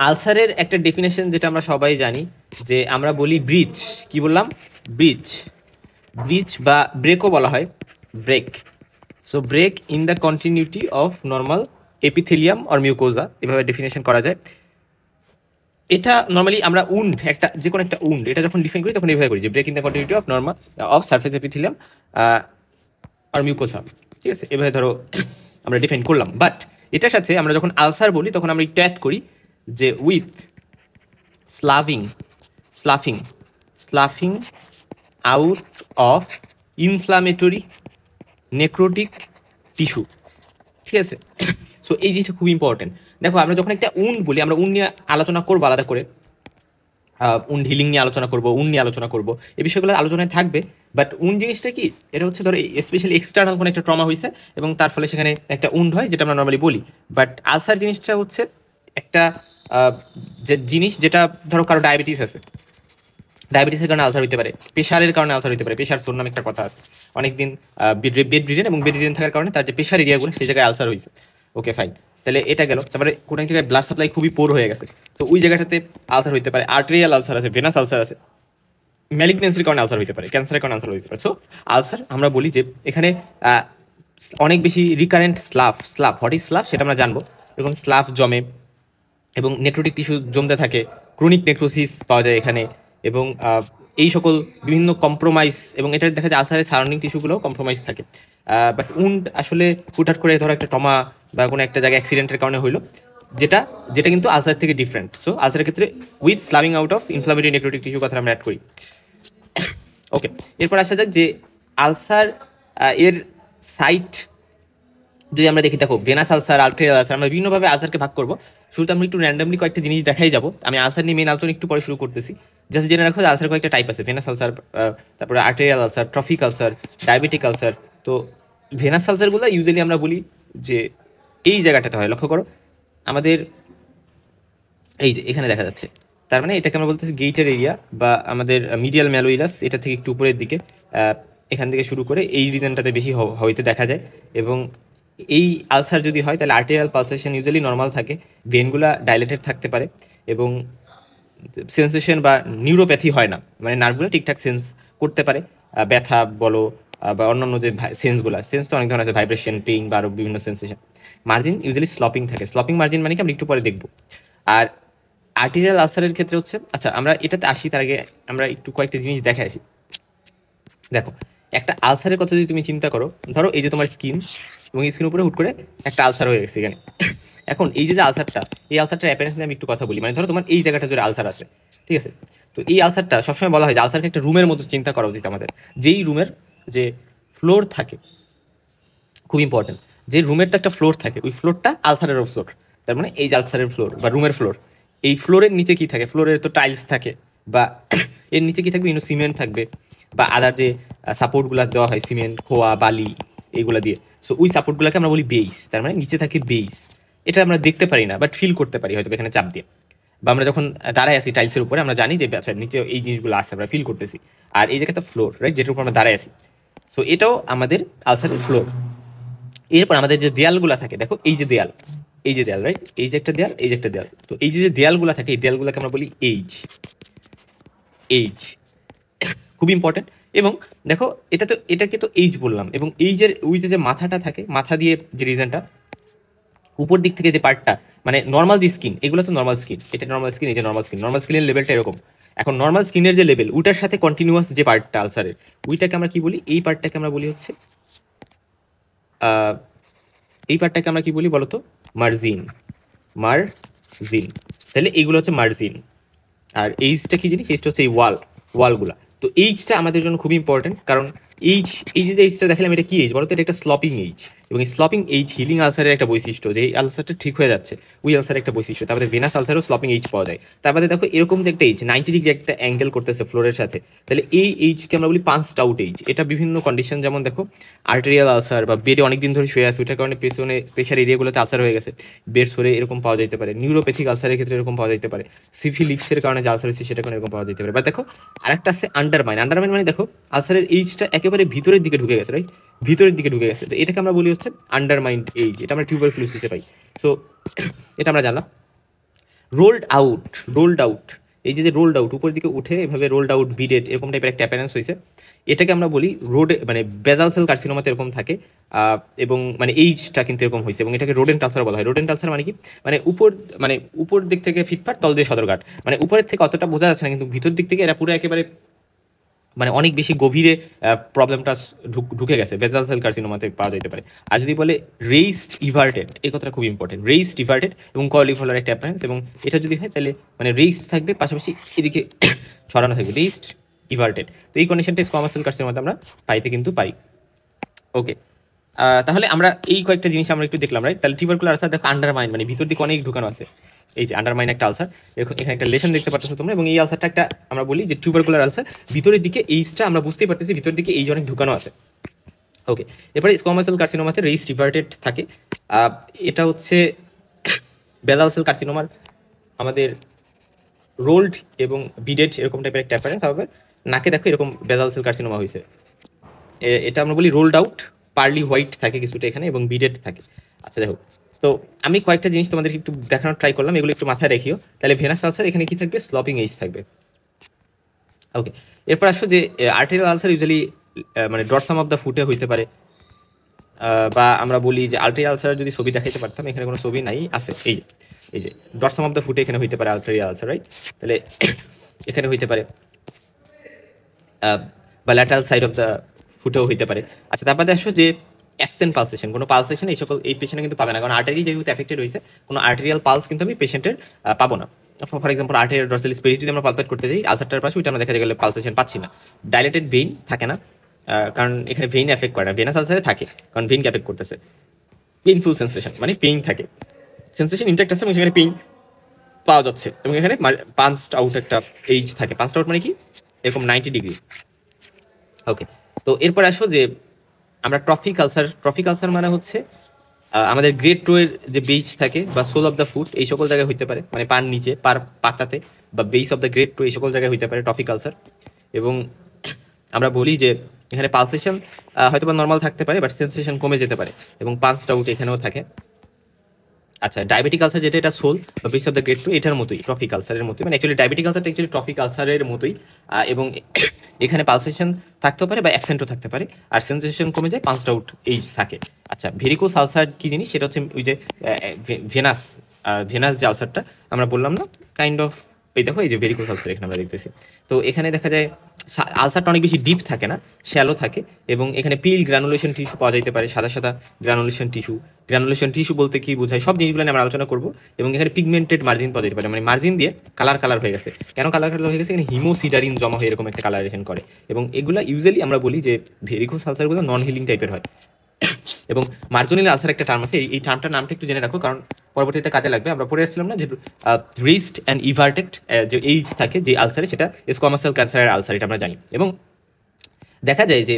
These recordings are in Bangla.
আলসারের একটা ডেফিনেশন যেটা আমরা সবাই জানি, যে আমরা বলি ব্রিচ, কি বললাম, ব্রিচ, ব্রিচ বা ব্রেকও বলা হয়, break. So break in the continuity of normal epithelium or mucosa, এভাবে ডেফিনেশন করা যায়। এটা নর্মালি আমরা উন্ড, একটা যে কোনো একটা উন্ড, এটা যখন ডিফাইন করি তখন এইভাবে করি যে break in the continuity of normal of surface epithelium আর মিউকোসা, ঠিক আছে, এভাবে ধরো আমরা ডিফাইন করলাম। বাট এটার সাথে আমরা যখন আলসার বলি তখন আমরা একটু অ্যাড করি যে with sloughing, sloughing, sloughing out of inflammatory necrotic tissue, ঠিক আছে। সো এই জিনিসটা খুব ইম্পর্টেন্ট। দেখো আমরা যখন একটা উন্ড বলি, আমরা উন্ড নিয়ে আলোচনা করবো আলাদা করে, উন্ড হিলিং নিয়ে আলোচনা করবো, উন্ড নিয়ে আলোচনা করবো, এই বিষয়গুলো আলোচনায় থাকবে। বাট উন্ড জিনিসটা কি, এটা হচ্ছে ধরো স্পেশালি এক্সটার্নাল কোনো একটা ট্রমা হয়েছে এবং তার ফলে সেখানে একটা উন্ড হয়, যেটা আমরা নর্মালি বলি। বাট আলসার জিনিসটা হচ্ছে একটা যে জিনিস, যেটা ধরো কারো ডায়াবেটিস আছে, ডায়াবেটিসের কারণে আলসার হতে পারে, প্রেশারের কারণে আলসার হতে পারে, প্রেশার সোর নামে একটা কথা আছে, অনেকদিন বেড রিডেন, এবং বেড রিডেন থাকার কারণে তার যে প্রেশার এরিয়াগুলো সেই জায়গায় আলসার হয়েছে। ওকে ফাইন, তাহলে এটা গেল। তারপরে কোনো এক জায়গায় ব্লাড সাপ্লাই খুবই পোর হয়ে গেছে, তো ওই জায়গাটাতে আলসার হতে পারে, আর্টেরিয়াল আলসার আছে, ভেনাস আলসার আছে, ম্যালিগনেন্সির কারণে আলসার হতে পারে, ক্যান্সারের কারণে আলসার হতে পারে। সো আলসার আমরা বলি যে এখানে অনেক বেশি রিকারেন্ট স্লাফ, হোয়াট ইজ স্লাফ সেটা আমরা জানবো, এরকম স্লাফ জমে এবং নেক্রোটিক টিস্যু জমতে থাকে, ক্রনিক নেক্রোসিস পাওয়া যায় এখানে, এবং এই সকল বিভিন্ন কম্প্রোমাইজ, এবং এটা দেখা যায় আলসারের সারাউন্ডিং টিস্যুগুলোও কম্প্রোমাইজ থাকে। বাট উন্ড আসলে হুটহাট করে ধরো একটা ট্রমা বা কোনো একটা জায়গায় অ্যাক্সিডেন্টের কারণে হইলো, যেটা যেটা কিন্তু আলসার থেকে ডিফারেন্ট। সো আলসারের ক্ষেত্রে with sloughing out of inflammatory necrotic tissue কথা আমরা অ্যাড করি। ওকে, এরপর আসা যাক যে আলসার এর সাইট যদি আমরা দেখি, দেখো ভেনাস আলসার, আর্টেরিয়াল আলসার, আমরা বিভিন্নভাবে আলসারকে ভাগ করবো। শুরুতে আমরা একটু র্যান্ডামলি কয়েকটা জিনিস দেখাই যাবো। আমি আলসার নিয়ে মেন আলোচনা একটু পরে শুরু করতেছি। জাস্ট জেনে রাখো যে আলসার কয়েকটা টাইপ আছে, ভেনাস আলসার, তারপরে arterial ulcer, trophic ulcer, diabetic ulcer. তো ভেনাস আলসারগুলো ইউজুয়ালি আমরা বলি যে এই জায়গাটাতে হয়, লক্ষ্য করো আমাদের এই যে এখানে দেখা যাচ্ছে, তার মানে এটাকে আমরা বলতেছি গেইটের এরিয়া বা আমাদের মিডিয়াল ম্যালোইলাস, এটা থেকে একটু উপরের দিকে, এখান থেকে শুরু করে এই রিজনটাতে বেশি হইতে দেখা যায়। এবং এই আলসার যদি হয় তাহলে আর্টেরিয়াল পালসেশন ইউজুয়ালি নর্মাল থাকে, ভেনগুলা ডাইলেটেড থাকতে পারে, এবং সেন্সেশন বা নিউরোপ্যাথি হয় না, মানে নার্ভগুলো ঠিকঠাক সেন্স করতে পারে, ব্যথা বলো বা অন্যান্য যে সেন্সগুলো, সেন্স তো অনেক ধরনের আছে, ভাইব্রেশন, পেইন বা আরও বিভিন্ন সেন্সেশন। মার্জিন ইউজুয়ালি স্লপিং থাকে, স্লপিং মার্জিন মানে কি আমরা একটু পরে দেখবো। আর আর্টেরিয়াল আলসারের ক্ষেত্রে হচ্ছে, আচ্ছা আমরা এটাতে আসি, তার আগে আমরা একটু কয়েকটা জিনিস দেখে আসি। দেখো একটা আলসারের কথা যদি তুমি চিন্তা করো, ধরো এই যে তোমার স্কিন, এবং স্কিন উপরে হুট করে একটা আলসার হয়ে গেছে এখানে। এখন এই যে আলসারটা, এই আলসারটার অ্যাপিয়ারেন্স নিয়ে আমি একটু কথা বলি। মানে ধরো তোমার এই জায়গাটা জুড়ে আলসার আছে, ঠিক আছে। তো এই আলসারটা সবসময় বলা হয় যে আলসারকে একটা রুমের মতো চিন্তা করা উচিত আমাদের, যেই রুমের যে ফ্লোর থাকে, খুব ইম্পর্টেন্ট, যে রুমের তো একটা ফ্লোর থাকে, ওই ফ্লোরটা আলসারেরও ফ্লোর। তার মানে এই যে আলসারের ফ্লোর বা রুমের ফ্লোর, এই ফ্লোরের নিচে কি থাকে, ফ্লোরের তো টাইলস থাকে, বা এর নিচে কি থাকবে, সিমেন্ট থাকবে, বা আদার যে সাপোর্টগুলো দেওয়া হয়, সিমেন্ট, খোয়া, বালি, এইগুলা দিয়ে। সো ওই সাপোর্টগুলোকে আমরা বলি বেস, তার মানে নিচে থাকে বেস। এটা আমরা দেখতে পারি না, বাট ফিল করতে পারি হয়তো এখানে চাপ দিয়ে, বা আমরা যখন দাঁড়ায় আছি টাইলসের উপরে আমরা জানি যে আচ্ছা নিচে এই জিনিসগুলো আছে, আমরা ফিল করতেছি। আর এই জায়গাটা ফ্লোর, রাইট, যেটার উপর আমরা দাঁড়ায় আছি। সো এটাও আমাদের আলসারের ফ্লোর। এরপর আমাদের যে দেয়ালগুলো থাকে, দেখো এই যে দেয়াল, এই যে দেয়াল, রাইট, এই যে একটা দেয়াল, এই যে একটা দেয়াল। তো এই যে দেয়ালগুলো থাকে, এই দেয়ালগুলোকে আমরা বলি এইজ, এইজ খুব ইম্পর্টেন্ট। এবং দেখো এটাকে তো এইজ বললাম, এবং এইজের ওই যে মাথাটা থাকে, মাথা দিয়ে যে রিজনটা উপর দিক থেকে যে পার্টটা, মানে নর্মাল যে স্কিন, এগুলো তো নর্মাল স্কিন, এটা নর্মাল স্কিন, এই যে নর্মাল স্কিন, নর্মাল স্কিনের লেভেলটা এরকম। এখন নর্মাল স্কিনের যে লেভেল, ওইটার সাথে কন্টিনিউয়াস যে পার্টটা আলসারের, ওইটাকে আমরা কি বলি, এই পার্টটাকে আমরা বলি হচ্ছে এই পার্টটাকে আমরা কি বলি বলতো, মার্জিন, মার্জিন। তাহলে এইগুলো হচ্ছে মার্জিন। আর এইজটা কি জিনিস, এইজটা হচ্ছে এই ওয়ালগুলা। তো এইজটা আমাদের জন্য খুব ইম্পর্টেন্ট, কারণ এইজ, এই যে এইজটা দেখালাম, এটা কি এইজ বলতো, এটা একটা স্লপিং এইজ। এবং এই স্লপিং এইজ হিলিং আলসারের একটা বৈশিষ্ট্য, যে এই আলসারটা ঠিক হয়ে যাচ্ছে, ওই আলসারের একটা বৈশিষ্ট্য। তারপরে ভেনাস আলসারও স্লপিং এইজ পাওয়া যায়। তারপরে দেখো এরকম যে একটা এইজ 90 ডিগ্রি একটা অ্যাঙ্গেল করতেছে ফ্লোরের সাথে, তাহলে এই এইজকে আমরা বলি পাঞ্চড আউট এইজ। এটা বিভিন্ন কন্ডিশন, যেমন দেখো আর্টেরিয়াল আলসার বা বেডে অনেকদিন ধরে শুয়ে আছে, ওইটার কারণে পেছনে প্রেশার এরিয়াগুলোতে আলসার হয়ে গেছে, বেড সরে এরকম পাওয়া যেতে পারে। নিউরোপ্যাথিক আলসারের ক্ষেত্রে এরকম পাওয়া যেতে পারে। সিফিলিক্সের কারণে যে আলসার হচ্ছে সেটা কারণে এরকম পাওয়া যেতে পারে। বা দেখো আরেকটা আছে আন্ডারমাইন। আন্ডারমাইন মানে দেখো আলসারের এইজটা একেবারে ভিতরের দিকে ঢুকে গেছে, রাইট, ভিতরের দিকে ঢুকে গেছে। তো এটাকে আমরা বলি হচ্ছে আন্ডারমাইন্ড এইজ। এটা আমরা টিউবারকুলোসিসে পাই। সো এটা আমরা জানলাম। রোল্ড আউট, এই যে রোল্ড আউট, উপরের দিকে উঠে এভাবে রোল্ড আউট বিডেড এরকম টাইপের একটা অ্যাপিয়ারেন্স হয়েছে, এটাকে আমরা বলি মানে বেজাল সেল কার্সিনোমাতে এরকম থাকে। এবং মানে এইজটা কিন্তু এরকম হয়েছে, এবং এটাকে রোডেন্ট আলসার বলা হয়। রোডেন্ট আলসার মানে কি, মানে উপর দিক থেকে ফিটফাট, তল দিয়ে সদরঘাট, মানে উপরের থেকে অতটা বোঝা যাচ্ছে না, কিন্তু ভিতর দিক থেকে এরা পুরো একেবারে মানে অনেক বেশি গভীরে প্রবলেমটা ঢুকে গেছে, বেজাল সেল কার্সিনোমাতে পাওয়া যেতে পারে। আর যদি বলে রেইসড ইভার্টেড, এই কথাটা খুব ইম্পর্টেন্ট, রেইসড ইভার্টেড এবং কলিফলার একটা অ্যাপারেন্স, এবং এটা যদি হয় তাহলে মানে রেইসড থাকবে, পাশাপাশি এদিকে সরানো থাকবে, রেইসড ইভার্টেড। তো এই কন্ডিশনটা স্কোয়ামাস সেল কার্সিনোমাতে আমরা পাইতে কিন্তু পাই। ওকে, তাহলে আমরা এই কয়েকটা জিনিস আমরা একটু দেখলাম, রাইট? তাহলে টিউবারকুলার আলসার দেখো আন্ডারমাইন, মানে ভিতর দিকে অনেক ঢুকানো আছে, এই যে আন্ডারমাইন একটা আলসার, এখানে একটা লেশন দেখতে পাচ্ছ তোমরা, এবং এই আলসারটা একটা আমরা বলি যে টিউবারকুলার আলসার, ভিতরের দিকে এইজটা আমরা বুঝতেই পারতেছি, ভিতরের দিকে এইজ অনেক ঢুকানো আছে। ওকে, এরপরে স্কোয়ামাস সেল কার্সিনোমাতে রেইসড ইভার্টেড থাকে, এটা হচ্ছে বেজাল সেল কার্সিনোমার আমাদের রোল্ড এবং বিডেড এরকম টাইপের একটা অ্যাপারেন্স হবে। নাকে দেখো এরকম বেজাল সেল কার্সিনোমা হয়েছে, এটা আমরা বলি রোল্ড আউট, পার্লি হোয়াইট থাকে কিছুটা এখানে, এবং বিডেড থাকে। আচ্ছা দেখো, তো আমি কয়েকটা জিনিস তোমাদেরকে একটু দেখানোর ট্রাই করলাম, এগুলো একটু মাথায় রেখিও। তাহলে ভেনাস আলসার এখানে কি থাকবে, স্লপিং এইজ থাকবে। ওকে, এরপর আসো যে আর্টেরিয়াল আলসার ইউজুয়ালি মানে ডরসাম অফ দ্য ফুটে হইতে পারে, বা আমরা বলি যে আর্টেরিয়াল আলসার যদি ছবি দেখাইতে পারতাম, এখানে কোনো ছবি নাই, আছে এই যে ডরসাম অফ দ্য ফুটে এখানে হইতে পারে আর্টেরিয়াল আলসার, রাইট? তাহলে এখানে হইতে পারে, বা ল্যাটারাল সাইড অফ দ্য ফুটেও হইতে পারে। আচ্ছা, তারপরে আসো যে অ্যাবসেন্ট পালসেশন, কোনো পালসেশন এই পেশেন্টে কিন্তু পাবে না, কারণ আর্টারি যেহেতু এফেক্টেড হয়েছে, কোনো আর্টেরিয়াল পালস কিন্তু আমি পেশেন্টের পাবো না। For example arterial dorsal space যদি আমরা পালপেট করতে যাই আলসারটার পাশে, ওইটা আমরা দেখা গেলে পালসেশন পাচ্ছি না। ডাইলেটেড ভেইন থাকে না, কারণ এখানে ভেইন এফেক্ট করে না, ভেনাস আলসারে থাকে, কারণ ভেইনকে এফেক্ট করতেছে। পেইনফুল সেন্সেশন মানে পেইন থাকে, সেন্সেশন ইনটেক্ট আছে, এবং সেখানে পেইন পাওয়া যাচ্ছে, এবং এখানে পাঞ্চড আউট একটা এইজ থাকে। পাঞ্চড আউট মানে কি, এরকম 90 ডিগ্রি। ওকে, তো এরপর আসো যে আমরা ট্রফিক আলসার মানে হচ্ছে আমাদের গ্রেট টোয়ের যে বেজ থাকে বা সোল অফ দ্য ফুট, এই সকল জায়গায় হইতে পারে, মানে পার নিচে, পার পাতাতে, বা বেস অফ দ্য গ্রেট টো, এই সকল জায়গায় হইতে পারে ট্রফিক আলসার। এবং আমরা বলি যে এখানে পালসেশন হয়তো বা নর্মাল থাকতে পারে, বাট সেন্সেশন কমে যেতে পারে, এবং পাঞ্চড আউট এখানেও থাকে। আচ্ছা, ডায়াবেটিক আলসার যেটা, এটা সোল বা base of the great two, এটার মতোই, ট্রফিক আলসারের মতোই, মানে অ্যাকচুয়ালি ডায়াবেটিক আলসারটা অ্যাকচুয়ালি ট্রফিক আলসারের মতোই, এবং এখানে পালসেশন থাকতেও পারে বা অ্যাবসেন্টও থাকতে পারে, আর সেন্সেশন কমে যায়, পাঞ্চড আউট এইজ থাকে। আচ্ছা, ভেরিকোস আলসার কি জিনিস, সেটা হচ্ছে ওই যে ভেনাস যে আলসারটা আমরা বললাম না, কাইন্ড অফ, এই দেখো এই যে ভেরিকোস আলসার এখানে আমরা দেখতেছি। তো এখানে দেখা যায় আলসারটা অনেক বেশি ডিপ থাকে না, শ্যালো থাকে, এবং এখানে পিল গ্রানুলেশন টিস্যু পাওয়া যেতে পারে, সাদা সাদা গ্রানুলেশন টিস্যু বলতে কি বোঝায়, সব জিনিসগুলো নিয়ে আমরা আলোচনা করবো। এবং এখানে পিগমেন্টেড মার্জিন পাওয়া যেতে পারে, মানে মার্জিন দিয়ে কালার হয়ে গেছে। কেন কালার হয়ে গেছে, এখানে হিমোসিডারিন জমা হয়ে এরকম একটা কালারেশন করে, এবং এগুলো ইউজুয়ালি আমরা বলি যে ভেরিকোস আলসারগুলো নন হিলিং টাইপের হয়। এবং মার্জিনাল আলসার একটা টার্ম আছে, এই টার্মটার নামটা একটু জেনে রাখো, কারণ পরবর্তীতে কাজে লাগবে। আমরা পড়ে আসছিলাম না যে রেইসড অ্যান্ড ইভার্টেড যে এইজ থাকে যে আলসারে, সেটা স্কোয়ামাস সেল ক্যান্সারের আলসার, এটা আমরা জানি। এবং দেখা যায় যে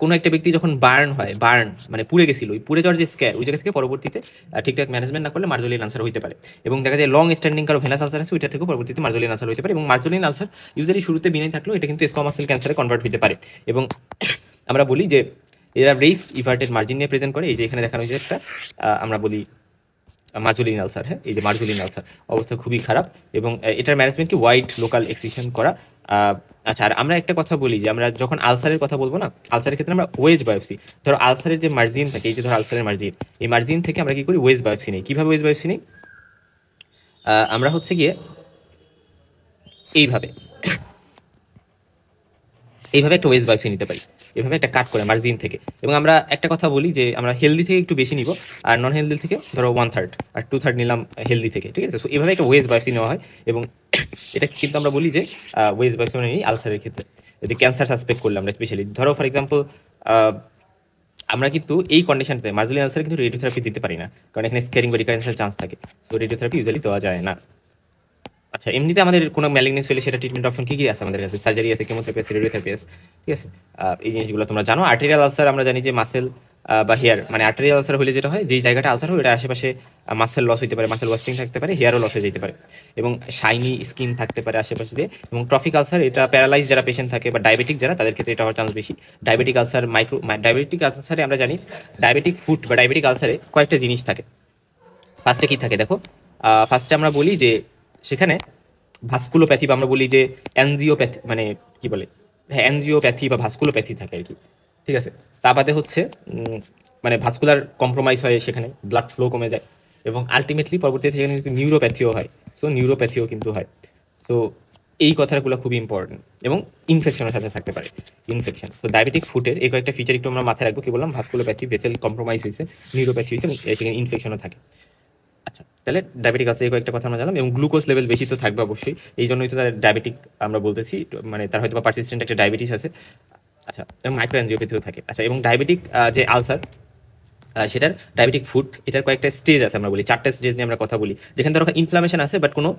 কোনো একটা ব্যক্তি যখন বার্ন মানে পুড়ে গেছিল, ওই পুড়ে যাওয়ার যে স্ক্যার, ওই জায়গা থেকে পরবর্তীতে ঠিকঠাক ম্যানেজমেন্ট না করলে মার্জোলিয়ান আলসার হইতে পারে। এবং দেখা যায় লং স্ট্যান্ডিং কারো ভেনাস আলসার আছে, ওইটা থেকেও পরবর্তীতে মার্জোলিয়ান আলসার হইতে পারে। এবং মার্জোলিয়ান আলসার ইউজুয়ালি শুরুতে বিনাই থাকলেও এটা কিন্তু স্কোয়ামাস সেল ক্যান্সারে কনভার্ট হতে পারে। এবং আমরা বলি যে এরা রেইসড ইভার্টেড মার্জিন নিয়ে প্রেজেন্ট করে, এই যে এখানে দেখানো হয়েছে একটা, আমরা বলি মার্জোলিন আলসার। হ্যাঁ, এই যে মার্জোলিন আলসার অবস্থা খুবই খারাপ, এবং এটার ম্যানেজমেন্ট কি ওয়াইড লোকাল এক্সিশন করা। আচ্ছা, আর আমরা একটা কথা বলি যে আমরা যখন আলসারের কথা বলবো না, আলসারের ক্ষেত্রে আমরা ওয়েজ বায়োপসি, ধরো আলসারের যে মার্জিন থাকে, এই যে ধরো আলসারের মার্জিন, এই মার্জিন থেকে আমরা কি করি, ওয়েজ বায়োপসি নিই। কীভাবে ওয়েজ বায়োপসি নিই, আমরা হচ্ছে গিয়ে এইভাবে একটা ওয়েজ বায়োপসি নিতে পারি, এভাবে একটা কাট করে মার্জিন থেকে। এবং আমরা একটা কথা বলি যে আমরা হেলদি থেকে একটু বেশি নিব, আর নন হেলদি থেকে ধরো 1/3 আর 2/3 নিলাম হেলদি থেকে, ঠিক আছে? সো এভাবে একটা ওয়েজ বায়োপসি নেওয়া হয়, এবং এটা কিন্তু আমরা বলি যে ওয়েজ বায়োপসি মানে এই আলসারের ক্ষেত্রে যদি ক্যান্সার সাসপেক্ট করলাম আমরা, স্পেশালি ধরো ফর এক্সাম্পল আমরা কিন্তু এই কন্ডিশনটাতে মার্জোলিয়ান আলসারে কিন্তু রেডিওথেরাপি দিতে পারি না, কারণ এখানে স্ক্যারিং বা রিকারেন্সের চান্স থাকে, তো রেডিওথেরাপি ইউজুয়ালি দেওয়া যায় না। আচ্ছা, এমনিতে আমাদের কোনো ম্যালিগনেন্স হলে সেটা ট্রিটমেন্ট অপশন কী আছে আমাদের কাছে, সার্জারি আছে, কেমোথেরাপি আছে, রেডিওথেরাপি আছে, ঠিক আছে? এই জিনিসগুলো তোমরা জানো। আর্টেরিয়াল আলসার আমরা জানি যে মাসেল বা হেয়ার, মানে আর্টেরিয়াল আলসার হলে যেটা হয়, যেই জায়গাটা আলসার হয় এটা আশেপাশে মাসেল লস হতে পারে, মাসেল ওয়াস্টিং থাকতে পারে, হেয়ারও লস হয়ে যেতে পারে, এবং শাইনি স্কিন থাকতে পারে আশেপাশে দিয়ে। এবং ট্রফিক আলসার, এটা প্যারালাইজ যারা পেশেন্ট থাকে বা ডায়াবেটিক যারা, তাদের ক্ষেত্রে এটা হওয়ার চান্স বেশি। ডায়াবেটিক আলসার ডায়াবেটিক আলসারে আমরা জানি ডায়াবেটিক ফুট বা ডায়াবেটিক আলসারে কয়েকটা জিনিস থাকে। ফার্স্টে কি থাকে দেখো, ফার্স্টে আমরা বলি যে সেখানে ভাস্কুলোপ্যাথি বা আমরা বলি যে অ্যানজিওপ্যাথি, মানে কি বলে, হ্যাঁ অ্যানজিওপ্যাথি বা ভাস্কুলোপ্যাথি থাকে আর কি, ঠিক আছে। তা বাদে হচ্ছে মানে ভাস্কুলার কম্প্রোমাইজ হয়, সেখানে ব্লাড ফ্লো কমে যায়, এবং আলটিমেটলি পরবর্তীতে সেখানে কিন্তু নিউরোপ্যাথিও হয়। সো নিউরোপ্যাথিও কিন্তু হয়। তো এই কথাগুলো খুবই ইম্পর্টেন্ট, এবং ইনফেকশনের সাথে থাকতে পারে, ইনফেকশন। তো ডায়াবেটিক ফুডের এই কয়েকটা ফিচার একটু আমরা মাথায় রাখবো, কি বললাম, ভাস্কুলোপ্যাথি, ভেসেল কম্প্রোমাইজ হয়েছে, নিউরোপ্যাথি হয়েছে, এবং সেখানে ইনফেকশনও থাকে। আচ্ছা, তাহলে ডায়াবেটিক আছে এই কয়েকটা কথা আমরা জানলাম, এবং গ্লুকোজ লেভেল বেশি তো থাকবে অবশ্যই, এই জন্যই তো তার ডায়াবেটিক আমরা বলতেছি, মানে তার হয়তো পারসিস্টেন্ট একটা ডায়াবেটিস আছে। আচ্ছা, এবং মাইক্রো অ্যানজিওপ্যাথিও থাকে। আচ্ছা, এবং ডায়াবেটিক যে আলসার, সেটার ডায়াবেটিক ফুড, এটার কয়েকটা স্টেজ আছে, আমরা বলি 4টা স্টেজ নিয়ে আমরা কথা বলি, যেখানে ধরো ইনফ্লামেশন আছে বাট কোনো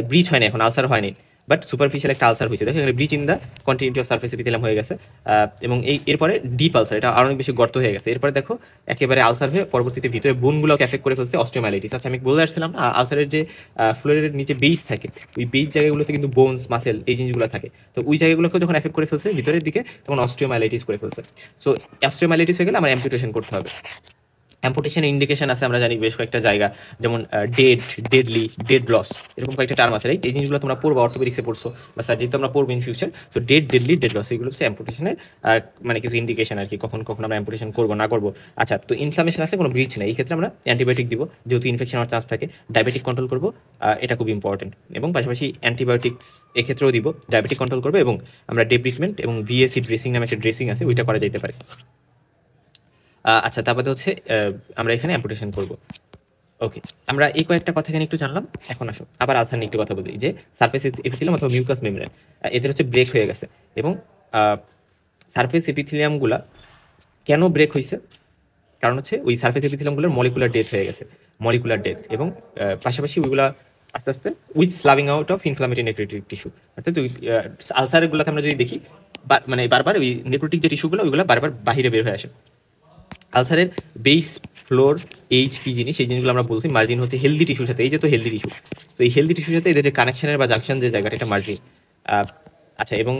ব্রিচ হয় না, এখন আলসার হয়নি, বাট সুপারফিশিয়াল একটা আলসার হয়েছে, দেখো এখানে breach in the continuity of surface epithelium হয়ে গেছে, এবং এরপরে ডিপ আলসার, এটা আরো অনেক বেশি গর্ত হয়ে গেছে, এরপরে দেখো একেবারে আলসার হয়ে পরবর্তীতে ভিতরে বোনগুলোকে এফেক্ট করে ফেলছে, অস্টিওমাইলাইটিস। আচ্ছা, আমি বলে আসছিলাম না, আলসারের যে ফ্লোরের নিচে বেস থাকে, ওই বেস জায়গাগুলোতে কিন্তু বোনস, মাসেল, এই জিনিসগুলো থাকে, তো ওই জায়গাগুলোকে যখন এফেক্ট করে ফেলছে ভিতরের দিকে, তখন অস্টিওমাইলাইটিস করে ফেলছে। সো অস্টিওমাইলাইটিস হয়ে গেলে আমার অ্যাম্পুটেশন করতে হবে। অ্যাম্পুটেশনের ইন্ডিকেশন আছে, আমরা জানি বেশ কয়েকটা জায়গা, যেমন ডেডলি, ডেড লস, এরকম কয়েকটা টার্ম আছে, রাইট? এই জিনিসগুলো তোমরা পড়বো, অর্থোপেডিক্সে পড়ছো বা সার্জারি তোমরা পড়বে in future. So deadly, dead loss, এগুলো হচ্ছে অ্যাম্পুটেশনের মানে কিছু ইন্ডিকেশন আর কি, কখন কখন আমরা অ্যাম্পুটেশন করবো না করবো। আচ্ছা, তো ইনফ্লামেশন আছে, কোনো ব্রিচ নেই, এই ক্ষেত্রে আমরা অ্যান্টিবায়োটিক দিব, যেহেতু ইনফেকশন হওয়ার চান্স থাকে, ডায়াবেটিক কন্ট্রোল করবো, এটা খুব ইম্পর্টেন্ট, এবং পাশাপাশি অ্যান্টিবায়োটিক্স এক্ষেত্রেও দিব, ডায়াবেটিক কন্ট্রোল করবো, এবং আমরা ডেব্রিসমেন্ট এবং ভিএসি ড্রেসিং নামে একটা ড্রেসিং আছে, ওইটা করা যেতে পারে। আচ্ছা, তারপরে হচ্ছে আমরা এখানে অ্যাম্পুটেশন করব। ওকে, আমরা এই কয়েকটা কথা এখানে একটু জানলাম। এখন আসো আবার আলসার নিয়ে একটু কথা বলি, যে সারফেস এপিথেলিয়াম অথবা মিউকাস মেমব্রেন, এদের হচ্ছে ব্রেক হয়ে গেছে, এবং সারফেস এপিথেলিয়ামগুলা কেন ব্রেক হয়েছে, কারণ হচ্ছে ওই সারফেস এপিথেলিয়ামগুলোর মলিকুলার ডেথ হয়ে গেছে, মলিকুলার ডেথ, এবং পাশাপাশি ওইগুলা আস্তে আস্তে with sloughing out of inflammatory necrotic tissue, অর্থাৎ ওই আলসারগুলোতে আমরা যদি দেখি, মানে বারবার ওই নেক্রোটিক যে টিস্যুগুলো, ওইগুলো বারবার বাহিরে বের হয়ে আসে। আলসারের বেস, ফ্লোর, এইচ কি জিনিস, সেই জিনিসগুলো আমরা বলছি। মার্জিন হচ্ছে হেলদি টিস্যুর সাথে, এই যে তো হেলদি টিস্যু, তো এই হেলদি টিস্যুর সাথে এদের যে কানেকশনের বা জাংশন যে জায়গাটা, এটা মার্জিন। আচ্ছা, এবং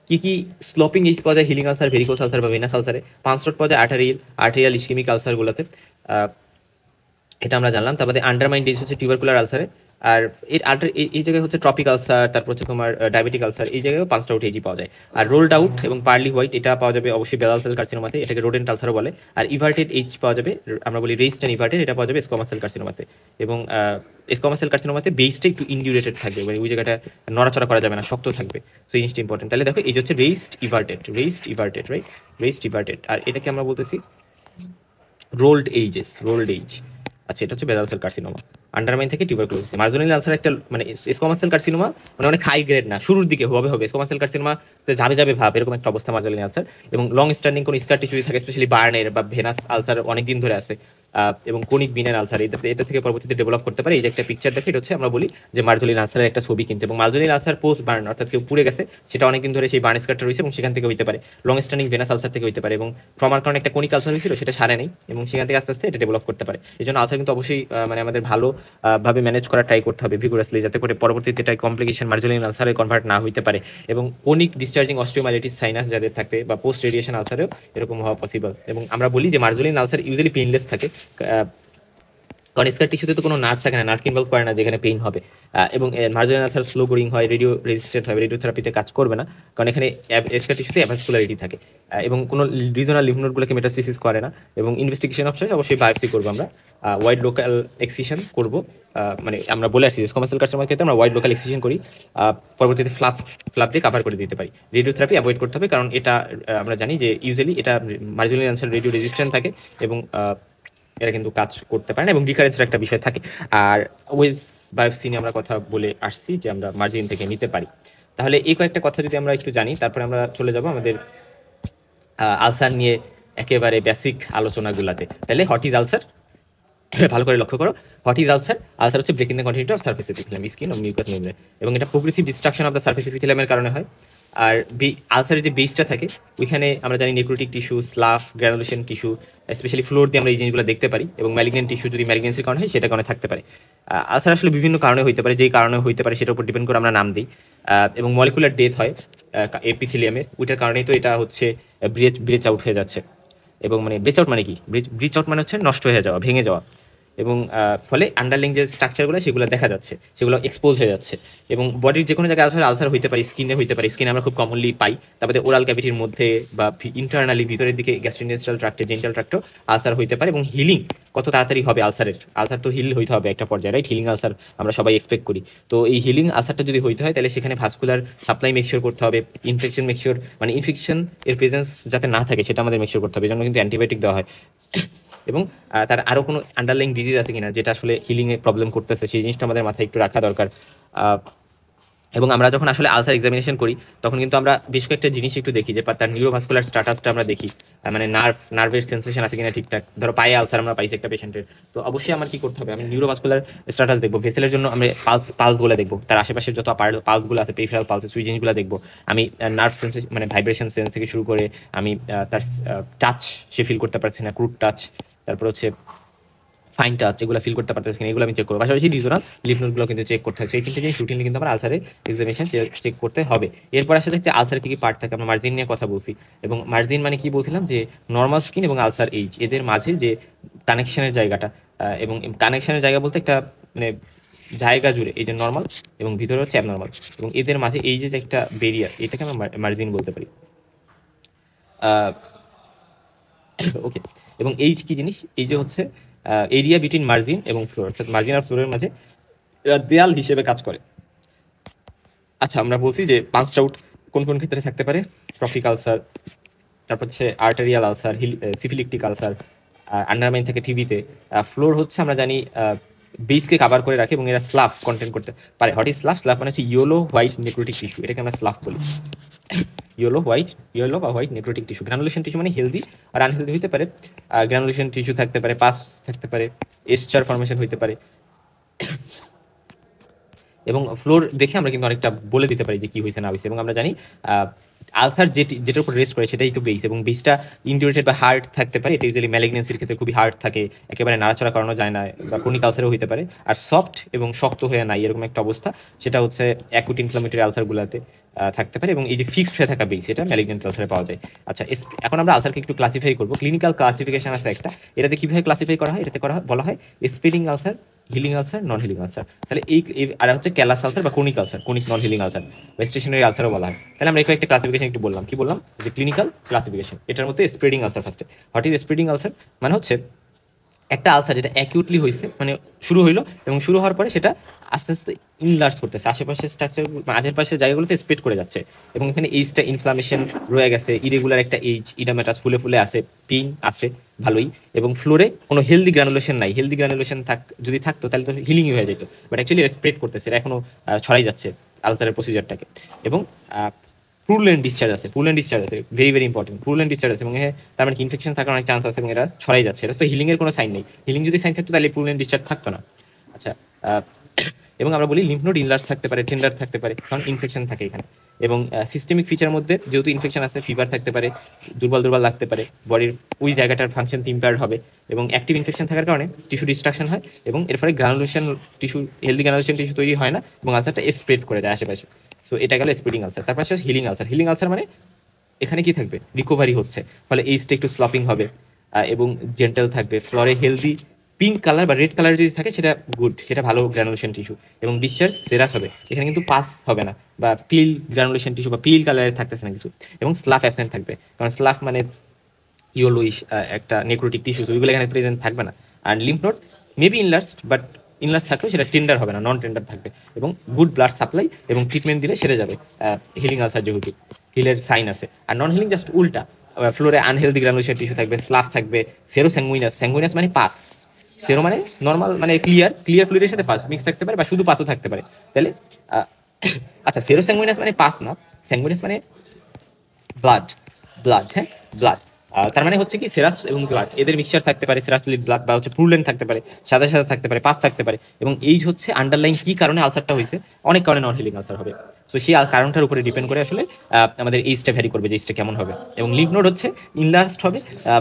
কি কি স্লোপিং এইচ পাওয়া যায় হিলিং আলসার, ভেরিকোস আলসার বা ভেনাস আলসারে, পাঁচরোড পাওয়া যায় আর্টেরিয়াল ইসকেমিক আলসারগুলোতে, এটা আমরা জানলাম। তারপরে আন্ডারমাইন ডিজিজ হচ্ছে টিউবারকুলার আলসারে, আর এর এই জায়গায় হচ্ছে ট্রপিক আলসার, তারপর হচ্ছে তোমার ডায়াবেটিক আলসার, এই জায়গায় 5টা ওটিএজি পাওয়া যায়। আর রোলড আউট এবং পার্লি হোয়াইট, এটা পাওয়া যাবে অবশ্যই বেলাল সেল কার্সিনোমাতে, এটাকে রোডেন্ট আলসারও বলে। আর ইভার্টেড এইচ পাওয়া যাবে, আমরা বলি রেইসড অ্যান্ড ইভার্টেড, এটা পাওয়া যাবে স্কোয়ামাস সেল কার্সিনোমাতে। এবং স্কোয়ামাস সেল কার্সিনোমাতে বেসটা একটু ইনডিউরেটেড থাকবে, মানে ওই জায়গাটা নড়াচড়া করা যাবে না, শক্ত থাকবে। সো এই জিনিসটা ইম্পর্টেন্ট। তাহলে দেখো, এই হচ্ছে রেইসড ইভার্টেড, রাইট? রেইসড ইভার্টেড। আর এটাকে আমরা বলতেছি রোল্ড এইজ। আচ্ছা, এটা হচ্ছে বেসাল সেল কার্সিনোমা, আন্ডারমাইন থেকে টিউবারকুলোসিস। মার্জিনাল আলসার একটা মানে স্কোয়ামাস সেল কার্সিনোমা, মানে অনেক হাই গ্রেড না, শুরুর দিকে হবে স্কোয়ামাস সেল কার্সিনোমা যাবে ভাব, এরকম একটা অবস্থা মার্জিনাল আলসার। এবং লং স্ট্যান্ডিং কোন স্কার টিস্যু থাকে, স্পেশালি বার্নের বা ভেনাস আলসার অনেক দিন ধরে আছে, এবং কোনিক বিনের আলসার, এটা থেকে পরবর্তীতে ডেভেলপ করতে পারে। এই যে একটা পিকচার দেখে, এটা হচ্ছে আমরা বলি যে মার্জলিন আলসারের একটা ছবি, কিন্তু এবং মার্জলিন আলসার পোস্ট বার্ন, অর্থাৎ কেউ পুড়ে গেছে, সেটা অনেকদিন ধরে সেই বার্ন স্কারটা রয়েছে, এবং সেখান থেকে হইতে পারে। লং স্ট্যান্ডিং ভেনাস আলসার থেকে হইতে পারে, এবং ট্রমার কারণে একটা কোনিক আলসার হয়েছিল, সেটা সারে নেই, এবং সেখান থেকে আস্তে আস্তে এটা ডেভেলপ করতে পারে। এই জন্য আলসার কিন্তু অবশ্যই মানে আমাদের ভালো ভাবে ম্যানেজ করা ট্রাই করতে হবে ভিগোরাসলি, যাতে করে পরবর্তীতে এটা কমপ্লিকেশন মার্জলিন আলসারে কনভার্ট না হইতে পারে। এবং কোনিক ডিসচার্জিং অস্টিওমাইলাইটিস সাইনাস যাদের থাকতে, বা পোস্ট রেডিয়েশন আলসারেও এরকম হওয়া পসিবল। এবং আমরা বলি যে মার্জলিন আলসার ইউজুয়ালি পেইনলেস থাকে, কারণ স্কার টিস্যুতে তো কোনো নার্ভ থাকে না, নার্ভ ইনভলভ করে না যেখানে পেইন হবে। এবং মার্জিনাল আলসার স্লো গ্রোয়িং হয়, রেডিও রেজিস্ট্যান্ট হবে, রেডিওথেরাপিতে কাজ করবে না, কারণ এখানে স্কার টিস্যুতে অ্যাভাসকুলারিটি থাকে, এবং কোনো রিজনাল লিম্ফ নোডগুলোকে মেটাস্টেসিস করে না। এবং ইনভেস্টিগেশন অফ চয়েস অবশ্যই বায়োপসি করবো আমরা, ওয়াইড লোকাল এক্সিশন করবো, মানে আমরা বলে আসছি কমার্শিয়াল কাস্টমার ক্ষেত্রে আমরা ওয়াইড লোকাল এক্সিশন করি, পরবর্তীতে ফ্লাপ দিয়ে কাভার করে দিতে পারি। রেডিওথেরাপি অ্যাভয়েড করতে হবে, কারণ এটা আমরা জানি যে ইউজুয়ালি এটা মার্জিনাল আলসার রেডিও রেজিস্ট্যান্ট থাকে, এবং এরা কিন্তু কাজ করতে পারে না, এবং রিকারেন্সের একটা বিষয় থাকে। আর ওয়েজ বায়োপসি নিয়ে আমরা কথা বলে আসছি যে আমরা মার্জিন থেকে নিতে পারি। তাহলে এই কয়েকটা কথা যদি আমরা একটু জানি, তারপরে আমরা চলে যাব আমাদের আলসার নিয়ে একেবারে বেসিক আলোচনাগুলাতে। তাহলে হোয়াট ইজ আলসার, ভালো করে লক্ষ্য করো। What is ulcer? আলসার হচ্ছে breaking the continuity of surface epithelium, skin ও মিউকাস মেমব্রেন, এবং এটা progressive destruction of the surface এপিথেলিয়ামের কারণে হয়। আর আলসারের যে বেসটা থাকে, ওইখানে আমরা জানি necrotic tissue, slough, granulation tissue, specially floor দিয়ে আমরা এই জিনিসগুলো দেখতে পারি, এবং ম্যালিগনেন্ট টিস্যু যদি ম্যালিগনেন্সির কারণে হয়, সেটা কারণে থাকতে পারে। আলসার আসলে বিভিন্ন কারণে হইতে পারে, যেই কারণে হইতে পারে সেটার উপর ডিপেন্ড করে আমরা নাম দিই। এবং মলিকুলার ডেথ হয় এপিথেলিয়ামের, ওইটার কারণেই তো এটা হচ্ছে ব্রেচ আউট হয়ে যাচ্ছে। এবং মানে ব্রেচ আউট মানে কি? ব্রিচ আউট মানে হচ্ছে নষ্ট হয়ে যাওয়া, ভেঙে যাওয়া। এবং ফলে আন্ডারলাইং যে স্ট্রাকচারগুলো সেগুলো দেখা যাচ্ছে, সেগুলো এক্সপোজ হয়ে যাচ্ছে। এবং বডির যে কোনো জায়গায় আসলে আলসার হইতে পারে, স্কিনে হইতে পারে, স্কিনে আমরা খুব কমনলি পাই, তারপরে ওরাল ক্যাভিটির মধ্যে বা ইন্টারনালি ভিতরের দিকে গ্যাস্ট্রোইন্টেস্টাইনাল ট্র্যাক্টে, জেনিটাল ট্র্যাক্টও আলসার হইতে পারে। এবং হিলিং কত তাড়াতাড়ি হবে আলসারের, আলসার তো হিল হইতে হবে একটা পর্যায়ে, রাইট? হিলিং আলসার আমরা সবাই এক্সপেক্ট করি। তো এই হিলিং আলসারটা যদি হইতে হয় তাহলে সেখানে ভাস্কুলার সাপ্লাই মেকশিওর করতে হবে, ইনফেকশন মেকশিওর, মানে ইনফেকশন এর প্রেজেন্স যাতে না থাকে সেটা আমাদের মেকশিওর করতে হবে। এই জন্য কিন্তু অ্যান্টিবায়োটিক দেওয়া হয়। এবং তার আরও কোনো আন্ডারলাইং ডিজিজ আছে কিনা যেটা আসলে হিলিংয়ে প্রবলেম করতেছে, সেই জিনিসটা আমাদের মাথায় একটু রাখা দরকার। এবং আমরা যখন আসলে আলসার এক্সামিনেশন করি তখন কিন্তু আমরা বেশ কয়েকটা জিনিস একটু দেখি, যে তার নিউরোভাস্কুলার স্ট্যাটাসটা আমরা দেখি, মানে নার্ভের সেন্সেশন আছে কিনা ঠিকঠাক। ধরো পায়ে আলসার আমরা পাইছি একটা পেশেন্টের, তো অবশ্যই আমার কি করতে হবে, আমি নিউরোভাস্কুলার স্ট্যাটাস দেখবো। ভেসেলের জন্য আমরা পালসগুলো দেখবো, তার আশেপাশের যত পালসগুলো আছে, পেরিফেরাল পালস, সুই জিনিসগুলো দেখবো। আমি নার্ভ সেন্সেশন মানে ভাইব্রেশন সেন্স থেকে শুরু করে আমি তার টাচ সে ফিল করতে পারছি না, ক্রুড টাচ, তারপর হচ্ছে ফাইন টাচ, এগুলো ফিল করতে পারতেছি কিনা এগুলো আমি চেক করবো। পাশাপাশি রিজনাল লিম্ফ নোডগুলো কিন্তু চেক করতে হয়। সেই তিনটে জিনিস রুটিনলি কিন্তু আমার আলসারের এক্সামিনেশন চেক করতে হবে। এরপর আসলে দেখছি আলসারের কী পার্ট থাকে, আমরা মার্জিন নিয়ে কথা বলছি। এবং মার্জিন মানে কি বলছিলাম, যে নর্মাল স্কিন এবং আলসার এইজ এদের মাঝে যে কানেকশনের জায়গাটা, এবং কানেকশনের জায়গা বলতে একটা মানে জায়গা জুড়ে, এই যে নর্মাল এবং ভিতরে হচ্ছে অ্যাবনর্মাল, এবং এদের মাঝে এই যে একটা বেরিয়ার, এটাকে আমরা মার্জিন বলতে পারি। ওকে, এবং এইজ কি জিনিস, এই যে হচ্ছে এরিয়া বিটুইন মার্জিন এবং ফ্লোর, অর্থাৎ মার্জিন আর ফ্লোরের মাঝে দেয়াল হিসেবে কাজ করে। আচ্ছা, আমরা বলছি যে পাঞ্চড আউট কোন কোন ক্ষেত্রে থাকতে পারে, ট্রফিক আলসার, তারপর হচ্ছে আর্টেরিয়াল আলসার, সিফিলিকটিক আলসার, আন্ডারমাইন থেকে টিভিতে। ফ্লোর হচ্ছে আমরা জানি বেসকে কাভার করে রাখে এবং এরা স্লাফ কন্টেন্ট করতে পারে। Hot is স্লাফ? স্লাফ মানে হচ্ছে ইয়েলো হোয়াইট নেক্রোটিক টিস্যু, এটাকে আমরা স্লাফ বলি। ইয়েলো বা white necrotic tissue. Granulation tissue মানে হেলদি আর আনহেলদি হতে পারে। গ্রানুলেশন টিস্যু থাকতে পারে, পাস থাকতে পারে, এস্টার ফর্মেশন হতে পারে। এবং ফ্লোর দেখে আমরা কিন্তু অনেকটা বলে দিতে পারি যে কি হয়েছে না হয়েছে। এবং আমরা জানি আলসার যেটার উপর রেস্ট করে সেটাই তো বেস, এবং বেসটা ইনডিউরেটেড বা হার্ড থাকতে পারে। এটা ইউজুয়ালি ম্যালিগনেন্সির ক্ষেত্রে খুবই হার্ড থাকে, একেবারে নাড়াচড়া করানো যায় না, বা ক্রনিক আলসারও হতে পারে। আর সফট এবং শক্ত হয়ে নাই এরকম একটা অবস্থা, সেটা হচ্ছে অ্যাকুট ইনফ্লামেটরি আলসারগুলোতে থাকতে পারে। এবং এই যে ফিক্সড হয়ে থাকা বেস, এটা ম্যালিগনেন্ট আলসারে পাওয়া যায়। আচ্ছা, এখন আমরা আলসারকে একটু ক্লাসিফাই করবো। ক্লিনিক্যাল ক্লাসিফিকেশন আছে একটা, এটাতে কীভাবে ক্লাসিফাই করা হয়, এটাতে বলা হয় স্প্রেডিং আলসার, হিলিং আলসার, নন হিলিং আলসার। তাহলে এই আর হচ্ছে ক্যালাস আলসার বা ক্রনিক আলসার, ক্রনিক নন হিলিং আলসার বা স্টেশনারি আলসারও বলা হয়। তাহলে আমরা একটা ক্লাসিফিকেশন একটু বললাম, কি বললাম, যে ক্লিনিক্যাল ক্লাসিফিকেশন। এটার মধ্যে স্প্রেডিং আলসার ফার্স্টে। What is spreading ulcer? মানে হচ্ছে একটা আলসার যেটা অ্যাকিউটলি হয়েছে, মানে শুরু হইলো এবং শুরু হওয়ার পরে সেটা আস্তে আস্তে ইনলার্জ করতেছে, আশেপাশের স্ট্রাকচার আশেপাশের জায়গাগুলোতে স্প্রেড করে যাচ্ছে। এবং এখানে এইজটা ইনফ্লামেশন রয়ে গেছে, ইরেগুলার একটা এইজ, ইডামেটাস ফুলে ফুলে আছে, পেইন আছে ভালোই। এবং ফ্লোরে কোনো হেলদি গ্রানুলেশন নাই। হেলদি গ্রানুলেশন যদি থাকতো তাহলে তো হিলিংই হয়ে যেত, বাট অ্যাকচুয়ালি স্প্রেড করতেছে, এটা এখনো ছড়াই যাচ্ছে আলসারের প্রসিজারটাকে। এবং পুরুলেন্ট ডিসচার্জ আছে, very very important. Purulent discharge আছে এবং তার মানে ইনফেকশন থাকার অনেক চান্স আছে এবং এটা ছড়াই যাচ্ছে। এটা তো হিলিংয়ের কোনো সাইন নেই। হিলিং যদি সাইন থাকতো তাহলে পুরুলেন্ট ডিসচার্জ থাকতো না। আচ্ছা, এবং আমরা বলি লিম্ফ নোড ইনলার্জ থাকতে পারে, টেন্ডার থাকতে পারে, কারণ ইনফেকশন থাকে এখানে। এবং সিস্টেমিক ফিচারের মধ্যে যেহেতু ইনফেকশন আছে, ফিভার থাকতে পারে, দুর্বল লাগতে পারে, বডির ওই জায়গাটার ফাংশন ইম্পেয়ার্ড হবে। এবং অ্যাক্টিভ ইনফেকশন থাকার কারণে টিস্যু ডিস্ট্রাকশন হয় এবং এর ফলে granulation tissue, healthy granulation tissue তৈরি হয় না এবং আলসারটা স্প্রেড করে দেয় আশেপাশে। সো এটা গেল স্প্রেডিং আলসার। তারপর আসলে হিলিং আলসার। হিলিং আলসার মানে এখানে কি থাকবে, রিকভারি হচ্ছে, ফলে এইজটা একটু স্লপিং হবে এবং জেন্টাল থাকবে। ফ্লোরে হেলদি পিঙ্ক কালার বা রেড কালার যদি থাকে সেটা গুড, সেটা ভালো গ্রানুলেশন টিস্যু। এবং ডিসচার্জ সেরাস হবে, এখানে কিন্তু পাস হবে না, বা পিল গ্রানুলেশন টিস্যু বা পিল কালারের থাকতেছে না কিছু। এবং স্লাফ অ্যাবসেন্ট থাকবে, কারণ স্লাফ মানে ইয়েলোইশ একটা নেক্রোটিক টিস্যু, ওইগুলো এখানে প্রেজেন্ট থাকবে না। আর lymph node maybe enlarged, but enlarge থাকলেও সেটা টেন্ডার হবে না, নন টেন্ডার থাকবে। এবং গুড ব্লাড সাপ্লাই এবং ট্রিটমেন্ট দিলে সেরে যাবে হিলিং আলসার, যেহেতু হিলের সাইন আছে। আর নন হিলিং জাস্ট উল্টা, ফ্লোরে আনহেলদি গ্রানুলেশন টিস্যু থাকবে, স্লাফ থাকবে, সেরো স্যাঙ্গুইনাস মানে পাস, সেরো মানে নর্মাল মানে ক্লিয়ার ফ্লুইডের সাথে পাস মিক্স থাকতে পারে, বা শুধু পাসও থাকতে পারে। তাহলে আচ্ছা, সেরো স্যাঙ্গুইনাস মানে পাস না, স্যাঙ্গুইনাস মানে ব্লাড, হ্যাঁ ব্লাড। তার মানে হচ্ছে কি সেরাস এবং ব্লাড এদের মিক্সচার থাকতে পারে, সেরাস ব্লাড বা হচ্ছে পুরুলেন্ট থাকতে পারে, সাদা সাদা থাকতে পারে, পাস থাকতে পারে। এবং এইজ হচ্ছে আন্ডারলাইন কি কারণে আলসারটা হয়েছে, অনেক কারণে নন হিলিং আলসার হবে। সো সেই কারণটার উপরে ডিপেন্ড করে আসলে আমাদের এইজটা ভ্যারি করবে, যে এইজটা কেমন হবে। এবং লিম্ফ নোড হচ্ছে ইনলার্জড হবে,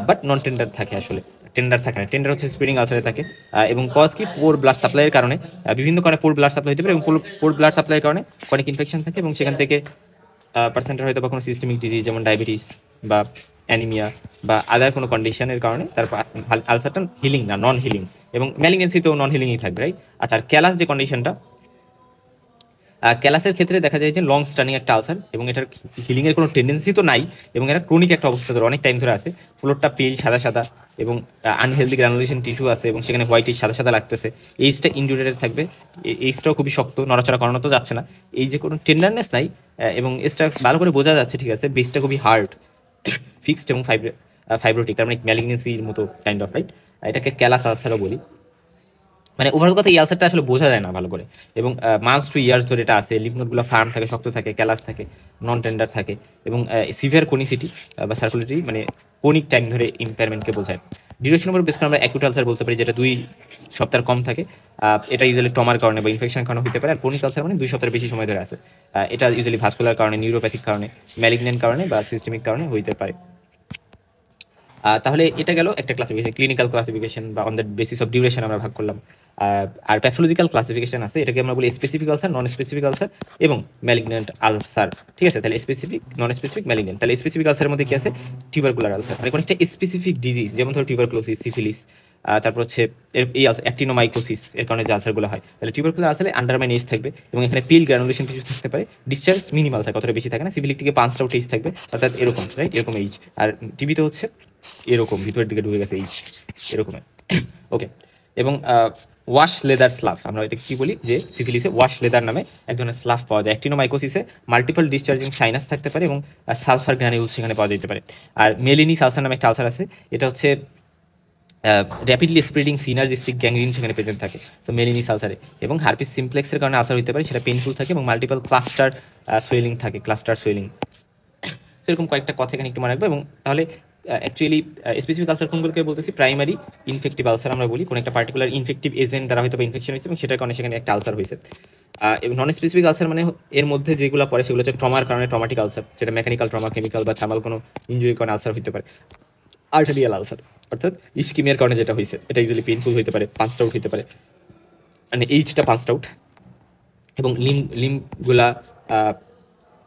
বাট নন টেন্ডার থাকে, আসলে টেন্ডার থাকে না। টেন্ডার হচ্ছে স্প্রেডিং আলসারে থাকে। এবং কজ কি, পোর ব্লাড সাপ্লাইয়ের কারণে, বিভিন্ন কারণে পোর ব্লাড সাপ্লাই হতে পারে, এবং পোর ব্লাড সাপ্লাইয়ের কারণে অনেক ইনফেকশন থাকে, এবং সেখান থেকে পার্সেন্টের হয়তো বা কোনো সিস্টেমিক ডিজিজ যেমন ডায়াবেটিস বা অ্যানিমিয়া বা আদার কোনো কন্ডিশনের কারণে তারপর আলসারটা হিলিং না, নন হিলিং, এবং ম্যালিগনেন্সি তো নন হিলিংই থাকবে, রাইট? আচ্ছা, আর ক্যালাস যে কন্ডিশনটা, ক্যালাসের ক্ষেত্রে দেখা যায় যে লং স্টার্নিং একটা আলসার, এবং এটার হিলিংয়ের কোনো টেন্ডেন্সি তো নাই, এবং এটা ক্রনিক একটা অবস্থা ধরে অনেক টাইম ধরে আছে। ফ্লোরটা পেল সাদা সাদা এবং আনহেলদি গ্রানুলেশন টিস্যু আছে, এবং সেখানে হোয়াইটিশ সাদা সাদা লাগতেছে। এইজটা ইনডিউরেটেড থাকবে, এইজটাও খুবই শক্ত, নড়াচড়া করানো তো যাচ্ছে না, এই যে কোনো টেন্ডারনেস নাই, এবং এজটা ভালো করে বোঝা যাচ্ছে, ঠিক আছে? বেসটা খুবই হার্ড, ফিক্সড এবং ফাইব্রোটিক, তার মানে ম্যালিগনেন্সির মতো কাইন্ড অফ, রাইট? এটাকে ক্যালাস আলসারও বলি। মানে ওভারঅল কথা, এই আলসারটা আসলে বোঝা যায় না ভালো করে, এবং মান্থস টু ইয়ার্স ধরে এটা আছে। লিম্ফ নোডগুলো ফার্ম থাকে, শক্ত থাকে, ক্যালাস থাকে, নন টেন্ডার থাকে, এবং সিভিয়ার কোনিসিটি বা সার্কুলেটরি মানে কোনিক টাইম ধরে ইম্পেয়ারমেন্টকে বোঝায়। ডিউরেশন উপর বেস করে আমরা অ্যাকুট আলসার বলতে পারি, যেটা 2 সপ্তাহ কম থাকে। এটা ইউজুয়ালি ট্রমার কারণে বা ইনফেকশন কারণে হতে পারে। আর ক্রনিক আলসার মানে 2 সপ্তাহের বেশি সময় ধরে আছে। এটা ইউজুয়ালি ভাস্কুলার কারণে, নিউরোপ্যাথিক কারণে, ম্যালিগন্যান্ট কারণে বা সিস্টেমিক কারণে হইতে পারে। তাহলে এটা গেল একটা ক্লাসিফিকেশন, ক্লিনিক্যাল ক্লাসিফিকেশন বা on the basis of duration আমরা ভাগ করলাম। আর প্যাথোলজিক্যাল ক্লাসিফিকেশন আছে, এটাকে আমরা বলি specific ulcer, non specific ulcer এবং ম্যালিগন্যান্ট আলসার, ঠিক আছে? তাহলে স্পেসিফিক, নন স্পেসিফিক, ম্যালিগন্যান্ট। তাহলে স্পেসিফিক আলসারের মধ্যে কি আছে? টিউবারকুলার আলসার, মানে কোনো একটা স্পেসিফিক ডিজিজ, যেমন ধরো টিউবারকুলোসিস, সিফিলিস, তারপর হচ্ছে এই অ্যাক্টিনোমাইকোসিস এর কারণে যে আলসারগুলো হয়। তাহলে টিউবারকুলার আলসারে আন্ডারমাইন এজ থাকবে, এবং এখানে পিল গ্রানুলেশন টিস্যু থাকতে পারে, ডিসচার্জ মিনিমাল থাকে, অতটা বেশি থাকে না। সিফিলিক থেকে 5টাও টেজ থাকবে, অর্থাৎ এরকম, রাইট? এরকম এইজ। আর টিবিতে হচ্ছে এরকম ভিতরের দিকে ঢুকে গেছে এইচ, এরকম। ওকে, এবং ওয়াশ লেদার স্লাফ, আমরা এটা কি বলি, যে সিফিলিসে ওয়াশ লেদার নামে এক ধরনের স্লাফ পাওয়া যায়। অ্যাক্টিনোমাইকোসিসে মাল্টিপল ডিসচার্জিং সাইনাস থাকতে পারে, এবং সালফার গ্রানিউলস সেখানে পাওয়া যেতে পারে। আর মেলিনিস আলসার নামে একটা আলসার আছে, এটা হচ্ছে র্যাপিডলি স্প্রেডিং সিনার্জিস্টিক গ্যাংগ্রিন সেখানে প্রেজেন্ট থাকে, তো মেলিনিস আলসারে। এবং হার্পিস সিমপ্লেক্সের কারণে আলসার হতে পারে, সেটা পেইনফুল থাকে এবং মাল্টিপল ক্লাস্টার সোয়েলিং থাকে, ক্লাস্টার সোয়েলিং। সেরকম কয়েকটা কথা এখানে একটু মনে রাখবো। এবং তাহলে অ্যাকচুয়ালি স্পেসিফিক আলসার কোনগুলোকে বলতেছি? প্রাইমারি ইনফেক্টিভ আলসার আমরা বলি, কোনো একটা পার্টিকুলার ইনফেক্টিভ এজেন্ট দ্বারা হয়তো ইনফেকশন হয়েছে এবং সেটার কারণে সেখানে একটা আলসার হয়েছে। এবং নন স্পেসিফিক আলসার মানে এর মধ্যে যেগুলো পড়ে সেগুলো হচ্ছে ট্রমার কারণে ট্রমাটিক আলসার, সেটা মেকানিক্যাল ট্রমা, কেমিক্যাল বা থার্মাল কোনো ইঞ্জুরির কারণে আলসার হতে পারে। আর্টেরিয়াল আলসার অর্থাৎ ইস্কিমিয়ার কারণে যেটা হয়েছে, এটা ইউজুয়ালি পেইনফুল হতে পারে, পাঁচটা আউট হতে পারে, মানে এইচটা পাঁচটা আউট, এবং লিম্বগুলা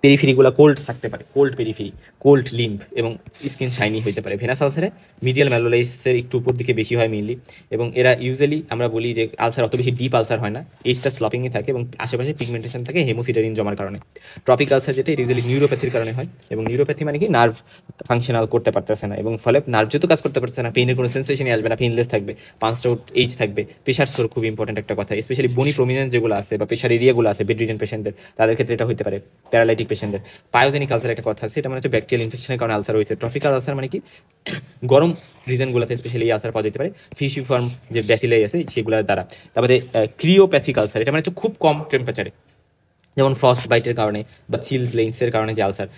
পেরিফেরিগুলো কোল্ড থাকতে পারে, কোল্ড পেরিফেরি, কোল্ড লিম্ব, এবং স্কিন শাইনি হতে পারে। ভেনাস আলসারে মিডিয়াল ম্যালোলাইসের একটু উপর দিকে বেশি হয় মেইনলি, এবং এরা ইউজুয়ালি আমরা বলি যে আলসার অত বেশি ডিপ আলসার হয় না, এইচটা স্লপিংয়ে থাকে এবং আশেপাশে পিগমেন্টেশন থাকে হেমোসিডারিন জমার কারণে। ট্রপিক আলসার যেটা, এটা ইউজুয়ালি নিউরোপ্যাথির কারণে হয়, এবং নিউরোপ্যাথি মানে কি নার্ভ ফাংশনাল করতে পারতেছে না, এবং ফলে নার্ভ যেহেতু কাজ করতে পারছে না, পেইনের কোনো সেন্সেশনই আসবে না, পেইনলেস থাকবে, পাঁচটা এইচ থাকবে। প্রেশার সোর খুব ইম্পর্টেন্ট একটা কথা, স্পেশালি বনি প্রমিনেন্স যেগুলো আছে বা প্রেশার এরিয়াগুলো আছে বেডরিডেন পেশেন্টদের, তাদের ক্ষেত্রে এটা হতে পারে। প্যারালাইটিক পেশেন্টদের পায়োজেনিক আলসার একটা কথা আছে, এটা মানে হচ্ছে ব্যাকটেরিয়াল ইনফেকশনের কারণে আলসার হয়েছে। ট্রপিক্যাল আলসার মানে কি গরম রিজনগুলোতে স্পেশালি এই আলসার পাওয়া যেতে পারে, ফিশিফর্ম যে ব্যাসিলাই আছে সেগুলোর দ্বারা। তারপরে ক্রিওপ্যাথিক আলসার, এটা মানে হচ্ছে খুব কম টেম্পারেচারে, যেমন ফ্রস্ট বাইটের কারণে বা চিল প্লেন্সের কারণে যে আলসার।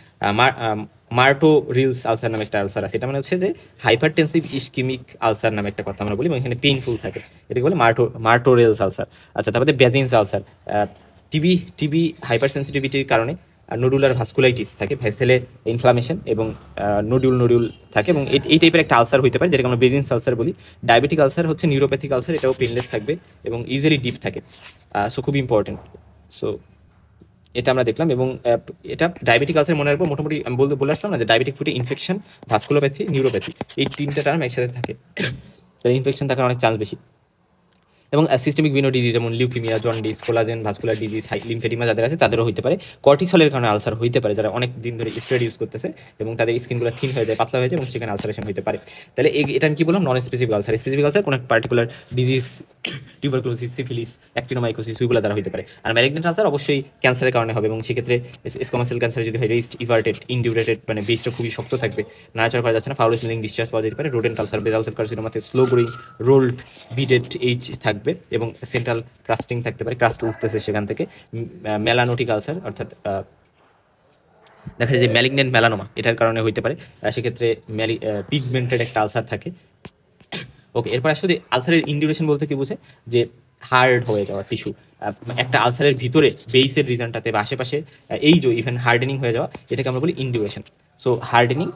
মার্টোরিলস আলসার নামে একটা আলসার আছে, এটা মানে হচ্ছে যে হাইপারটেনসিভ ইস্কিমিক আলসার নামে একটা কথা আমরা বলি, এবং এখানে পেইনফুল থাকে, এটাকে বলে মার্টোরিলস আলসার। আচ্ছা, তারপরে বেজিনস আলসার, টিবি হাইপার সেন্সিটিভিটির কারণে নোডুলার ভাস্কুলাইটিস থাকে, ভেসেলে ইনফ্লামেশন এবং নোডিউল থাকে, এবং এই টাইপের একটা আলসার হতে পারে, যেটাকে আমরা বেজিনস আলসার বলি। ডায়াবেটিক আলসার হচ্ছে নিউরোপ্যাথিক আলসার, এটাও পেনলেস থাকবে এবং ইউজুয়ালি ডিপ থাকে, সো খুব ইম্পর্টেন্ট। সো এটা আমরা দেখলাম, এবং এটা ডায়াবেটিক আলসার মনে রাখবো মোটামুটি আমি বলে আসলাম না, যে ডায়াবেটিক ফুটে ইনফেকশন, ভাস্কুলোপ্যাথি, নিউরোপ্যাথি, এই তিনটা টার্ম একসাথে থাকে, তাহলে ইনফেকশন থাকার অনেক চান্স বেশি। এবং সিস্টেমিক ভিনো ডিজিজ যেমন leukaemia, jaundice, collagen, vascular disease, lymphoedema যাদের আছে তাদেরও হইতে পারে। কর্টিসলের কারণে আলসার হইতে পারে, যারা অনেক দিন ধরে স্টেরয়েড ইউজ করতেছে এবং তাদের স্কিনগুলো থিন হয়ে যায়, পাতলা হয়ে যায়, এবং সেখানে আলসারেশন হইতে পারে। তাহলে এটা আমি কি বললাম? Non specific ulcer. Specific ulcer কোনো পার্টিকুলার ডিজিজ, টিউবারকুলোসিস, সিফিলিস, অ্যাক্টিনোমাইকোসিস, ওইগুলো দ্বারা হইতে পারে। আর ম্যালিগন্যান্ট আলসার অবশ্যই ক্যান্সারের কারণে হবে, এবং সেক্ষেত্রে স্কোমাস সেল ক্যান্সার যদি হয় রেস্ট ইভার্টেড, ইনডিউরেটেড, মানে বেসটা খুবই শক্ত থাকবে, নাড়াচাড়া করা যাচ্ছে না, ফাউল স্মেলিং ডিসচার্জ পাওয়া যেতে পারে। রোডেন্ট আলসার, বেজাল সেল কার্সিনোমাতে slow growing rolled beaded edge থাকবে, এবং সেন্ট্রাল ক্রাস্টিং থাকতে পারে, ক্রাস্ট উঠতেছে সেখান থেকে। মেলানোটিক আলসার অর্থাৎ দেখা যায় যে ম্যালিগন্যান্ট মেলানোমা এটার কারণে হইতে পারে, সেক্ষেত্রে পিগমেন্টেড একটা আলসার থাকে। ওকে, এরপর আসলে আলসারের ইনডিউরেশন বলতে কি বোঝে? যে হার্ড হয়ে যাওয়া টিস্যু, একটা আলসারের ভিতরে বেসের রিজনটাতে বা আশেপাশে এই যে ইভেন হার্ডেনিং হয়ে যাওয়া, এটাকে আমরা বলি induration. So hardening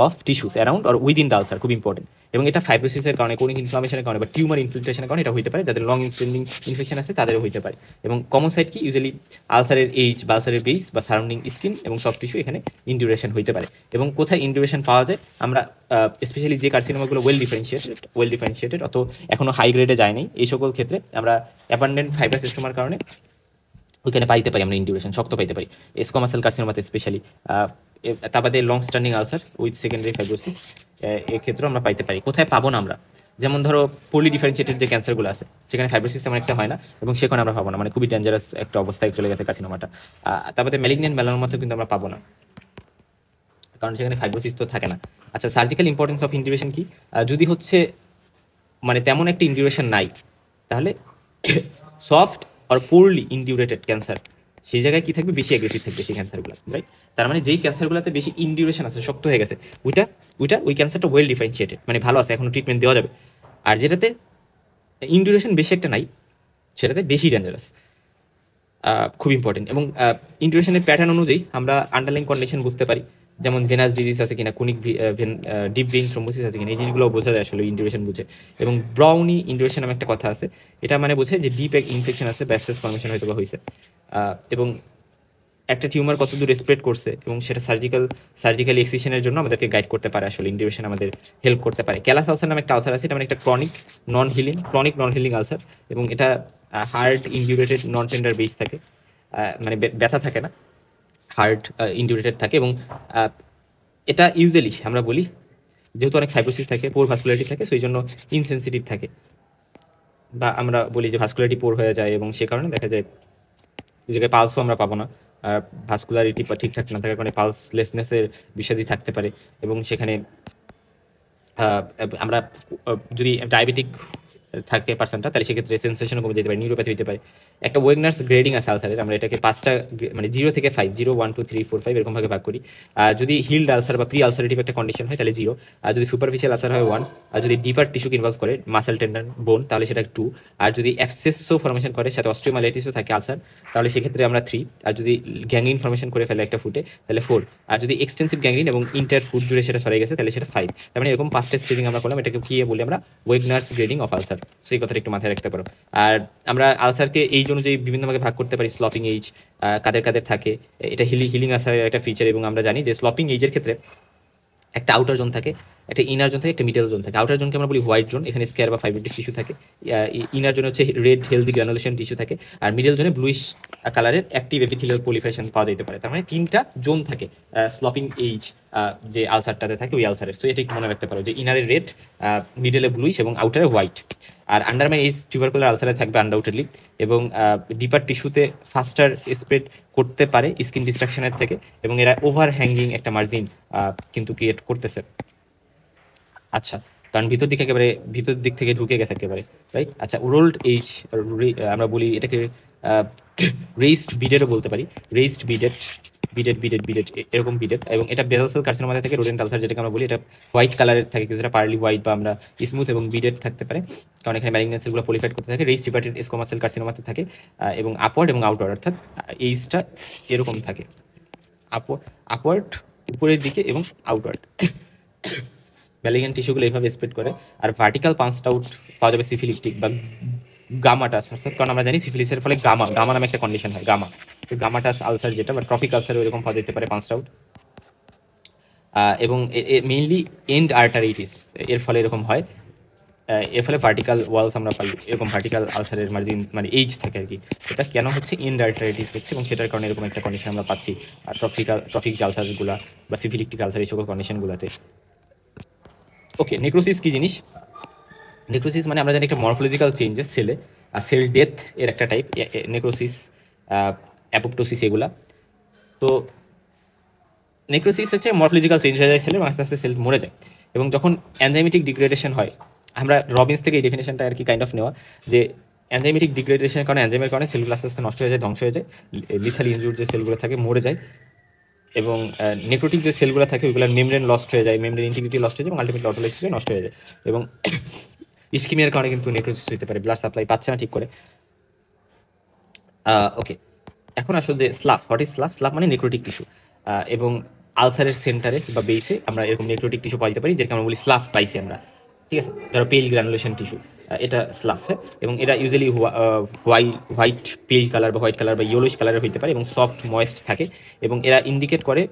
of tissues around or within the ulcer, খুব ইম্পর্টেন্ট। এবং এটা ফাইব্রোসিসের কারণে, ক্রনিক ইনফ্লামেশনের কারণে বা টিউমার ইনফিল্ট্রেশনের কারণে এটা হতে পারে। যাদের লং স্ট্যান্ডিং ইনফেকশন আছে তাদেরও হতে পারে। এবং কমন সাইড কি, ইউজুয়ালি আলসারের এইজ বা আলসারের বেস বা সারাউন্ডিং স্কিন এবং সফট টিস্যু এখানে ইনডিউরেশন হতে পারে। এবং কোথায় ইনডিউরেশন পাওয়া যায়, আমরা স্পেশালি যে কার্সিনোমাগুলো ওয়েল ডিফারেন্সিয়েটেড অত এখনো হাই গ্রেডে যায় নাই, এই সকল ক্ষেত্রে আমরা অ্যাবান্ডেন্ট ফাইব্রাসিস্টোমার কারণে ওইখানে পাইতে পারি, আমরা ইনডিউরেশন শক্ত পাইতে পারি স্কোমাস সেল কার্সিনোমাতে স্পেশালি। তার বাদে long standing ulcer with secondary fibrosis এক্ষেত্রেও আমরা পাইতে পারি। কোথায় পাবো না আমরা, যেমন ধরো পলি ডিফারেন্সিয়েটেড যে ক্যান্সারগুলো আছে সেখানে ফাইব্রোসিস তেমন একটা হয় না এবং সেখানে আমরা পাবো না, মানে খুবই ডেঞ্জারাস একটা অবস্থায় চলে গেছে কার্সিনোমাটা। তারপরে ম্যালিগন্যান্ট মেলানোমাতেও কিন্তু আমরা পাবো না, কারণ সেখানে ফাইব্রোসিস তো থাকে না। আচ্ছা, সার্জিক্যাল ইম্পর্টেন্স অফ ইনডিউরেশন কি, যদি হচ্ছে মানে তেমন একটা ইনডিউরেশন নাই, তাহলে সফট আর পোরলি ইনডিউরেটেড ক্যান্সার সেই জায়গায় কি থাকবে, বেশি অ্যাগ্রেসিভ থাকবে সেই ক্যান্সারগুলো, রাইট? তার মানে যেই ক্যান্সারগুলোতে বেশি ইনডিউরেশন আছে, শক্ত হয়ে গেছে, ওই ক্যান্সারটা ওয়েল ডিফারেন্সিয়েটেড, মানে ভালো আছে, এখনো ট্রিটমেন্ট দেওয়া যাবে। আর যেটাতে ইনডিউরেশন বেশি একটা নাই, সেটাতে বেশি ডেঞ্জারাস, খুব ইম্পর্টেন্ট। এবং ইনডিউরেশনের প্যাটার্ন অনুযায়ী আমরা আন্ডারলাইন কন্ডিশন বুঝতে পারি, যেমন ভেনাস ডিজিজ আছে কিনা, কোনিক ডিপ ভেইন থ্রোম্বোসিস আছে কিনা, এই জিনিসগুলো বোঝা যায় আসলে ইনডিউরেশন বুঝে। এবং ব্রাউনি ইনডিউরেশন নামে একটা কথা আছে, এটা মানে বোঝে যে ডিপ ইনফেকশন আছে, ব্যাপসেস ফর্মেশন হয়তো বা হয়েছে, এবং একটা টিউমার কত দূর স্প্রেড করছে এবং সেটা সার্জিক্যালি এক্সিশনের জন্য আমাদেরকে গাইড করতে পারে, আসলে ইনডিউরেশন আমাদের হেল্প করতে পারে। ক্যালাস আলসার নামে একটা আলসার আছে, এটা মানে একটা ক্রনিক নন হিলিং আলসার, এবং এটা হার্ড ইনডিউরেটেড নন টেন্ডার বেস থাকে, মানে ব্যথা থাকে না, হার্ড ইনডিউরেটেড থাকে। এবং এটা ইউজুয়ালি আমরা বলি যেহেতু অনেক ফাইব্রোসিস থাকে, পোর ভাস্কুলারিটি থাকে, সেই জন্য ইনসেন্সিটিভ থাকে, বা আমরা বলি যে ভাস্কুলারিটি পোর হয়ে যায়, এবং সে কারণে দেখা যায় এই জায়গায় পালসও আমরা পাবো না, ভাস্কুলারিটি ঠিকঠাক না থাকার কারণে পালসলেসনেসের বিষাদি থাকতে পারে। এবং সেখানে আমরা যদি ডায়াবেটিক থাকে পার্সনটা, তাহলে সেক্ষেত্রে সেন্সেশনও কমে যেতে পারে, নিউরোপ্যাথি হতে পারে। একটা ওয়েগনার্স গ্রেডিং আছে আলসারের, আমরা এটাকে 5টা মানে 0 থেকে 5, 0, 1, 2, 3, 4, 5 এরকম ভাগে ভাগ করি। যদি হিল্ড আলসার বা প্রি আলসারেটিভ একটা কন্ডিশন হয় তাহলে 0, আর যদি সুপারফিশিয়াল আলসার হয় 1, আর যদি ডিপার টিস্যুকে ইনভলভ করে মাসেল টেন্ডন বোন তাহলে সেটা 2, আর যদি অ্যাবসেসও ফর্মেশন করে সাথে অস্টিওমাইলাইটিসও থাকে আলসার তাহলে সেক্ষেত্রে আমরা 3, আর যদি গ্যাংগ্রিন ফর্মেশন করে ফেলে একটা ফুটে তাহলে 4, আর যদি এক্সটেন্সিভ গ্যাংগ্রিন এবং ইন্টার ফুট জুড়ে সেটা সরে গেছে তাহলে সেটা 5। তার মানে এরকম 5টা স্টেজিং আমরা করলাম, এটাকে কি বলি আমরা ওয়েগনার্স গ্রেডিং অফ আলসার, সেই কথাটা একটু মাথায় রাখতে পারো। আর আমরা আলসারকে এইজ অনুযায়ী বিভিন্ন ভাগে ভাগ করতে পারি, স্লপিং এইজ কাদের কাদের থাকে, এটা হিলিং আলসারের একটা ফিচার। এবং আমরা জানি যে স্লপিং এইজের ক্ষেত্রে একটা আউটার জোন থাকে, একটা ইনার জোন থাকে, একটা মিডল জোন থাকে। আউটার জোনকে আমরা বলি হোয়াইট জোন, এখানে স্কেয়ার বা ফাইব্রোটিক টিস্যু থাকে। ইনার জোনে হচ্ছে রেড হেলদি গ্রানুলেশন টিস্যু থাকে, আর মিডল জোনে ব্লুইশ কালারের অ্যাক্টিভ এপিথেলিয়াল পলিফারেশন পাওয়া যেতে পারে। তার মানে 3টা জোন থাকে স্লপিং এইজ যে আলসারটাতে থাকে ওই আলসারের। তো এটা একটু মনে রাখতে পারো যে ইনারে রেড, মিডলে ব্লুইশ এবং আউটারে হোয়াইট। আর আন্ডারমাইন এইজ টিউবারকুলার আলসারে থাকবে আনডাউটেডলি, এবং ডিপার টিস্যুতে ফাস্টার স্প্রেড করতে পারে স্কিন ডিস্ট্রাকশনের থেকে, এবং এরা ওভার হ্যাঙ্গিং একটা মার্জিন কিন্তু ক্রিয়েট করতেছে। আচ্ছা, কারণ ভিতর দিক থেকে ঢুকে গেছে একেবারে, রাইট? আচ্ছা, রোল্ড এইজ আমরা বলি এটাকে রেইসড বিডেডও বলতে পারি, রেইসড বিডেড এরকম বিডেড। এবং এটা বেসাল সেল কার্সিনোমা থেকে রোডেন্ট আলসার যেটাকে আমরা বলি, এটা হোয়াইট কালারের থাকে, কিছুটা পার্লি হোয়াইট বা আমরা স্মুথ, এবং বিডেড থাকতে পারে কারণ এখানে ম্যালিগন্যান্সিগুলো পলিফাইড করতে থাকে। রেইসড ডিপার্টেড স্কোমাস সেল কার্সিনোমাতে থাকে, এবং আপওয়ার্ড এবং আউটওয়ার্ড, অর্থাৎ এইজটা এরকম থাকে, আপওয়ার্ড উপরের দিকে এবং আউটওয়ার্ড। ম্যালিগন্যান্ট টিস্যুগুলো এইভাবে স্প্রেড করে। আর ভার্টিক্যাল পাঞ্চড আউট পাওয়া যাবে সিফিলিস্টিক বা গামাটাস, অর্থাৎ কারণ আমরা জানি সিফিলিসের ফলে গামা নামে একটা কন্ডিশন হয়, গামাটাস আলসার যেটা বা ট্রপিক আলসার ওইরকম পাওয়া যেতে পারে পাঞ্চড আউট। এবং মেইনলি এন্ড আর্টারিটিস এর ফলে এরকম হয়, এর ফলে ভার্টিক্যাল ওয়ালস আমরা পাই, এরকম ভার্টিক্যাল আলসারের মার্জিন মানে এইজ থাকে আর কি। এটা কেন হচ্ছে এন্ড আর্টারিটিস হচ্ছে, এবং সেটার কারণে এরকম একটা কন্ডিশন আমরা পাচ্ছি ট্রপিক আলসারগুলা বা সিফিলিকটিক আলসার এই সকল কন্ডিশনগুলোতে। ওকে, নেক্রোসিস কি জিনিস? নেক্রোসিস মানে আমরা জানি একটা মরফোলজিক্যাল চেঞ্জেস সেলে, আর সেল ডেথ এর একটা টাইপ, নেক্রোসিস, অ্যাপোপ্টোসিস এগুলা। তো নেক্রোসিস হচ্ছে মরফোলজিক্যাল চেঞ্জ হয়ে যায় সেলে, আস্তে আস্তে সেল মরে যায়। এবং যখন এনজাইমেটিক ডিগ্রেডেশন হয়, আমরা রবিন্স থেকে এই ডেফিনেশনটা আর কি কাইন্ড অফ নেওয়া, যে এনজাইমেটিক ডিগ্রেডেশনের কারণে এনজাইমের কারণে সেলগুলো আস্তে আস্তে নষ্ট হয়ে যায়, ধ্বংস হয়ে যায়, লিথাল ইনজুর যে সেলগুলো থাকে মরে যায়। এবং নেক্রোটিক যে সেলগুলো থাকে ওইগুলোর মেমব্রেন লস্ট হয়ে যায়, মেমব্রেন ইন্টিগ্রিটি লস্ট হয়ে যায়, এবং আলটিমেটলি অটোলাইসিসে নষ্ট হয়ে যায়। এবং ইস্কিমিয়ার কারণে কিন্তু নেক্রোসিস হতে পারে, ব্লাড সাপ্লাই পাচ্ছে না ঠিক করে। ওকে, এখন আসলে যে স্লাফ, হোয়াট ইজ স্লাফ? স্লাফ মানে নেক্রোটিক টিস্যু। এবং আলসারের সেন্টারে বা বেসে আমরা এরকম নেক্রোটিক টিস্যু পাইতে পারি, যেটাকে আমরা বলি স্লাফ পাইছি আমরা, ঠিক আছে। ধরো পেল গ্রানুলেশন টিস্যু, এটা স্লাফ, হ্যাঁ। এবং এটা ইউজুয়ালি হোয়াইট পেল কালার বা হোয়াইট কালার বা ইয়েলোইশ কালারের হইতে পারে এবং সফট ময়েস্ট থাকে, এবং এরা ইন্ডিকেট করে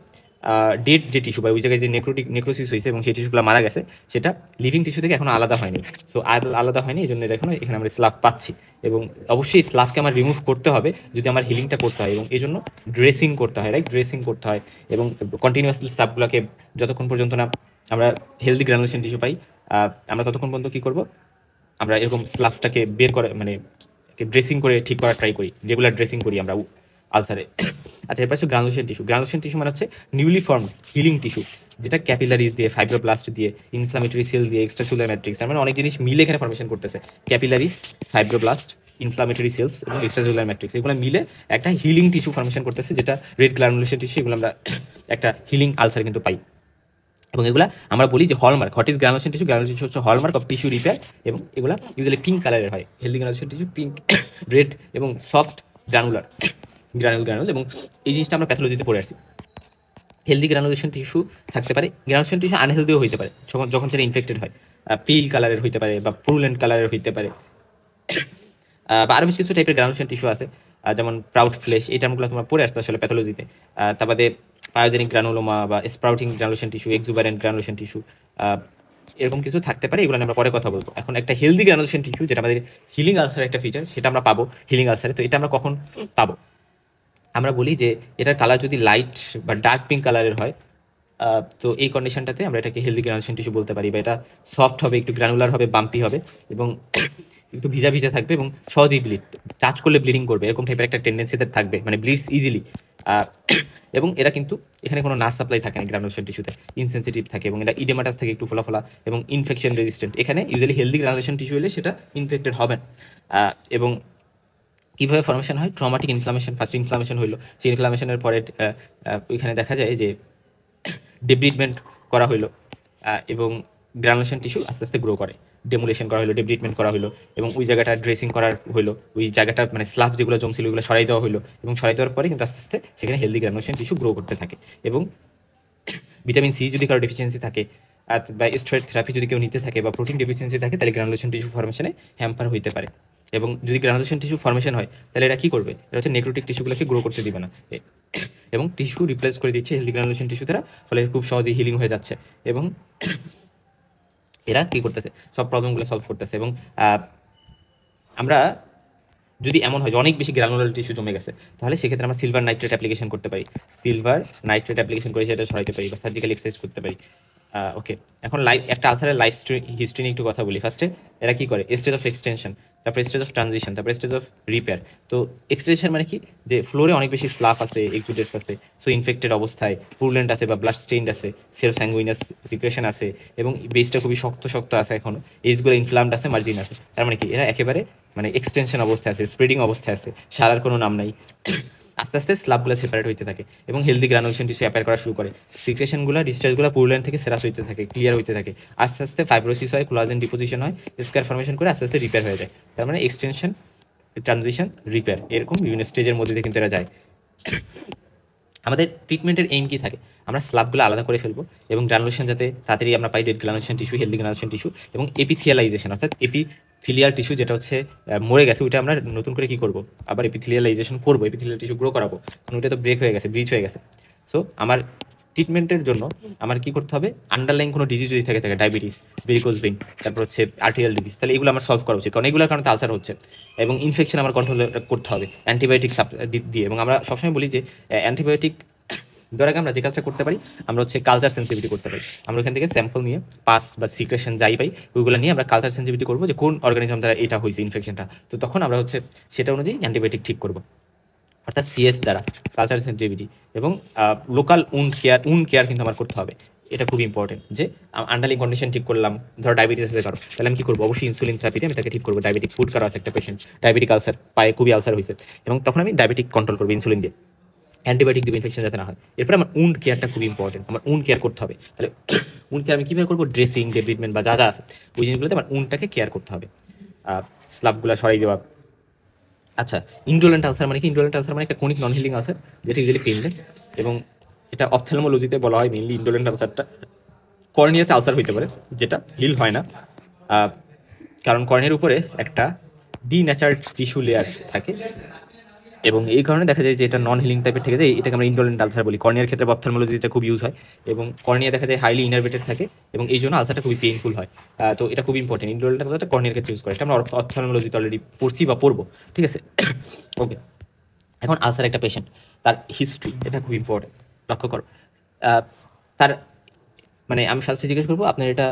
ডেড যে টিস্যু বা ওই জায়গায় যে নেক্রোসিস হয়েছে এবং সেই টিস্যুগুলো মারা গেছে, সেটা লিভিং টিস্যু থেকে এখনো আলাদা হয়নি। সো আলাদা হয়নি, এই জন্য এখানে আমরা স্লাফ পাচ্ছি। এবং অবশ্যই স্লাফকে আমার রিমুভ করতে হবে যদি আমার হিলিংটা করতে হয়, এবং এই জন্য ড্রেসিং করতে হয়, রাইট, ড্রেসিং করতে হয়। এবং কন্টিনিউয়াসলি স্লাফগুলোকে যতক্ষণ পর্যন্ত না আমরা হেলদি গ্রানুলেশন টিস্যু পাই, আমরা ততক্ষণ পর্যন্ত কী করবো, আমরা এরকম স্লাফটাকে বের করে মানে ড্রেসিং করে ঠিক করার ট্রাই করি, রেগুলার ড্রেসিং করি আমরা আলসারে। আচ্ছা, এরপর হচ্ছে গ্রানুলেশন টিস্যু। গ্রানুলেশন টিস্যু মানে হচ্ছে নিউলি ফর্ম হিলিং টিস্যু, যেটা ক্যাপিলারিজ দিয়ে, ফাইব্রোব্লাস্ট দিয়ে, ইনফ্লামেটরি সেল দিয়ে, এক্সট্রাসেলুলার ম্যাট্রিক্স, তার মানে অনেক জিনিস মিলে এখানে ফর্মেশন করতেছে। ক্যাপিলারিজ, ফাইব্রোব্লাস্ট, ইনফ্লামেটরি সেলস এবং এক্সট্রাসেলুলার ম্যাট্রিক্স, এগুলো মিলে একটা হিলিং টিস্যু ফর্মেশন করতেছে, যেটা রেড গ্রানুলেশন টিস্যু। এগুলো আমরা একটা হিলিং আলসার কিন্তু পাই। এবং এগুলা আমরা বলি যে hallmark, what is granulation tissue? Granulation tissue হচ্ছে হলমার্ক অফ টিস্যু রিপেয়ার, এবং এগুলা ইউজুয়ালি পিঙ্ক কালারের হয়। Healthy granulation tissue pink, red এবং সফট গ্রানুল, এবং এই জিনিসটা আমরা প্যাথোলজিতে পড়ে আসছি। হেলদি গ্রানুলেশন টিস্যু থাকতে পারে, গ্রানুলেশন টিস্যু আনহেলদিও হইতে পারে যখন সেটা ইনফেক্টেড হয়, পিল কালারের হইতে পারে বা পুরুলেন্ট কালারের হইতে পারে, বা আরও বেশ কিছু টাইপের গ্রানুলেশন টিস্যু আছে, যেমন প্রাউড ফ্লেশ, এই টার্মগুলো তোমরা পড়ে আসতে আসলে প্যাথোলজিতে। তার বাদে পায়োজেনিক গ্রানুলোমা বা sprouting granulation tissue, exuberant granulation tissue, এরকম কিছু থাকতে পারে। এগুলো আমরা পরে কথা বলবো। এখন একটা হেলদি গ্রানুলেশন টিস্যু, যেটা আমাদের হিলিং আলসারের একটা ফিচার, সেটা আমরা পাবো হিলিং আলসারে। তো এটা আমরা কখন পাবো? আমরা বলি যে এটার কালার যদি লাইট বা ডার্ক পিঙ্ক কালারের হয়, তো এই কন্ডিশনটাতে আমরা এটাকে হেলদি গ্রানুলেশন টিস্যু বলতে পারি, বা এটা সফট হবে, একটু গ্রানুলার হবে, বাম্পি হবে, এবং একটু ভিজা ভিজা থাকবে, এবং সহজেই টাচ করলে ব্লিডিং করবে, এরকম টাইপের একটা টেন্ডেন্সিতে থাকবে, মানে ব্লিডস ইজিলি। এবং এরা কিন্তু এখানে কোনো নার্ভ সাপ্লাই থাকে না গ্রানুলেশন টিস্যুতে, ইনসেন্সিটিভ থাকে, এবং এটা ইডেমাটাস থেকে একটু ফোলা এবং ইনফেকশন রেজিস্ট্যান্ট। এখানে ইউজুয়ালি হেলদি গ্রানুলেশন টিস্যু হলে সেটা ইনফেক্টেড হবে না। এবং কীভাবে ফর্মেশন হয়? ট্রমাটিক ইনফ্লামেশন, ফার্স্ট ইনফ্লামেশন হইলো, সেই ইনফ্লামেশনের পরে ওইখানে দেখা যায় যে ডেব্রিটমেন্ট করা হইলো, এবং গ্রানুলেশন টিস্যু আস্তে আস্তে গ্রো করে, ডেমুলেশন করা হলো, ডেব্রিটমেন্ট করা হলো, এবং ওই জায়গাটা ড্রেসিং করা হলো, ওই জায়গাটা মানে স্লাফ যেগুলো জমছিল ওইগুলো সরাই দেওয়া হলো, এবং সরাই দেওয়ার পরে কিন্তু আস্তে আস্তে সেখানে হেলদি গ্রানুলেশন টিস্যু গ্রো করতে থাকে। এবং ভিটামিন সি যদি কারো ডেফিসিয়েন্সি থাকে, বা স্টেরয়েড থেরাপি যদি কেউ নিতে থাকে, বা প্রোটিন ডেফিসিয়েন্সি থাকে, তাহলে গ্রানুলেশন টিস্যু ফর্মেশনে হ্যাম্পার হইতে পারে। এবং যদি গ্রানুলেশন টিস্যু ফর্মেশন হয়, তাহলে এরা কী করবে? এটা হচ্ছে নেক্রোটিক টিস্যুগুলোকে গ্রো করতে দিবে না, এবং টিস্যু রিপ্লেস করে দিচ্ছে হেলদি গ্রানুলেশন টিস্যু দ্বারা, ফলে খুব সহজেই হিলিং হয়ে যাচ্ছে, এবং এরা কী করতেছে? সব প্রবলেমগুলো সলভ করতেছে। এবং আমরা যদি এমন হয় যে অনেক বেশি গ্রানুলার টিস্যু জমে গেছে, তাহলে সেক্ষেত্রে আমরা সিলভার নাইট্রেট অ্যাপ্লিকেশন করতে পারি, সিলভার নাইট্রেট অ্যাপ্লিকেশন করে সেটা সরাইতে পারি, বা সার্জিক্যাল এক্সারসাইজ করতে পারি। ওকে, এখন একটা আলসারের লাইফ হিস্ট্রি নিয়ে একটু কথা বলি। ফার্স্টে এরা কী করে? স্টেজ অফ এক্সটেনশন, তারপরে স্টেজ অফ ট্রানজিশন, তারপরে স্টেজ অফ রিপেয়ার। তো এক্সটেনশন মানে কি? যে ফ্লোরে অনেক বেশি স্লাফ আছে, এক্সুডেটস আছে, সো ইনফেক্টেড অবস্থায়, পুরুলেন্ট আছে বা ব্লাড স্টেইনড আছে, সেরোস্যাঙ্গুইনাস সিক্রেশন আছে, এবং বেসটা খুবই শক্ত আছে, এখনো এইজগুলো ইনফ্লামড আছে, মার্জিন আছে। তার মানে কি? এরা একেবারে মানে এক্সটেনশন অবস্থায় আছে, স্প্রেডিং অবস্থায় আছে, সারার কোনো নাম নাই। আস্তে আস্তে স্লাবগুলো সেপারেট হইতে থাকে, এবং হেলদি গ্রানুলেশন টিস্যু অ্যাপার করা শুরু করে, সিক্রেশনগুলো, ডিসচার্জগুলো পুরুলেন্ট থেকে সেরাস হইতে থাকে, ক্লিয়ার হইতে থাকে, আস্তে আস্তে ফাইব্রোসিস হয়, কোলাজেন ডিপোজিশন হয়, স্কার ফর্মেশন করে আস্তে আস্তে রিপেয়ার হয়ে যায়। তার মানে এক্সটেনশন, ট্রানজিশন, রিপেয়ার, এরকম বিভিন্ন স্টেজের মধ্যে দিয়ে কিন্তু এরা যায়। আমাদের ট্রিটমেন্টের এইম কী থাকে? আমরা স্লাবগুলো আলাদা করে ফেলবো, এবং গ্রানুলেশন যাতে তাড়াতাড়ি আমরা পাই, dead granulation tissue, healthy granulation tissue, এবং এপিথিয়ালাইজেশন, অর্থাৎ এপিথিলিয়াল টিস্যু যেটা হচ্ছে মরে গেছে, ওইটা আমরা নতুন করে কী করবো? আবার এপিথিলিয়ালাইজেশন করবো, এপিথিলিয়াল টিস্যু গ্রো করাবো, কারণ ওইটা তো ব্রেক হয়ে গেছে, ব্রিচ হয়ে গেছে। সো আমার ট্রিটমেন্টের জন্য আমার কী করতে হবে? আন্ডারলাইন কোনো ডিজিজ যদি থাকে, ডায়াবেটিস, ভেরিকোজ ভেইন, তারপর হচ্ছে আর্টেরিয়াল ডিজিজ, তাহলে এগুলো আমার সলভ করা উচিত, কারণ এগুলোর কারণে আলসার হচ্ছে। এবং ইনফেকশন আমার কন্ট্রোল করতে হবে অ্যান্টিবায়োটিক দিয়ে। এবং আমরা সবসময় বলি যে অ্যান্টিবায়োটিক দেওয়ার আগে আমরা যে কাজটা করতে পারি, আমরা হচ্ছে কালচার সেন্সিটিভিটি করতে পারি। আমরা ওখান থেকে স্যাম্পল নিয়ে, পাস বা সিক্রেশন যাই পাই, ওইগুলো নিয়ে আমরা কালচার সেন্সিটিভিটি করবো যে কোন অর্গানিজম দ্বারা এটা হয়েছে ইনফেকশনটা। তো তখন আমরা হচ্ছে সেটা অনুযায়ী অ্যান্টিবায়োটিক ঠিক করবো, অর্থাৎ সিএস দ্বারা, কালচার সেন্সিটিভিটি। এবং লোকাল উন্ড কেয়ার কিন্তু আমার করতে হবে। এটা খুব ইম্পর্টেন্ট যে আন্ডারলাইং কন্ডিশন ঠিক করলাম। ধরো ডায়াবেটিস আছে কারো, তাহলে আমি কী করবো? অবশ্যই ইনসুলিন থেরাপিতে আমি তাকে ঠিক করবো। ডায়াবেটিক ফুড কারো আছে একটা পেশেন্ট, ডায়াবেটিক আলসার, পায়ে খুবই আলসার হয়েছে, এবং তখন আমি ডায়াবেটিক কন্ট্রোল করবো ইনসুলিন দিয়ে, অ্যান্টিবায়োটিক দেবো ইনফেকশন যাতে না হয়। এরপরে আমার উন্ড কেয়ারটা খুব ইম্পর্টেন্ট, আমার উন্ড কেয়ার করতে হবে। তাহলে উন্ড কেয়ার আমি কীভাবে করবো? ড্রেসিং, ডেব্রিটমেন্ট বা যা যা আছে ওই জিনিসগুলোতে আমার উন্ডটাকে কেয়ার করতে হবে, স্লাবগুলো সরাই দেওয়া। আচ্ছা, ইন্ডোলেন্ট আলসার মানে কি? ইন্ডোলেন্ট আলসার মানে একটা ক্রনিক নন হিলিং আলসার, যেটা ইউজুয়ালি পেইনলেস, এবং এটা অপথ্যালমোলজিতে বলা হয় মেইনলি ইন্ডোলেন্ট আলসারটা। কর্নিয়াতে আলসার হইতে পারে যেটা হিল হয় না, কারণ কর্নিয়ার উপরে একটা ডিন্যাচার্ড টিস্যু লেয়ার থাকে, এবং এই কারণে দেখা যায় যে এটা নন হিলিং টাইপের থেকে যায়, এটাকে আমরা ইন্ডোলেন্ট আলসার বলি। কর্নিয়ার ক্ষেত্রে অপথ্যালমোলজিতে খুব ইউজ হয়, এবং কর্নিয়া দেখা যায় হাইলি ইনারভেটেড থাকে, এবং এই জন্য আলসারটা খুবই পেইনফুল হয়। তো এটা খুব ইম্পর্টেন্ট, ইন্ডোলেন্ট আলসারটা কর্নিয়ার ক্ষেত্রে ইউজ করে, এটা আমরা অপথ্যালমোলজিতে অলরেডি পড়ছি বা পড়বো, ঠিক আছে। ওকে, এখন আলসার একটা পেশেন্ট, তার হিস্ট্রি এটা খুব ইম্পর্টেন্ট, লক্ষ্য করো। তার মানে আমি ফার্স্টে জিজ্ঞেস করবো আপনার এটা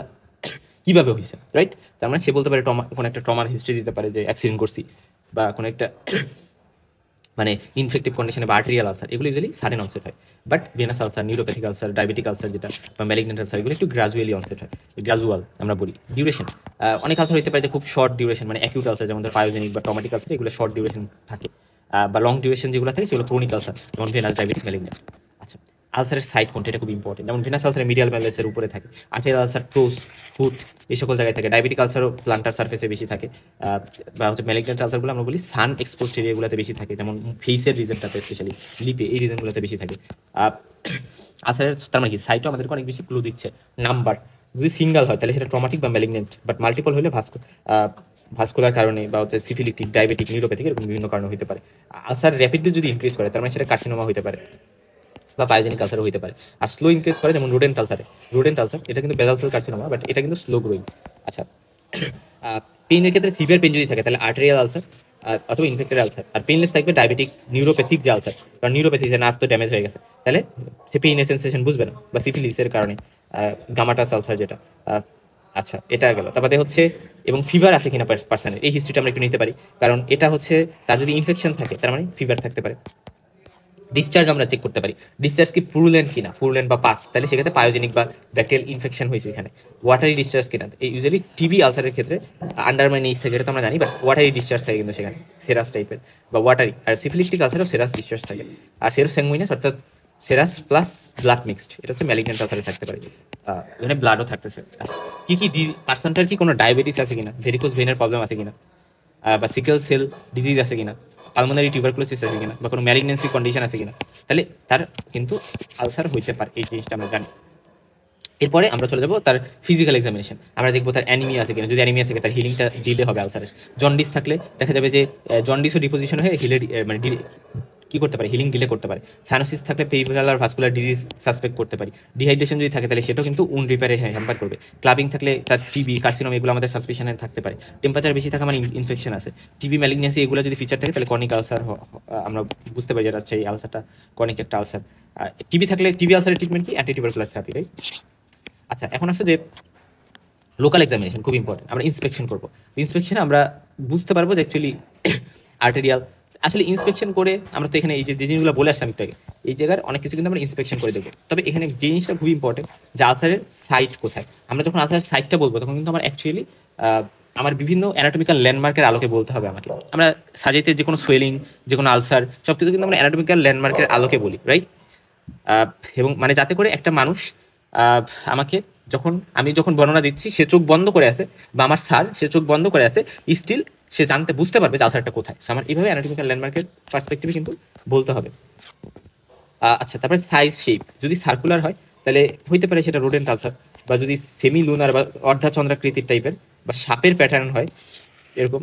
কীভাবে হয়েছে, রাইট? তার মানে সে বলতে পারে কোনো একটা ট্রমার হিস্ট্রি দিতে পারে, যে অ্যাক্সিডেন্ট করছি, বা কোনো একটা মানে ইনফেক্টিভ কন্ডিশনে বা আর্টেরিয়াল আলসার, এগুলো ইউজুয়ালি সাডেন অনসেট হয়। But venous ulcer, neuropathic ulcer, diabetic ulcer যেটা, বা ম্যালিগনেন্ট আলসার, এগুলো একটু গ্রাজুয়ালি অনসেট হয়, গ্রাজুয়াল আমরা বলি। ডিউরেশন অনেক আলসার হতে পারে যে খুব শর্ট ডিউরেশন, মানে অ্যাকিউট আলসার যেমন পায়োজেনিক বা টমাটিক আলসার, এগুলো শর্ট ডিউরেশন থাকে, বা লং ডিউরেশন যেগুলো থাকে সেগুলো ক্রনিক আলসার, যেমন ভেনাস, ডায়াবেটিক, ম্যালিগনেন্ট। আচ্ছা, আলসারের সাইড কোনটা, এটা খুব ইম্পর্টেন্ট। যেমন ভেনাস আলসারের মিডিয়াল ম্যালেসের উপরে থাকে, আর্টেরিয়াল আলসার টোস, ফুট, এই সকল জায়গায় থাকে। ডায়াবেটিক আলসারও প্লান্টার সার্ফেসে বেশি থাকে, বা হচ্ছে ম্যালিগনেন্ট আলসারগুলো আমরা বলি সান এক্সপোজড এরিয়াগুলোতে বেশি থাকে, যেমন ফেসের রিজনটাতে, স্পেশালি লিপে, এই রিজনগুলোতে বেশি থাকে। আলসারের তার মানে কি সাইটও আমাদেরকে অনেক বেশি ক্লু দিচ্ছে। নাম্বার যদি সিঙ্গেল হয় তাহলে সেটা ট্রমাটিক বা ম্যালিগনেন্ট, বাট মাল্টিপল হলে ভাস্কুলার কারণে, বা হচ্ছে সিফিলিটিক, ডায়াবেটিক, নিউরোপ্যাথিক, এরকম বিভিন্ন কারণে হতে পারে। আলসার র্যাপিডলি যদি ইনক্রিজ করে তার মানে সেটা কার্সিনোমা হতে পারে, বা পায়োজেনিক আলসারও হতে পারে। আর স্লো ইনক্রিজ করে যেমন রোডেন্ট আলসার, এটা কিন্তু বেসাল সেল কার্সিনোমা, বাট এটা কিন্তু স্লো গ্রোয়িং। আচ্ছা, পেইনের ক্ষেত্রে সিভিয়ার পেইন যদি থাকে তাহলে আর্টেরিয়াল আলসার অথবা ইনফেক্টেড আলসার। আর পেইনলেস থাকবে ডায়াবেটিক, নিউরোপ্যাথিক যে আলসার, কারণ নিউরোপ্যাথিক যে নার্ভ তো ড্যামেজ হয়ে গেছে, তাহলে সে পেইনের সেন্সেশন বুঝবে না, বা সিফিলিসের কারণে গামাটাস আলসার যেটা। আচ্ছা, এটা গেল। তারপরে হচ্ছে এবং ফিভার আছে কিনা পার্সনের, এই হিস্ট্রিটা আমরা একটু নিতে পারি, কারণ এটা হচ্ছে তার যদি ইনফেকশন থাকে তার মানে ফিভার থাকতে পারে। ডিসচার্জ আমরা চেক করতে পারি, ডিসচার্জ কি পুরুলেন্ট কিনা, পুরুলেন্ট বা পাস, তাহলে সেক্ষেত্রে পায়োজেনিক বা ব্যাকটেরিয়াল ইনফেকশন হয়েছে এখানে। ওয়াটারি ডিসচার্জ কিনা, এই ইউজুয়ালি টিবি আলসারের ক্ষেত্রে আন্ডারমাইন ইস থাকে, এটা তো আমরা জানি, বাট ওয়াটারি ডিসচার্জ থাকে কিন্তু সেখানে, সেরাস টাইপের বা ওয়াটারি। আর সিফিলিস্টিক আলসারেও সেরাস ডিসচার্জ থাকে। আর সেরোস্যাঙ্গুইনাস অর্থাৎ সেরাস প্লাস ব্লাড মিক্সড, এটা হচ্ছে ম্যালিগনেন্ট আলসারে থাকতে পারে, এখানে ব্লাডও থাকতেছে। কি কি পার্সনটার কি কোনো ডায়াবেটিস আছে কিনা, ভেরিকোজ ভেনের প্রবলেম আছে কিনা, বা সিকেল সেল ডিজিজ আছে কিনা, পালমোনারি টিউবারকুলোসিস আছে কিনা, বা কোনো ম্যালিগনেন্সি কন্ডিশন আছে কিনা, তাহলে তার কিন্তু আলসার হইতে পারে, এই জিনিসটা আমরা জানি। এরপরে আমরা চলে যাবো তার ফিজিক্যাল এক্সামিনেশন, আমরা দেখবো তার অ্যানিমিয়া আছে কিনা, যদি অ্যানিমিয়া থাকে তার হিলিংটা ডিলে হবে আলসারের। জন্ডিস থাকলে দেখা যাবে যে জন্ডিসও ডিপোজিশন হয়ে হিলে মানে কি করতে পারে, হিলিং ডিলে করতে পারে। সাইনোসিস থাকলে পেরিফেরাল আর ভাস্কুলার ডিজিজ সাসপেক্ট করতে পারি। ডিহাইড্রেশন যদি থাকে তাহলে সেটাও কিন্তু উন্ড রিপেয়ারে হ্যাম্পার করবে। ক্লাবিং থাকলে তার টিবি, কার্সিনোম, এগুলো আমাদের সাসপিশনে থাকতে পারে। টেম্পারেচার বেশি থাকা মানে ইনফেকশন আছে। টিবি, ম্যালিগনেন্সি, এগুলো যদি ফিচার থাকে তাহলে কর্নিক আলসার আমরা বুঝতে পারি যেটা হচ্ছে এই আলসারটা কর্নিক একটা আলসার। টিবি থাকলে টিবি আলসারের ট্রিটমেন্ট কি, অ্যান্টিটিউবারকুলার থেরাপি, রাইট? আচ্ছা, এখন আসলে যে লোকাল এক্সামিনেশন খুব ইম্পর্টেন্ট, আমরা ইন্সপেকশন করবো। ইন্সপেকশনে আমরা বুঝতে পারবো যে অ্যাকচুয়ালি আর্টেরিয়াল, আসলে ইন্সপেকশন করে আমরা তো এখানে এই যে জিনিসগুলো বলে আসলাম একটু আগে, এই জায়গার অনেক কিছু কিন্তু আমরা ইন্সপেকশন করে দেবো। তবে এখানে যে জিনিসটা খুবই ইম্পর্টেন্ট, যে আলসারের সাইট কোথায়। আমরা যখন আলসারের সাইটটা বলবো তখন কিন্তু আমার অ্যাকচুয়ালি আমার বিভিন্ন অ্যানাটমিক্যাল ল্যান্ডমার্কের আলোকে বলতে হবে আমাকে। আমরা সার্জারিতে যে কোনো সোয়েলিং, যে কোনো আলসার, সব কিছু কিন্তু আমরা অ্যানাটমিক্যাল ল্যান্ডমার্কের আলোকে বলি, রাইট? এবং মানে যাতে করে একটা মানুষ আমাকে আমি যখন বর্ণনা দিচ্ছি সে চোখ বন্ধ করে আছে, বা আমার স্যার সে চোখ বন্ধ করে আছে, স্টিল সে বুঝতে পারবে যে আলসারটা কোথায়। আমার এইভাবে অ্যানাটমিক্যাল ল্যান্ডমার্কের পার্সপেক্টিভে কিন্তু বলতে হবে। আচ্ছা, তারপরে সাইজ শেপ, যদি সার্কুলার হয় তাহলে হইতে পারে সেটা রোডেন্ট আলসার, বা যদি সেমি লুনার বা অর্ধাচন্দ্রাকৃতির টাইপের বা সাপের প্যাটার্ন হয় এরকম,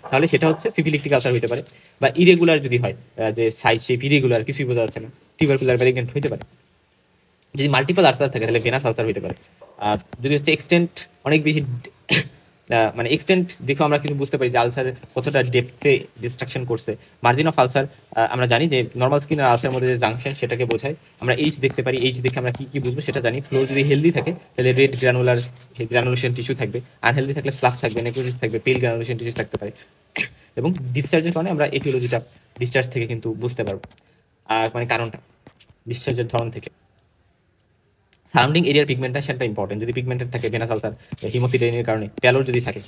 তাহলে সেটা হচ্ছে সিফিলিটিক আলসার হইতে পারে। বা ইরেগুলার যদি হয়, যে সাইজ শেপ ইরেগুলার, কিছুই বোঝা যাচ্ছে না, টিউবারকুলার ম্যালিগনেন্ট হইতে পারে। যদি মাল্টিপল আলসার থাকে তাহলে ভেনাস আলসার হইতে পারে। আর যদি হচ্ছে এক্সটেন্ট অনেক বেশি মানে এক্সটেন্ট দেখেও আমরা কিন্তু বুঝতে পারি যে আলসার কতটা ডেপথে ডিস্ট্রাকশন করছে। মার্জিন অফ আলসার আমরা জানি যে নর্মাল স্কিন আর আলসারের মধ্যে যে জাংশন সেটাকে বোঝায়। আমরা এইচ দেখতে পারি, এইচ দেখে আমরা কি কি বুঝবো সেটা জানি। ফ্লোর যদি হেলদি থাকে তাহলে রেড গ্রানুলেশন টিস্যু থাকবে, আনহেলদি থাকলে স্লাফ থাকবে, নেক্রোসিস থাকবে, পেল গ্রানুলেশন টিস্যু থাকতে পারে। এবং ডিসচার্জের কারণে আমরা এটিওলজিটা ডিসচার্জ থেকে কিন্তু বুঝতে পারবো, মানে কারণটা ডিসচার্জের ধরন থেকে। সারাউন্ডিং এরিয়ার পিগমেন্টেশনটা ইম্পর্টেন্ট। যদি পিগমেন্টেড থাকে ভেনাস আলসার হিমোসিডেনের কারণে, প্যালোর যদি থাকে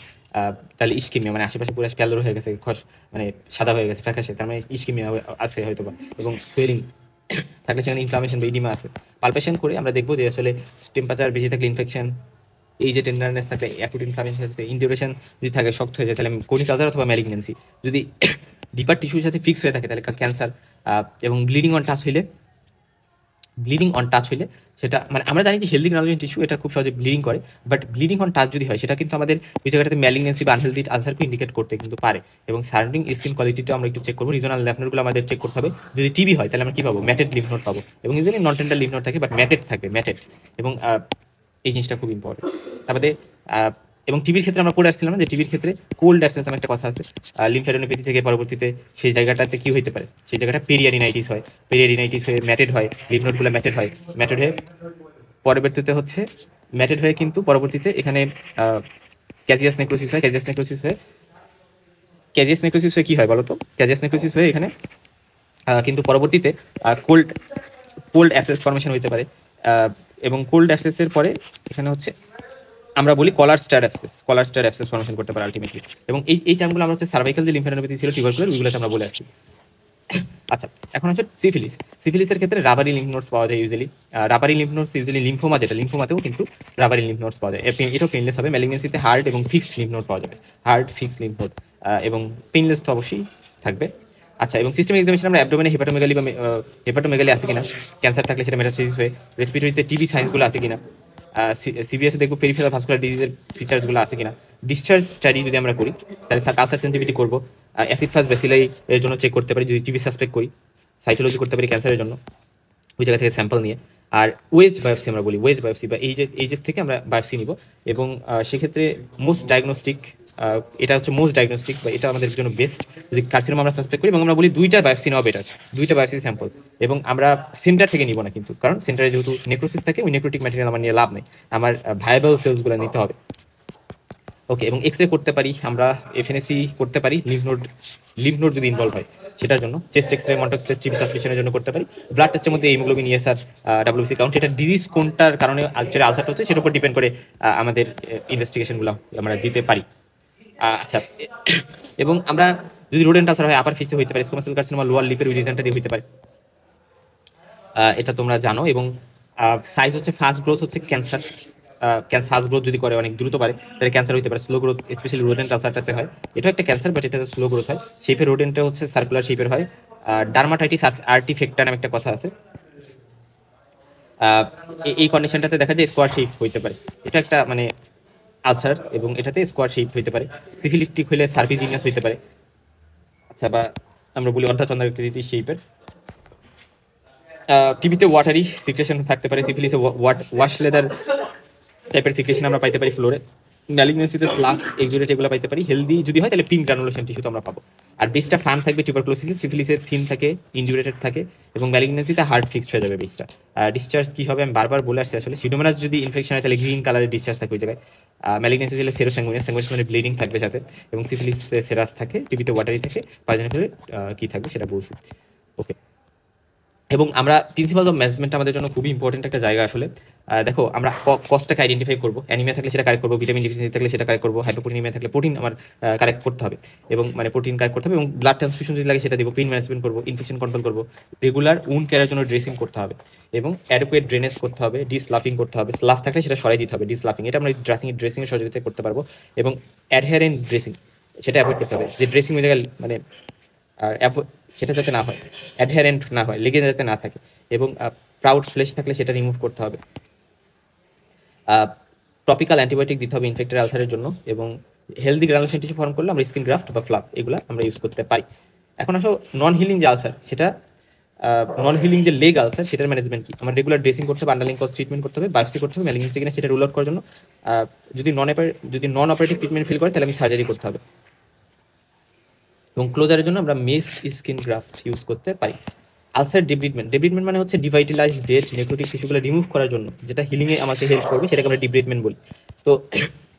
তাহলে ইস্কিমিয়া, মানে আশেপাশে পুরো প্যালোর হয়ে গেছে, মানে সাদা হয়ে গেছে, ফ্যাকাশে, তার মানে ইস্কিমিয়া আছে হয়তো বা। এবং সোয়েলিং থাকলে সেখানে ইনফ্লামেশন বা ইডিমা আছে। পালপেশন করে আমরা দেখবো যে আসলে টেম্পারেচার বেশি থাকলে ইনফেকশন, এই যে টেন্ডারনেস থাকলে অ্যাকুট ইনফ্লামেশন আছে, ইনডিউরেশন যদি থাকে শক্ত হয়ে যায় তাহলে কোনিক আলসার অথবা ম্যালিগনেন্সি। যদি ডিপার টিস্যুর সাথে ফিক্স হয়ে থাকে তাহলে ক্যান্সার। এবং ব্লিডিং অন টাচ হইলে ব্লিডিং অন টাচ হইলে সেটা মানে আমরা জানি যে হেলদি গ্রানুলোজেন টিস্যু এটা খুব সহজে ব্লিডিং করে, বাট ব্লিডিং অন টাচ যদি হয় সেটা কিন্তু আমাদের ওই জায়গাটাতে ম্যালিগনেন্সি বা আনহেলদি আলসারকে ইন্ডিকেট করতে কিন্তু পারে। এবং সারাউন্ডিং স্কিন কোয়ালিটিটা আমরা একটু চেক করবো, রিজনাল লিম্ফ নোডগুলো আমাদের চেক করতে হবে। যদি টিবি হয় তাহলে আমরা কি পাবো, ম্যাটেড লিম্ফ নোড পাবো, এবং ইউজুয়ালি নন টেন্ডার লিম্ফ নোড থাকে বাট ম্যাটেড থাকবে, ম্যাটেড। এবং এই জিনিসটা খুব ইম্পর্টেন্ট। তারপরে এবং টিবির ক্ষেত্রে আমরা পড়ে আসছিলাম না যে টিবির ক্ষেত্রে কোল্ড অ্যাবসেন্স আমার একটা কথা আছে, লিম্ফ্যাডেনোপ্যাথি থেকে পরবর্তীতে সেই জায়গাটাতে কি হইতে পারে, সেই জায়গাটা পেরিয়ারিনাইটিস হয়, পেরিয়ারিনাইটিস হয়ে ম্যাটেড হয়, লিম্ফ নোডগুলো ম্যাটেড হয়, ম্যাটেড হয়ে পরবর্তীতে হচ্ছে ম্যাটেড হয়ে কিন্তু পরবর্তীতে এখানে ক্যাজিয়াস নেক্রোসিস হয়, ক্যাজিয়াস নেক্রোসিস হয়ে কি হয় বলতো, ক্যাজিয়াস নেক্রোসিস হয়ে এখানে কিন্তু পরবর্তীতে কোল্ড কোল্ড অ্যাবসেস ফর্মেশন হইতে পারে। এবং কোল্ড অ্যাবসেসের পরে এখানে হচ্ছে আমরা বলি কলার স্টার অ্যাবসেস ফর্মেশন করতে পারে আলটিমেটলি। এবং এই টার্মগুলো আমরা হচ্ছে সার্ভাইকাল যে লিম্ফ্যাডেনোপ্যাথি ছিল, টিউবারকুলার, ওইগুলোতে আমরা বলে আসছি। আচ্ছা, এখন হচ্ছে সিফিলিসের ক্ষেত্রে রাবারি লিম্ফ নোডস পাওয়া যায় usually. Rubbery lymph nodes usually lymphoma, যেটা লিম্ফোমাতেও কিন্তু রাবারি লিম্ফ নোডস পাওয়া যায়। এটাও পেইনলেস হবে। ম্যালিগনেন্সিতে হার্ড এবং ফিক্সড লিম্ফ নোড পাওয়া যাবে, হার্ড ফিক্সড লিম্ফ নোড, এবং পেইনলেস তো অবশ্যই থাকবে। আচ্ছা, এবং সিস্টেমিক এক্সামিনেশন আমরা অ্যাবডোমেনে হেপাটোমেগালি আছে কিনা, ক্যান্সার থাকলে সেটা মেটাস্টেসিস হয়ে, রেসপিরেটরিতে টিবি সাইন্সগুলো আছে কিনা, সিবিএসে দেখবো পেরিফেরাল ভাস্কুলার ডিজিজের ফিচার্সগুলো আছে কিনা। ডিসচার্জ স্টাডি যদি আমরা করি তাহলে কালচার সেন্সিটিভিটি করবো, অ্যাসিড ফাস্ট ব্যাসিলাই এর জন্য চেক করতে পারি যদি টিবি সাসপেক্ট করি, সাইটোলজি করতে পারি ক্যান্সারের জন্য ওই জায়গা থেকে স্যাম্পল নিয়ে। আর ওয়েজ বায়োপসি আমরা বলি, ওয়েজ বায়োপসি বা এইজের থেকে আমরা বায়োপসি নিব। এবং সেক্ষেত্রে মোস্ট ডায়াগনস্টিক, এটা হচ্ছে মোস্ট ডায়াগনস্টিক বা এটা আমাদের জন্য বেস্ট যদি কার্সিনোমা আমরা সাসপেক্ট করি। এবং আমরা বলি দুইটা বায়োপসি নেওয়া বেটার, দুইটা বায়োপসি স্যাম্পল। এবং আমরা সেন্টার থেকে নিব না কিন্তু, কারণ সেন্টারে যেহেতু নেক্রোসিস থাকে ওই নেক্রোটিক ম্যাটেরিয়াল আমার নিয়ে লাভ নেই, আমার ভায়াবল সেলসগুলো নিতে হবে। ওকে, এবং এক্স রে করতে পারি আমরা, এফএনএসি করতে পারি লিম্ফ নোড যদি ইনভলভ হয় সেটার জন্য, chest X ray, মন্টক্স test, TB সাসপিশনের জন্য করতে পারি। ব্লাড টেস্টের মধ্যে হিমোগ্লোবিন, ইএসআর, ডাব্লিউবিসি কাউন্ট, এটা ডিজিজ কোনটার কারণে অ্যাকচুয়ালি আলসারটা হচ্ছে সেটার উপর ডিপেন্ড করে আমাদের ইনভেস্টিগেশনগুলো আমরা দিতে পারি। আচ্ছা, এবং আমরা যদি রোডেন্ট আলসার হয় আপার ফেসে হইতে পারে, স্কোমাস সেল কার্সিনোমা লোয়ার লিপের ওই রিজনটা দিয়ে হইতে পারে, এটা তোমরা জানো। এবং সাইজ হচ্ছে ফাস্ট গ্রোথ হচ্ছে ক্যান্সার, ফাস্ট গ্রোথ যদি করে অনেক দ্রুত পারে তাহলে ক্যান্সার হতে পারে। স্লো গ্রোথ স্পেশালি রোডেন্ট আলসারটাতে হয়, এটা একটা ক্যান্সার বাট এটা স্লো গ্রোথ হয়। শেপের রোডেন্টটা হচ্ছে সার্কুলার শেপের হয়। ডার্মাটাইটিস আর্টিফেক্টা নামে একটা কথা আছে, এই কন্ডিশনটাতে দেখা যায় স্কোয়ার শেপ হইতে পারে, এটা একটা মানে আলসার, এবং এটাতে স্কোয়ার শেপ হইতে পারে। সিফিলিকটিক হলে সার্ভিজিনিয়াস হইতে পারে। আচ্ছা, বা আমরা বলি অর্ধচন্দ্রাকৃতি শেপের। টিবিতে ওয়াটারি সিক্রেশন থাকতে পারে, সিফিলিসে ওয়াশ লেদার টাইপের সিক্রেশন আমরা পাইতে পারি ফ্লোরে, ম্যালিগনেন্সিতে স্লাফ এক্সুডেট এগুলো পাইতে পারি। হেলদি যদি হয় তাহলে পিঙ্ক গ্রানুলেশন টিস্যু তো আমরা পাবো। আর বেসটা ফান থাকবে টিউবারকুলোসিসে, সিফিলিসে থিন থাকে, ইনজুরেটেড থাকে, এবং ম্যালিগনেন্সিতে হার্ড ফিক্সড হয়ে যাবে বেসটা। ডিসচার্জ কি হবে আমি বারবার বলে আসছি, আসলে সিডোমোনাস যদি ইনফেকশন হয় তাহলে গ্রিন কালারের ডিসচার্জ থাকে ওই জায়গায়। ম্যালিগনেন্সি হলে সেরোস্যাঙ্গুইনাস, মানে ব্লিডিং থাকবে সাথে, এবং সিফিলিসে সেরাস থাকে, টিবিতে ওয়াটারি থাকে, পাইজেনিফেলে কি থাকবে সেটা বলছি। ওকে, এবং আমরা প্রিন্সিপাল অফ ম্যানেজমেন্ট আমাদের জন্য খুবই ইম্পর্টেন্ট একটা জায়গা আসলে। দেখো, আমরা কজটাকে আইডেন্টিফাই করবো, অ্যানিমিয়া থাকলে সেটা কারেক্ট করবো, ভিটামিন ডিফিসিয়েন্সি থাকলে সেটা কারেক্ট করবো, হাইপোপ্রোটিনিমিয়া থাকলে প্রোটিন আমার কারেক্ট করতে হবে, এবং মানে প্রোটিন কারেক্ট করতে হবে, এবং ব্লাড ট্রান্সফিউশন যদি লাগে সেটা দিব, পেইন ম্যানেজমেন্ট করবো, ইনফেকশন কন্ট্রোল করবো, রেগুলার উন্ড কেয়ারের জন্য ড্রেসিং করতে হবে, এবং অ্যাডোকুয়েট ড্রেনেজ করতে হবে, ডিসলাফিং করতে হবে, স্লাফ থাকলে সেটা সরাই দিতে হবে, ডিসলাফিং এটা আমরা ড্রেসিংয়ের সহযোগিতা করতে পারবো, এবং অ্যাডহেরেন্ট ড্রেসিং সেটা অ্যাভয়েড করতে হবে, যে ড্রেসিং ওই জায়গায় মানে সেটা যাতে না হয়, অ্যাডহেরেন্ট না হয়, লেগে যাতে না থাকে, এবং প্রাউড ফ্লেশ থাকলে সেটা রিমুভ করতে হবে। টপিক্যাল অ্যান্টিবায়োটিক দিতে হবে ইনফেক্টেড আলসারের জন্য, এবং হেলদি গ্রানুলেশন টিস্যু ফর্ম করলে আমরা স্কিন গ্রাফট বা ফ্লাপ এগুলো আমরা ইউজ করতে পারি। এখন আসো নন হিলিং যে আলসার, সেটা নন হিলিং যে লেগ আলসার সেটার ম্যানেজমেন্ট কি, আমার রেগুলার ড্রেসিং করতে হবে, আন্ডারলাইং কজ ট্রিটমেন্ট করতে হবে, বায়োপসি করতে হবে, ম্যালিগনেন্সি কিনা সেটা রুল আউট করার জন্য যদি নন অপারেটিভ ট্রিটমেন্ট ফিল করে তাহলে আমি সার্জারি করতে হবে। এবং ক্লোজারের জন্য আমরা মেসড স্কিন গ্রাফট ইউজ করতে পারি। আলসার ডিব্রিটমেন্ট মানে হচ্ছে ডিভাইটালাইজ ডেড নেক্রোটিক টিস্যুগুলো রিমুভ করার জন্য যেটা হিলিংয়ে আমাকে হেল্প করবে সেটাকে আমরা ডিব্রিটমেন্ট বলি। তো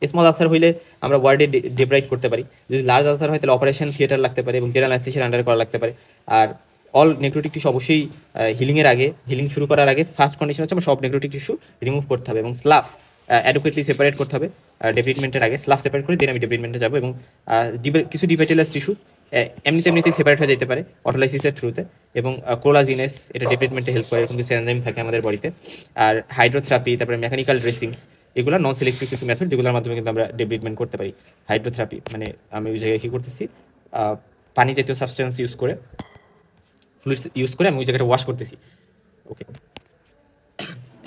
স্মল আলসার হইলে আমরা ওয়ার্ডে ডেব্রাইট করতে পারি, যদি লার্জ আলসার হয় তাহলে অপারেশন থিয়েটার লাগতে পারে এবং জেনারেল অ্যানেস্থেসিয়ার আন্ডারে করা লাগতে পারে। আর অল নেক্রোটিক টিস্যু অবশ্যই হিলিং শুরু করার আগে ফার্স্ট কন্ডিশন হচ্ছে আমরা সব নেক্রোটিক টিস্যু রিমুভ করতে হবে, এবং স্লাফ অ্যাডুকুয়েটলি সেপারেট করতে হবে ডেব্রিটমেন্টের আগে, স্লাফ সেপারেট করে দেন আমি ডেব্রিটমেন্টে যাবো। এবং কিছু ডিভাইটালাইজ টিস্যু এমনিতেই সেপারেট হয়ে যেতে পারে অটোলাইসিসের থ্রুতে, এবং কোলাজিনেস এটা ডেভেলপমেন্টে হেল্প করে, এরকম কিছু এনজাইম থাকে আমাদের বডিতে। আর হাইড্রোথেরাপি, তারপরে মেকানিক্যাল ড্রেসিংস, এগুলো নন সিলেক্টিভ কিছু মেথড যেগুলোর মাধ্যমে কিন্তু আমরা ডেভেলপমেন্ট করতে পারি। হাইড্রোথেরাপি মানে আমি ওই জায়গায় কী করতেছি, পানি জাতীয় সাবস্টেন্স ইউজ করে, ফ্লুইডস ইউজ করে আমি ওই জায়গাটা ওয়াশ করতেছি। ওকে,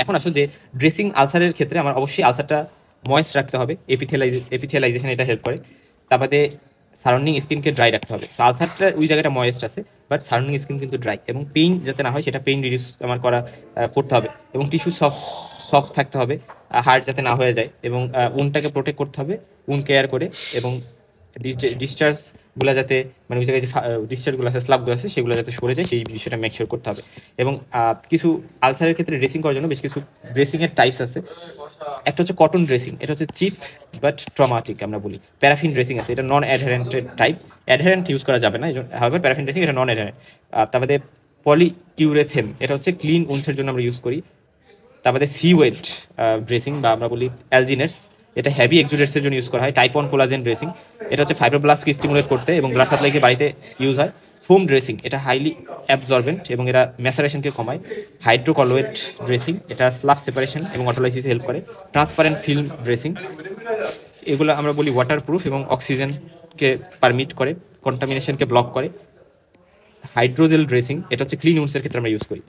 এখন আসো যে ড্রেসিং আলসারের ক্ষেত্রে আমার অবশ্যই আলসারটা ময়েস্ট রাখতে হবে, এপিথেলাইজেশন এটা হেল্প করে। তারপরে সারাউন্ডিং স্কিনকে ড্রাই রাখতে হবে। সো আলসারটা ওই জায়গাটা ময়েস্ট আছে, বাট সারাউন্ডিং স্কিন কিন্তু ড্রাই, এবং পেইন যাতে না হয় সেটা পেইন রিডিউস আমার করতে হবে, এবং টিস্যু সফট থাকতে হবে, হার্ট যাতে না হয়ে যায়, এবং উনটাকে প্রোটেক্ট করতে হবে উন কেয়ার করে, এবং ডিসচার্জগুলো যাতে মানে ওই জায়গায় যে ডিসচার্জগুলো আছে স্লাবগুলো আছে সেগুলো যাতে সরে যায় সেই বিষয়টা মেক শিওর করতে হবে। এবং কিছু আলসারের ক্ষেত্রে ড্রেসিং করার জন্য বেশ কিছু ড্রেসিংয়ের টাইপস আছে। একটা হচ্ছে কটন ড্রেসিং, এটা হচ্ছে চিপ বাট ট্রমাটিক আমরা বলি। প্যারাফিন ড্রেসিং আছে, এটা নন অ্যাডহারেন্টের টাইপ, অ্যাডহারেন্ট ইউজ করা যাবে না, হবে প্যারাফিন ড্রেসিং, এটা নন অ্যাডহারেন্ট। তারপরে পলিইউরেথেন, এটা হচ্ছে ক্লিন উন্সের জন্য আমরা ইউজ করি। তারপরে সি ওয়েট ড্রেসিং বা আমরা বলি অ্যালজিনেটস, এটা হেভি এক্সুডেটসের জন্য ইউজ করা হয়। টাইপ 1 কোলাজেন ড্রেসিং, এটা হচ্ছে ফাইব্রোব্লাস্টকে স্টিমুলেট করতে এবং ব্লাড সাপ্লাইকে বাড়িতে ইউজ হয়। ফোম ড্রেসিং, এটা হাইলি অ্যাবজর্বেন্ট এবং এটা ম্যাসারেশনকে কমায়। হাইড্রোকলোয়েট ড্রেসিং, এটা স্লাফ সেপারেশন এবং অটোলাইসিসে হেল্প করে। ট্রান্সপারেন্ট ফিল্ম ড্রেসিং, এগুলো আমরা বলি ওয়াটারপ্রুফ এবং অক্সিজেনকে পারমিট করে, কন্টামিনেশনকে ব্লক করে। হাইড্রোজেল ড্রেসিং, এটা হচ্ছে ক্লিন উন্সের ক্ষেত্রে আমরা ইউজ করি।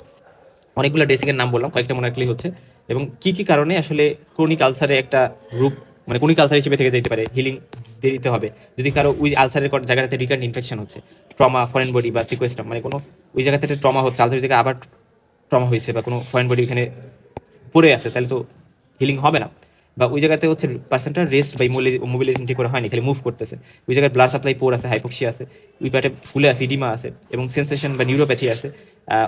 অনেকগুলো ড্রেসিংয়ের নাম বললাম, কয়েকটা মনে রাখলেই হচ্ছে। এবং কি কি কারণে আসলে ক্রনিক আলসারে একটা রূপ মানে ক্রনিক আলসার হিসেবে থেকে যেতে পারে, হিলিং দিতে হবে যদি কারো ওই আলসারের জায়গাটাতে রিকার্ড ইনফেকশন হচ্ছে, ট্রমা, ফরেন বডি বা সিকোয়েস্টাম, মানে কোনো ওই জায়গাতে ট্রমা হচ্ছে, আলসারের জায়গায় আবার ট্রমা হয়েছে বা কোনো ফরেন বডি এখানে পড়ে আছে, তাহলে তো হিলিং হবে না। বা ওই জায়গাতে হচ্ছে পার্সনটা রেস্ট বা মোবিলাইজেশন ঠিক করে হয়নি, খালি মুভ করতেছে, ওই জায়গায় ব্লাড সাপ্লাই পোর আছে, হাইপোক্সিয়া আছে, ওই পার্টে ফুলে আছে, ইডিমা আছে, এবং সেন্সেশন বা নিউরোপ্যাথি আছে,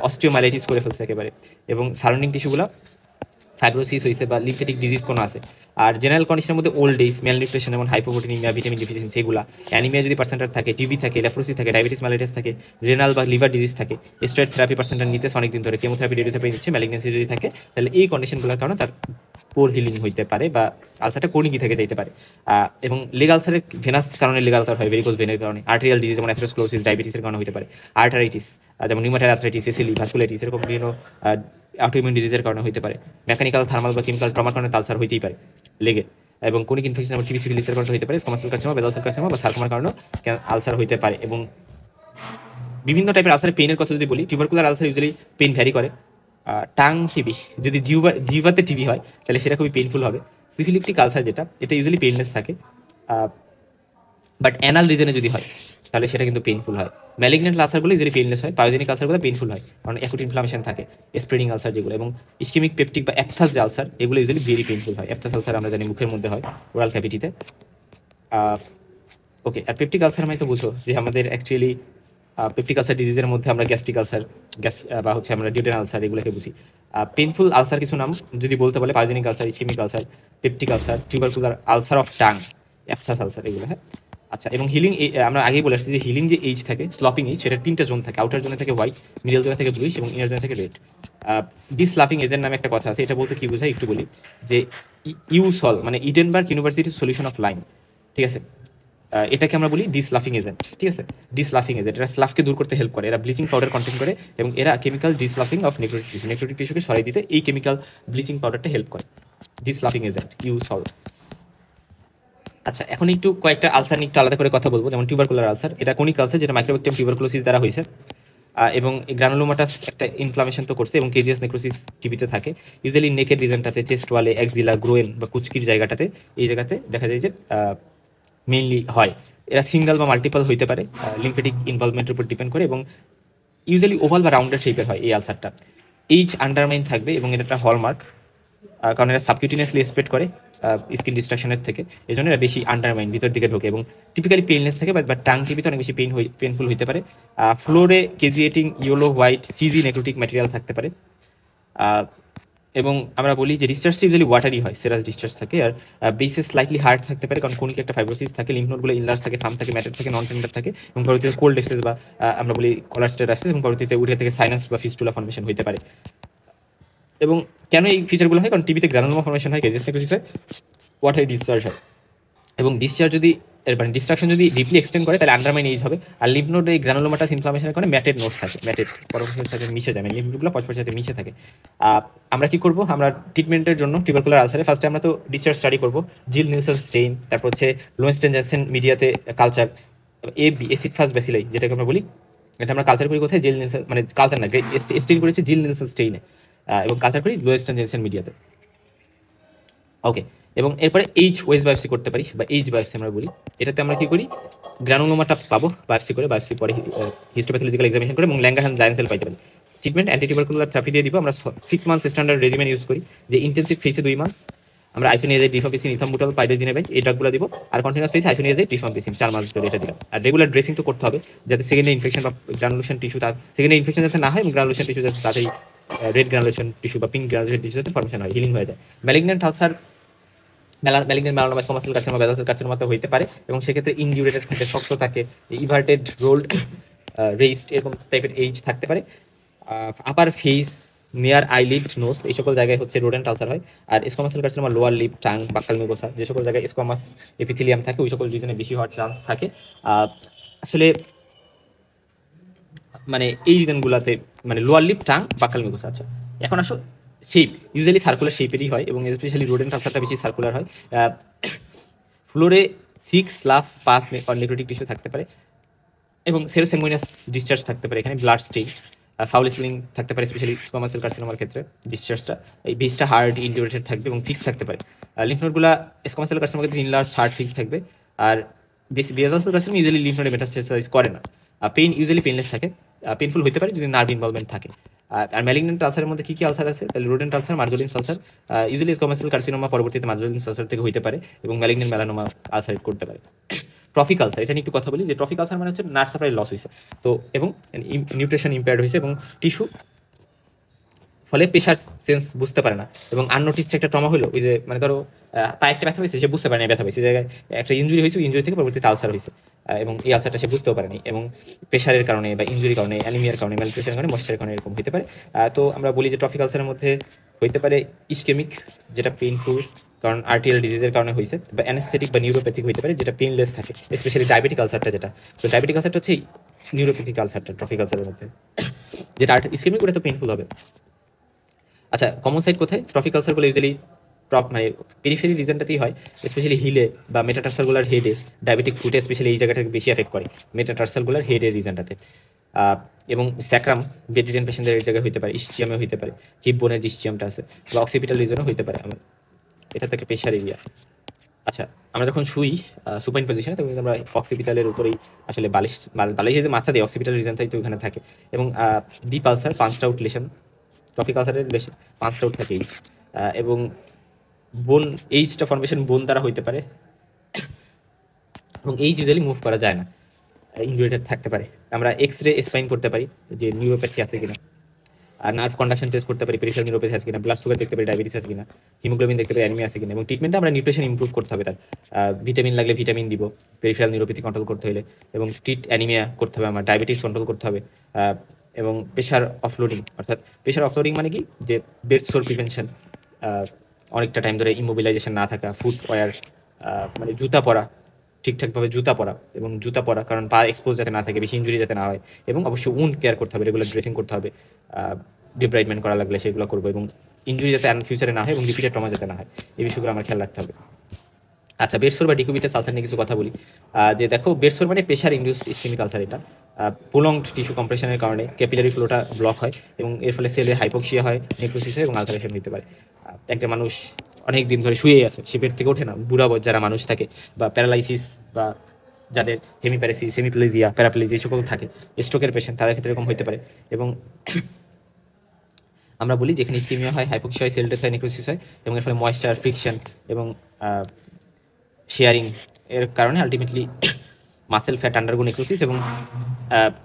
অস্টিওমাইলাইটিস করে ফেলছে একেবারে, এবং সারাউন্ডিং টিস্যুগুলো ফাইব্রোসিস হয়েছে বা লিম্ফেটিক ডিজিজ কোনো আছে। আর জেনারেল কন্ডিশনের মধ্যে ওল্ড এজ, মেল নিউট্রিশন, যেমন হাইপোপ্রোটিনিমিয়া, ভিটামিন ডিফিসিয়েন্সি, এগুলা, অ্যানিমিয়া যদি পার্সেন্টার থাকে, টিবি থাকে, লেপ্রোসি থাকে, ডায়াবেটিস মেলাইটিস থাকে, রেনাল বা লিভার ডিজিজ থাকে, স্টেরয়েড থেরাপি পার্সেন্টার নিতে অনেকদিন ধরে, কেমোথেরাপি, রেডিওথেরাপি নিচ্ছে, ম্যালিগনেন্সি যদি থাকে, তাহলে এই কন্ডিশনগুলোর কারণে তার পোর হিলিং হইতে পারে বা আলসারটা ক্রনিকই থেকে যেতে পারে। এবং লেগ আলসারের ভেনাস কারণে লেগ আলসার হয়, ভেরিকোজ ভেনের কারণে, আর্টেরিয়াল ডিজিজ যেমন অ্যাথেরোস্ক্লেরোসিস, ডায়াবেটিসের কারণে হতে পারে, আর্টারাইটিস যেমন নিউমাটাইড আর্থ্রাইটিস, এসিলি, ভাস্কুলাইটিস, এরকম বিভিন্ন অটোইমিউন ডিজিজের কারণে হতে পারে। মেকানিক্যাল, থার্মাল বা কেমিক্যাল ট্রমার কারণে আলসার হইতেই পারে লেগে। এবং কোনিক ইনফেকশন যেমন টিবি, সিফিলিসের কারণে হতে পারে, squamous cell carcinoma, basal cell carcinoma বা সার্কোমার কারণে আলসার হইতে পারে। এবং বিভিন্ন টাইপের আলসারের পেইনের কথা যদি বলি, tubercular ulcer usually pain vary করে। টাং টিবি, যদি জিহ্বাতে টিবি হয় তাহলে সেটা খুবই পেইনফুল হবে। সিফিলিপটিক আলসার যেটা, এটা ইউজুয়ালি পেইনলেস থাকে, বাট অ্যানাল রিজনে যদি হয় তাহলে সেটা কিন্তু পেইনফুল হয়। ম্যালিগনেন্ট আলসারগুলো ইউজুয়ালি পেইনলেস হয়, পায়োজেনিক আলসারগুলো পেইনফুল হয়, কারণ অ্যাকুট ইনফ্লামেশন থাকে, স্প্রেডিং আলসার যেগুলো। এবং ইস্কেমিক, পেপটিক বা অ্যাপথাস যে আলসার, এগুলো ইউজুয়ালি ভেরি পেইনফুল হয়। অ্যাপথাস আলসার আমরা জানি মুখের মধ্যে হয়, ওরাল ক্যাভিটিতে। ওকে, আর পেপটিক আলসার মানে তো বুঝো যে আমাদের অ্যাকচুয়ালি পেপটিক আলসার ডিজিজের মধ্যে আমরা গ্যাস্ট্রিক আলসার, বা হচ্ছে আমরা ডিউটেন আলসার, এগুলোকে বুঝি। পেইনফুল আলসার কিছু নাম যদি বলতে বলে, pyogenic ulcer, ischemic ulcer, peptic ulcer, tubercular ulcer of tongue, aphthous ulcer, এগুলো। হ্যাঁ, আচ্ছা। এবং হিলিং, আমরা আগেই বলে আসছি যে হিলিং যে এইজ থাকে, স্লপিং এইজ, সেটা 3টা জোন থাকে। আউটার জোনে থাকে হোয়াইট, মিডল জোনে থাকে ব্লুইশ, এবং ইনার জোনে থাকে রেড। ডিসলাফিং এজের নামে একটা কথা আছে, এটা বলতে কি বোঝায় একটু বলি, যে ইউসল মানে ইডেনবার্গ ইউনিভার্সিটির সলিউশন অফ লাইম, ঠিক আছে, এটাকে আমরা বলি ডিসলাফিং এজেন্ট, ঠিক আছে। ডিসলাফিং এজেন্ট, এরা স্লাফকে দূর করতে হেল্প করে, এরা ব্লিচিং পাউডার কন্টেন করে, এবং এরা কেমিক্যাল ডিসলাফিং অফ নেক্রোটিক টিস্যুকে সরাই দিতে এই কেমিক্যাল ব্লিচিং পাউডারটা হেল্প করে। ডিসলাফিং এজেন্ট ইউসল। আচ্ছা, এখন একটু কয়েকটা আলসার নিয়ে একটু আলাদা করে কথা বলবো। যেমন টিউবারকুলার আলসার, এটা কোনিক আলসার যেটা মাইক্রোব্যাকটেরিয়াম টিউবারকুলোসিস দ্বারা হয়েছে, এবং গ্রানুলোমাটাস একটা ইনফ্লামেশন তো করছে, এবং কেজিয়াস নেক্রোসিস টিবিতে থাকে। ইউজুয়ালি নেকের রিজনটাতে, চেস্ট ওয়ালে, এক্সিলা, গ্রোয়েন বা কুচকির জায়গাটাতে, এই জায়গাতে দেখা যায় যে মেইনলি হয়। এরা সিঙ্গেল বা মাল্টিপল হইতে পারে, লিম্ফেটিক ইনভলভমেন্টের উপর ডিপেন্ড করে, এবং ইউজুয়ালি ওভাল বা রাউন্ডেড শেপের হয় এই আলসারটা। এইচ আন্ডারমাইন থাকবে, এবং এটা একটা হলমার্ক, কারণ এরা সাবকিউটিনিয়াসলি স্প্রেড করে স্কিন ডিস্ট্রাকশনের থেকে, এই জন্য এরা বেশি আন্ডারমাইন, ভিতর দিকে ঢোকে, এবং টিপিক্যালি পেইনলেস থাকে, বা টাং টিপিতে অনেক বেশি পেইনফুল হইতে পারে। ফ্লোরে caseating yellow, white, cheesy necrotic material থাকতে পারে। এবং আমরা বলি যে ডিসচার্জটা ইউজুয়ালি ওয়াটারি হয়, সেরাস ডিসচার্জ থাকে। আর বেসে স্লাইটলি হার্ড থাকতে পারে, কারণ কোনিক একটা ফাইব্রোসিস থাকে, লিম্ফ নোডগুলো ইনলার্জ থাকে, ফার্ম থাকে, ম্যাটার থাকে, নন টেন্ডার থাকে, এবং পরবর্তীতে কোল্ড এক্সেস বা আমরা বলি কলাস্টার আসছে, এবং পরবর্তীতে উঠে থেকে সাইনাস বা ফিস্টুলা ফর্মেশন হতে পারে। এবং কেন এই ফিচারগুলো হয়, কারণ টিবিতে গ্রানুলোমা ফর্মেশন হয়, কেজিয়াস নেক্রোসিস হয়, ওয়াটারি ডিসচার্জ হয়। এবং ডিসচার্জ যদি মানে ডিস্ট্রাকশন যদি ডিপলি এক্সটেন্ড করে তাহলে আন্ডারমাইন এইজ হবে। আর লিম্ফ নোড এই গ্রানুলোমাটাস ইনফ্লামেশনের কারণে ম্যাটেড নোটস থাকে, ম্যাটেড পরস্পরের সাথে মিশে যায়, লিম্ফ নোডগুলো পরস্পরের সাথে মিশে থাকে। আমরা কি করবো, আমরা ট্রিটমেন্টের জন্য টিউবারকুলার আলসারে ফার্স্টে আমরা তো ডিসচার্জ স্টাডি করবো, জিল নিলসন স্টেইন, তারপর হচ্ছে লোয়েনস্টেন জ্যানসেন মিডিয়াতে কালচার, এসিড ফাস্ট ব্যাসিলাই যেটাকে আমরা বলি, এটা আমরা কালচার করি কোথায়, জিল নিলসন মানে কালচার না, স্টেইন করেছে জিল নিলসন স্টেইনে। এবং কালচার করি লো স্ট্রেনজেন্সিয়ান মিডিয়াতে। ওকে, এবং এরপরে এইচ ওয়েজ বায়োপসি করতে পারি বা এইচ বায়োপসি আমরা বলি। এটাতে আমরা কি করি, গ্রানুলোমাটা পাবো বায়োপসি করে, বায়োপসি পরে হিস্টোপ্যাথোলজিক্যাল এক্সামিনেশন করে এবং ল্যাঙ্গারহ্যান্স জায়ান্ট সেল পাইতে পারি। ট্রিটমেন্ট অ্যান্টিটিউবারকুলার থেরাপি দিয়ে দিব আমরা 6 মান্থস স্ট্যান্ডার্ড রেজিমেন ইউজ করি, যে ইন্টেন্সিভ ফেসে 2 মাস আমরা আইসোনিয়াজাইড, ডিফাম্পিসিন, ইথাম্বুটল, পাইরোজিনেবাইড এই ড্রাগগুলো দিব, আর কন্টিনিউয়াস ফেস আইসোনিয়াজাইড, ডিফাম্পিসিন 4 মাস ধরে এটা দিলাম। আর রেগুলার ড্রেসিং তো করতে হবে যাতে সেকেন্ডারি ইনফেকশন বা গ্রানুলেশন টিস্যু, তার সেকেন্ডারি ইনফেকশন যাতে না হয় এবং গ্রানুলেশন টিস্যু যাতে তাড়াতাড়ি রেড গ্রানুলেশন টিস্যু বা পিঙ্ক গ্রানুলেশন টিস্যু যাতে ফর্মেশন হয়, হিলিং হয়ে যায়। Malignant ulcer, malignant melanoma, squamous cell carcinoma, basal cell carcinoma হইতে পারে এবং সেক্ষেত্রে ইনডিউরেটেড থাকে, শক্ত থাকে, ইভার্টেড, রোল্ড, রেইসড এরকম টাইপের এইজ থাকতে পারে। Upper face, near eyelid, nose এই সকল জায়গায় হচ্ছে রোডেন্ট আলসার হয়। আর squamous cell carcinoma lower lip, tongue, buccal mucosa যে সকল জায়গায় স্কোমাস এপিথেলিয়াম থাকে ওই সকল রিজনে বেশি হওয়ার চান্স থাকে। আসলে মানে এই রিজনগুলোতে মানে lower lip, tongue, buccal mucosa. আচ্ছা, এখন আসো শেপ, ইউজুয়ালি সার্কুলার শেপেরই হয় এবং স্পেশালি রোডেন্ট আলসারটা বেশি সার্কুলার হয়। ফ্লোরে thick slough, pus or necrotic tissue থাকতে পারে এবং সেরোস্যাঙ্গুইনাস ডিসচার্জ থাকতে পারে, এখানে ব্লাড স্টেইন, ফাউল স্মেলিং থাকতে পারে, স্পেশালি স্কোমাস সেল কার্সিনোমার ক্ষেত্রে ডিসচার্জটা এই বেসটা হার্ড ইনডিউরেটেড থাকবে এবং ফিক্স থাকতে পারে। লিম্ফ নোডগুলো স্কোমাস সেল কার্সিনোমার ক্ষেত্রে ইনলার্জ হার্ড ফিক্স থাকবে, আর basal cell carcinoma usually lymph নোডে মেটাস্টেসাইজ করে না। পেইন ইউজুয়ালি পেইনলেস থাকে, পেইনফুল হতে পারে যদি নার্ভ ইনভলভমেন্ট থাকে। আর ম্যালিগন্যান্ট আলসারের মধ্যে কি আলসার আছে, তাহলে rodent ulcer, Marjolin ulcer, usually squamous cell carcinoma পরবর্তীতে মার্জোলিন আলসার থেকে হতে পারে এবং ম্যালিগন্যান্ট মেলানোমা আলসারেট করতে পারে। ট্রফিক আলসার, এটা নিয়ে একটু কথা বলি যে ট্রফিক আলসার মানে হচ্ছে নার্ভ সাপ্লাই লস হয়েছে তো এবং নিউট্রিশন ইম্পেয়ার্ড হয়েছে এবং টিস্যু ফলে প্রেশার সেন্স বুঝতে পারে না এবং আননোটিসড একটা ট্রমা হলো, ওই যে মানে ধরো পায়ে একটা ব্যথা হয়েছে, সে বুঝতে পারে না ব্যথা হয়েছে, জায়গায় একটা ইঞ্জুরি হয়েছে, ইঞ্জুরি থেকে পরবর্তীতে আলসার হয়েছে এবং এই আলসারটা সে বুঝতেও পারেনি এবং প্রেশারের কারণে বা ইঞ্জুরির কারণে, অ্যানিমিয়ার কারণে, ম্যালনিউট্রিশনের কারণে, ময়েশ্চারের কারণে এরকম হতে পারে। তো আমরা বলি যে ট্রফিক আলসারের মধ্যে হইতে পারে ইসকেমিক, যেটা পেইনফুল কারণ আর্টিরিয়াল ডিজিজের কারণে হয়েছে, বা অ্যানেস্থেটিক বা নিউরোপ্যাথিক হতে পারে যেটা পেইনলেস থাকে, স্পেশালি ডায়াবেটিক আলসারটা যেটা, তো ডায়াবেটিক আলসারটা হচ্ছে নিউরোপ্যাথিক আলসারটা ট্রফিক আলসারের মধ্যে, যেটা ইসকেমিক ওটা তো পেইনফুল হবে। আচ্ছা, কমন সাইড কোথায়? ট্রফিক আলসারগুলো ইউজুয়ালি মানে পেরিফেরি রিজনটাতেই হয়, স্পেশালি হিলে বা মেটাটার্সালগুলার হেডে, ডায়াবেটিক ফুটে স্পেশালি এই জায়গাটাকে বেশি এফেক্ট করে, মেটাটার্সালগুলার হেডের রিজনটাতে। এবং স্যাক্রাম বেডরিডেন পেশেন্টদের এই জায়গায় হতে পারে, ইসচিয়ামে হতে পারে, হিপ বোনের যে ইসচিয়ামটা আছে, বা অক্সিপিটাল রিজনও হতে পারে। এটা তো একটা প্রেশার এরিয়া। আচ্ছা, আমরা যখন শুই সুপাইন পজিশনে তখন আমরা অক্সিপিটালের উপরেই আসলে বালিশে যে মাথা দিয়ে অক্সিপিটাল রিজনটাই তো ওখানে থাকে এবং ডিপ আলসার, পাঁচটা আউট লেশন, ট্রফিক আলসারের বেশি পাঁচটা আউট থাকে এবং বোন এইচটা ফর্মেশন বোন দ্বারা হইতে পারে এবং এইচ ইউজুয়ালি মুভ করা যায় না, ইনজুরিটেড থাকতে পারে। আমরা এক্স রে স্পাইন করতে পারি যে নিউরোপ্যাথি আছে কিনা, আর নার্ভ কন্ডাকশন টেস্ট করতে পারি, পেরিফেরাল নিউরোপ্যাথি আছে কিনা, ব্লাড সুগার দেখতে পারি, ডায়াবেটিস আছে কিনা, হিমোগ্লোবিন দেখতে পারি, অ্যানিমিয়া আছে কিনা। এবং ট্রিটমেন্টে আমরা নিউট্রিশন ইমপ্রুভ করতে হবে, তার ভিটামিন লাগলে ভিটামিন দিব, পেরিফেরাল নিউরোপ্যাথি কন্ট্রোল করতে হলে, এবং অ্যানিমিয়া করতে হবে, আমার ডায়াবেটিস কন্ট্রোল করতে হবে, এবং প্রেশার অফলোডিং, অর্থাৎ প্রেশার অফলোডিং মানে কি, যে বেড সোর প্রিভেনশন, অনেকটা টাইম ধরে ইমোবিলাইজেশন না থাকা, ফুট ওয়্যার মানে জুতা পরা, ঠিকঠাকভাবে জুতা পরা এবং জুতা পরা কারণ পা এক্সপোজ যাতে না থাকে, বেশি ইঞ্জুরি যাতে না হয়, এবং অবশ্যই উন্ড কেয়ার করতে হবে, রেগুলার ড্রেসিং করতে হবে, ডিব্রাইডমেন্ট করা লাগলে সেগুলো করবো, এবং ইঞ্জুরি যাতে ফিউচারে না হয় এবং রিপিটেড ট্রমা যাতে না হয়, এই বিষয়গুলো আমার খেয়াল রাখতে হবে। আচ্ছা, বেডসোর বা ডিকুবিটাস আলসার নিয়ে কিছু কথা বলি। যে দেখো, বেডসোর মানে প্রেশার ইন্ডিউসড ইসকেমিক আলসার, এটা প্রোলংড টিস্যু কম্প্রেশনের কারণে ক্যাপিলারি ফ্লোটা ব্লক হয় এবং এর ফলে সেলে হাইপোক্সিয়া হয়, নেক্রোসিস হয় এবং আলসারেশন হতে পারে। একটা মানুষ অনেক দিন ধরে শুয়েই আছে, সে বেড থেকে ওঠে না, বুড়া যারা মানুষ থাকে, বা প্যারালাইসিস, বা যাদের হেমিপ্যারেসিস, হেমিপ্লেজিয়া, প্যারাপ্লেজিয়া সকল থাকে, স্ট্রোকের পেশেন্ট, তাদের ক্ষেত্রে এরকম হতে পারে। এবং আমরা বলি যেখানে ইসকেমিয়া হয়, হাইপোক্সিয়া হয়, সেল ডেথ হয়, নেক্রোসিস হয় এবং এর ফলে ময়েশ্চার, ফ্রিকশন এবং শেয়ারিং এর কারণে ultimately muscle fat undergo necrosis এবং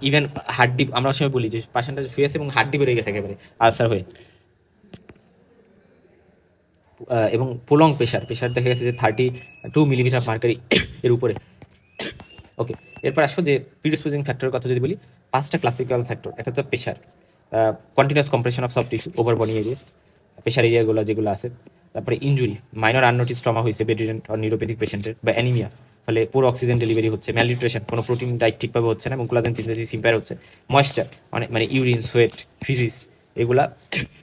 ইভেন হাড্ডি, আমরা সময় বলি যে পেশেন্টটা শুয়ে আছে এবং হাড্ডি বেড়ে গেছে একেবারে আলসার হয়ে। এবং প্রলং প্রেশার দেখা গেছে যে 32 মিলিমিটার মার্কারি এর উপরে। ওকে, এরপর আসো যে প্রিডিসপোজিং ফ্যাক্টরের কথা যদি বলি, 5টা ক্লাসিক্যাল ফ্যাক্টর। একটা তো pressure, continuous compression of soft tissue, over body area, pressure এরিয়াগুলো যেগুলো আছে। তারপরে ইঞ্জুরি, মাইনর আননোটিস ট্রমা হয়েছে বেডরিডেন অর নিউরোপ্যাথিক পেশেন্টের, বা অ্যানিমিয়া, ফলে পুরো অক্সিজেন ডেলিভারি হচ্ছে, ম্যালনিউট্রিশন, কোনো প্রোটিন ডাইট ঠিকভাবে হচ্ছে না এবং কোলাজেন সিনথেসিস ইম্পেয়ার হচ্ছে, ময়েশ্চার মানে ইউরিন, সোয়েট, ফিজিস,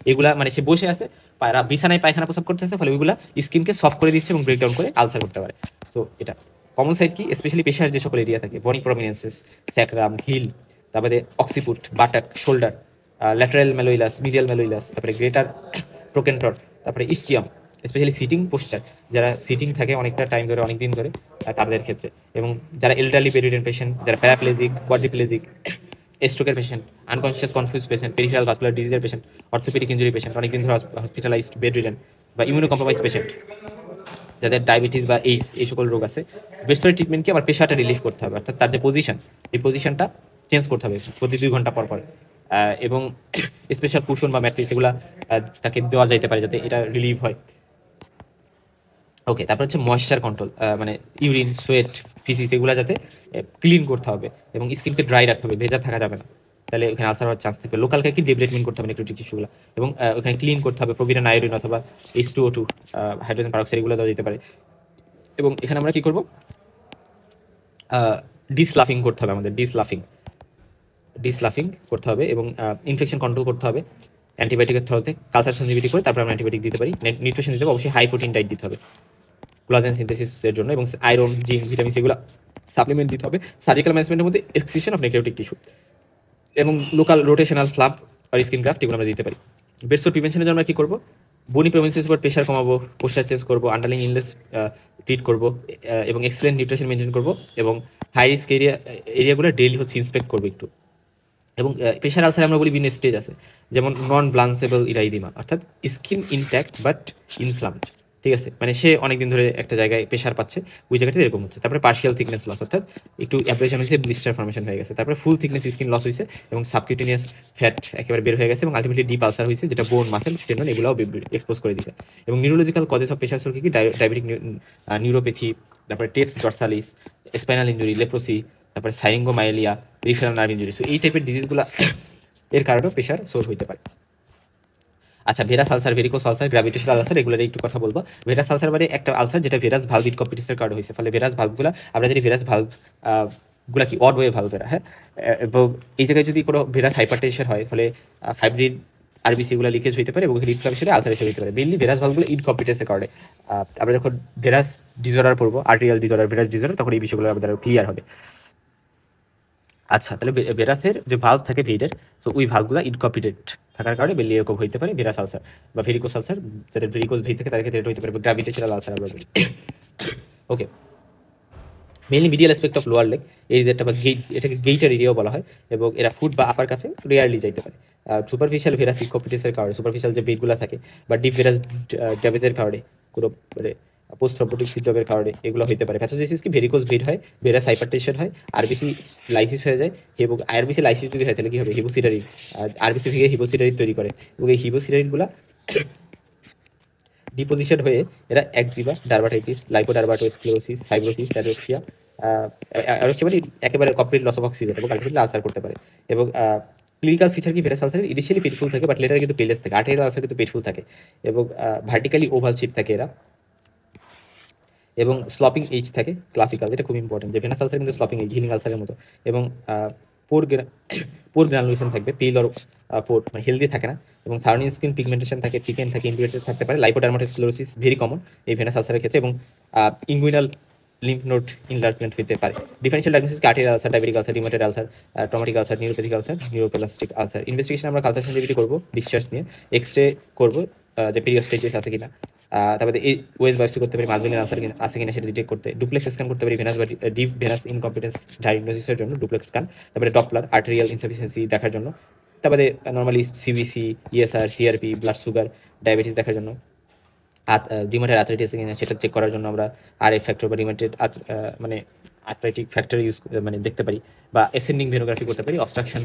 এগুলা মানে সে বসে আছে, বিছানায় পায়খানা প্রস্রাব করতেছে, ফলে ওইগুলা স্কিনকে সফট করে দিচ্ছে এবং ব্রেকডাউন করে আলসার করতে পারে। তো এটা কমন সাইড কি, স্পেশালি প্রেশার যে সকল এরিয়া থাকে, বডি প্রমিনেন্সেস, স্যাক্রাম, হিল, তারপরে অক্সিপুট, বাটাক, শোল্ডার, ল্যাটারাল ম্যালোইলাস, মিডিয়াল ম্যালোইলাস, তারপরে গ্রেটার প্রোকেন্টর, তারপরে ইসচিয়াম, স্পেশালি সিটিং পোস্টার, যারা সিটিং থাকে অনেকটা টাইম ধরে, অনেক দিন ধরে, তাদের ক্ষেত্রে, এবং যারা এল্ডারলি বেডরিডেন পেশেন্ট, যারা প্যারাপ্লেজিক, কোয়াড্রিপ্লেজিক, স্ট্রোকের patient, unconscious confuse patient, peripheral vascular ডিজিজের পেশেন্ট, অর্থোপেডিক ইঞ্জুরি পেশেন্ট, অনেকদিন ধরে হসপিটালাইজড বেডরিডেন বা ইমিউনো কম্প্রোমাইজ পেশেন্ট, যাদের ডায়াবেটিস বা এইডস এই সকল রোগ আছে, বেস্টরের ট্রিটমেন্টকে আমার প্রেশারটা রিলিফ করতে হবে, অর্থাৎ তার যে পজিশন, এই পজিশনটা চেঞ্জ করতে হবে প্রতি 2 ঘন্টা পর পর, এবং স্পেশাল কুশন বা ম্যাট্রিক্স এগুলা তাকে দেওয়া যাইতে পারে যাতে এটা রিলিভ হয়। ওকে, তারপর হচ্ছে ময়েশ্চার কন্ট্রোল, মানে ইউরিন, সোয়েট, ফিসিস এগুলো যাতে ক্লিন করতে হবে এবং স্কিনকে ড্রাই রাখতে হবে, ভেজা থাকা যাবে না, তাহলে ওখানে আলসার হওয়ার চান্স থাকবে। লোকাল কি ডেভেলপমেন্ট করতে হবে নেক্রোটিক টিস্যুগুলো, এবং ওখানে ক্লিন করতে হবে, প্রোভিডান আয়োডিন অথবা H2O2 হাইড্রোজেন পারক্সাইড এগুলো দেওয়া যেতে পারে। এবং এখানে আমরা কি করব, ডিসলাফিং করতে হবে, আমাদের ডিসলাফিং করতে হবে, এবং ইনফেকশন কন্ট্রোল করতে হবে অ্যান্টিবায়োটিকের থ্রুতে, কালচার সেনসিটিভিটি করে তারপর আমরা অ্যান্টিবায়োটিক দিতে পারি। নিউট্রিশন দিতে হবে, অবশ্যই হাই প্রোটিন ডাইট দিতে হবে কোলাজেন সিনথেসিসের জন্য, এবং আয়রন, জিঙ্ক, ভিটামিন এগুলো সাপ্লিমেন্ট দিতে হবে। সার্জিক্যাল ম্যানেজমেন্টের মধ্যে এক্সিশন অফ নেক্রোটিক টিস্যু এবং লোকাল রোটেশনাল ফ্লাপ আর স্কিন গ্রাফট এগুলো আমরা দিতে পারি। বেডসোর প্রিভেনশনের জন্য আমরা কী করবো, বনি প্রভিন্সেস উপর প্রেশার কমাবো, পোস্টার চেঞ্জ করবো, আন্ডারলাইং ইনলেস ট্রিট করবো, এবং এক্সেলেন্ট নিউট্রিশন মেনটেন করবো, এবং হাই রিস্ক এরিয়াগুলো ডেইলি হচ্ছে ইন্সপেক্ট করবো একটু। এবং প্রেশার আলসার আমরা বলি বিভিন্ন স্টেজ আছে, যেমন নন ব্লান্সেবল ইরাইডিমা, অর্থাৎ স্কিন ইনট্যাক্ট বাট ইনফ্লামড, ঠিক আছে, মানে সে অনেকদিন ধরে একটা জায়গায় প্রেশার পাচ্ছে, ওই জায়গাতে এরকম হচ্ছে। তারপরে পার্শিয়াল থিকনেস লস, অর্থাৎ একটু অ্যাব্রেশন হয়েছে, ব্লিস্টার ফর্মেশন হয়ে গেছে। তারপরে ফুল থিকনেস স্কিন লস হয়েছে এবং সাবকিউটেনিয়াস ফ্যাট একেবারে বের হয়ে গেছে, এবং আলটিমেটলি ডিপ আলসার হয়েছে, যেটা বোন, মাসেল, টেন্ডন এগুলোও এক্সপোজ করে দিচ্ছে। এবং নিউরোলজিক্যাল কজেস অফ প্রেশার সোর কি ডায়াবেটিক নিউরোপ্যাথি, তারপরে টেপস ডরসালিস, স্পাইনাল ইঞ্জুরি, লেপ্রোসি, তারপরে সাইঙ্গোমাইলিয়া, রিফারাল নার্ভ ইঞ্জুরি। সো এই টাইপের ডিজিজগুলো এর কারণেও প্রেশার সোর হইতে পারে। আচ্ছা, venous ulcer, varicose ulcer, gravitational ulcer এগুলোর একটু কথা বলবো। ভেরাস আলসার মানে একটা আলসার যেটা ভেরাস ভালভ ইনকম্পিটেন্সের কারণে হয়েছে, ফলে ভেরাস ভালভগুলো আমরা যদি ভেরাস ভালভ গুলা কি অড ওয়ে ভালভেরা, হ্যাঁ, এবং এই জায়গায় যদি কোনো ভেরাস হাইপারটেনশন হয়, ফলে ফাইব্রিড আরবিসি গুলো লিকেজ হইতে পারে এবং ইনফ্লামেশনে আলসারেশন হতে পারে। মেইনলি ভেরাস ভালভগুলো ইনকম্পিটেন্সের কারণে। আমরা যখন ভেরাস ডিজঅর্ডার পড়বো, আর্টেরিয়াল ডিজঅর্ডার, ভেরাস ডিজঅর্ডার, তখন এই বিষয়গুলো আমাদের ক্লিয়ার হবে। আচ্ছা, তাহলে ভেরাসের যে ভালভ থাকে ভেইডের, সো ওই ভালভগুলো ইনকম্পিটেন্ট থাকার কারণে বেলি এরকম হইতে পারে ভেরাস আলসার বা ভেরিকোস আলসার, যাদের ভেরিকোস ভেই থাকে তাদের ক্ষেত্রে এটা হইতে পারে গ্র্যাভিটেশনাল আলসার আমরা বলি। Okay, mainly medial aspect of lower leg, এই যেটা বা গেট, এটাকে গেইটার এরিয়াও বলা হয়, এবং এরা ফুট বা আপার কাফে রেয়ারলি যাইতে পারে। সুপারফিশিয়াল ভেরাস ইনকম্পিটেন্সের কারণে, সুপারফিশিয়াল যে ভেইটগুলো থাকে, বা ডিপ ভেরাস ড্যামেজের কারণে, কোনো মানে পোস্ট থ্রম্বোটিক সিন্ড্রোমের কারণে এগুলো হতে পারে। প্যাথোজেসিস কি ভেরিকোস ভেইট হয়, ভেরাস হাইপারটেনশন হয়, আরবিসি লাইসিস হয়ে যায়, এবং আরবিসি লাইসিস যদি হয় তাহলে কি হবে, হিপোসিডারিন, আরবিসি থেকে হিপোসিডারিন তৈরি করে, এবং এই হিপোসিডারিনগুলো ডিপোজিশন হয়ে এরা eczema, dermatitis, lipodermatosclerosis, fibrosis, anorexia, anorexia মানে একেবারে কমপ্লিট লস অফ অক্সিজেন, এবং আলটিমেটলি আলসার করতে পারে। এবং ক্লিনিক্যাল ফিচার কি ভেরাস আলসার ইনিশিয়ালি পেইনফুল থাকে, বাট লেটার কিন্তু পেলেস থাকে। আর্টেরিয়াল আলসার কিন্তু পেইনফুল থাকে, এবং ভার্টিক্যালি ওভাল শেপ থাকে এরা, এবং স্লপিং এইজ থাকে ক্লাসিক্যাল, এটা খুব ইম্পর্টেন্ট, যে ভেনাস আলসার কিন্তু স্লপিং এইজ হিলিং আলসারের মতো, এবং পোর পোর গ্রানুলেশন থাকবে, পিল অর পোর মানে হেলদি থাকে না, এবং সারাউন্ডিং স্কিন পিগমেন্টেশন থাকে, থিকেন থাকে, ইনভিটেড থাকতে পারে। লাইপোডার্মাটোস্ক্লেরোসিস ভেরি কমন এই ভেনাস আলসারের ক্ষেত্রে, এবং ইঙ্গুইনাল লিম্ফ নোড ইনলার্জমেন্ট হতে পারে। Differential diagnosis arterial ulcer, diabetic ulcer, rheumatoid ulcer, traumatic ulcer, neuropathic ulcer, neuroplastic ulcer. Investigation আমরা কালচার সেনসিটিভিটি করবো, ডিসচার্জ নিয়ে এক্সরে করবো, যে পেরিওস্টেজিস আছে কিনা, তারপরে এই ওয়েস বায়োপসি করতে পারি, মালবেলিন আলসার আছে কিনা সেটা ডিটেক্ট করতে, ডুপ্লেক্স স্ক্যান করতে পারি ভেনাস বা ডিপ ভেনাস ইনকম্পিটেন্স ডায়াগনোসিসের জন্য ডুপ্লেক্স স্ক্যান, তারপরে ডপলার আর্টেরিয়াল ইনসাফিসিয়েন্সি দেখার জন্য, তারপরে normally CBC, ESR, CRP, blood sugar, diabetes দেখার জন্য, রিউমাটয়েড আর্থ্রাইটিস কিনা সেটা চেক করার জন্য আমরা আরএফ ফ্যাক্টর বা রিউমাটয়েড মানে আর্থ্রাইটিক ফ্যাক্টর ইউজ মানে দেখতে পারি, বা অ্যাসেন্ডিং ভেনোগ্রাফি করতে পারি, অবস্ট্রাকশন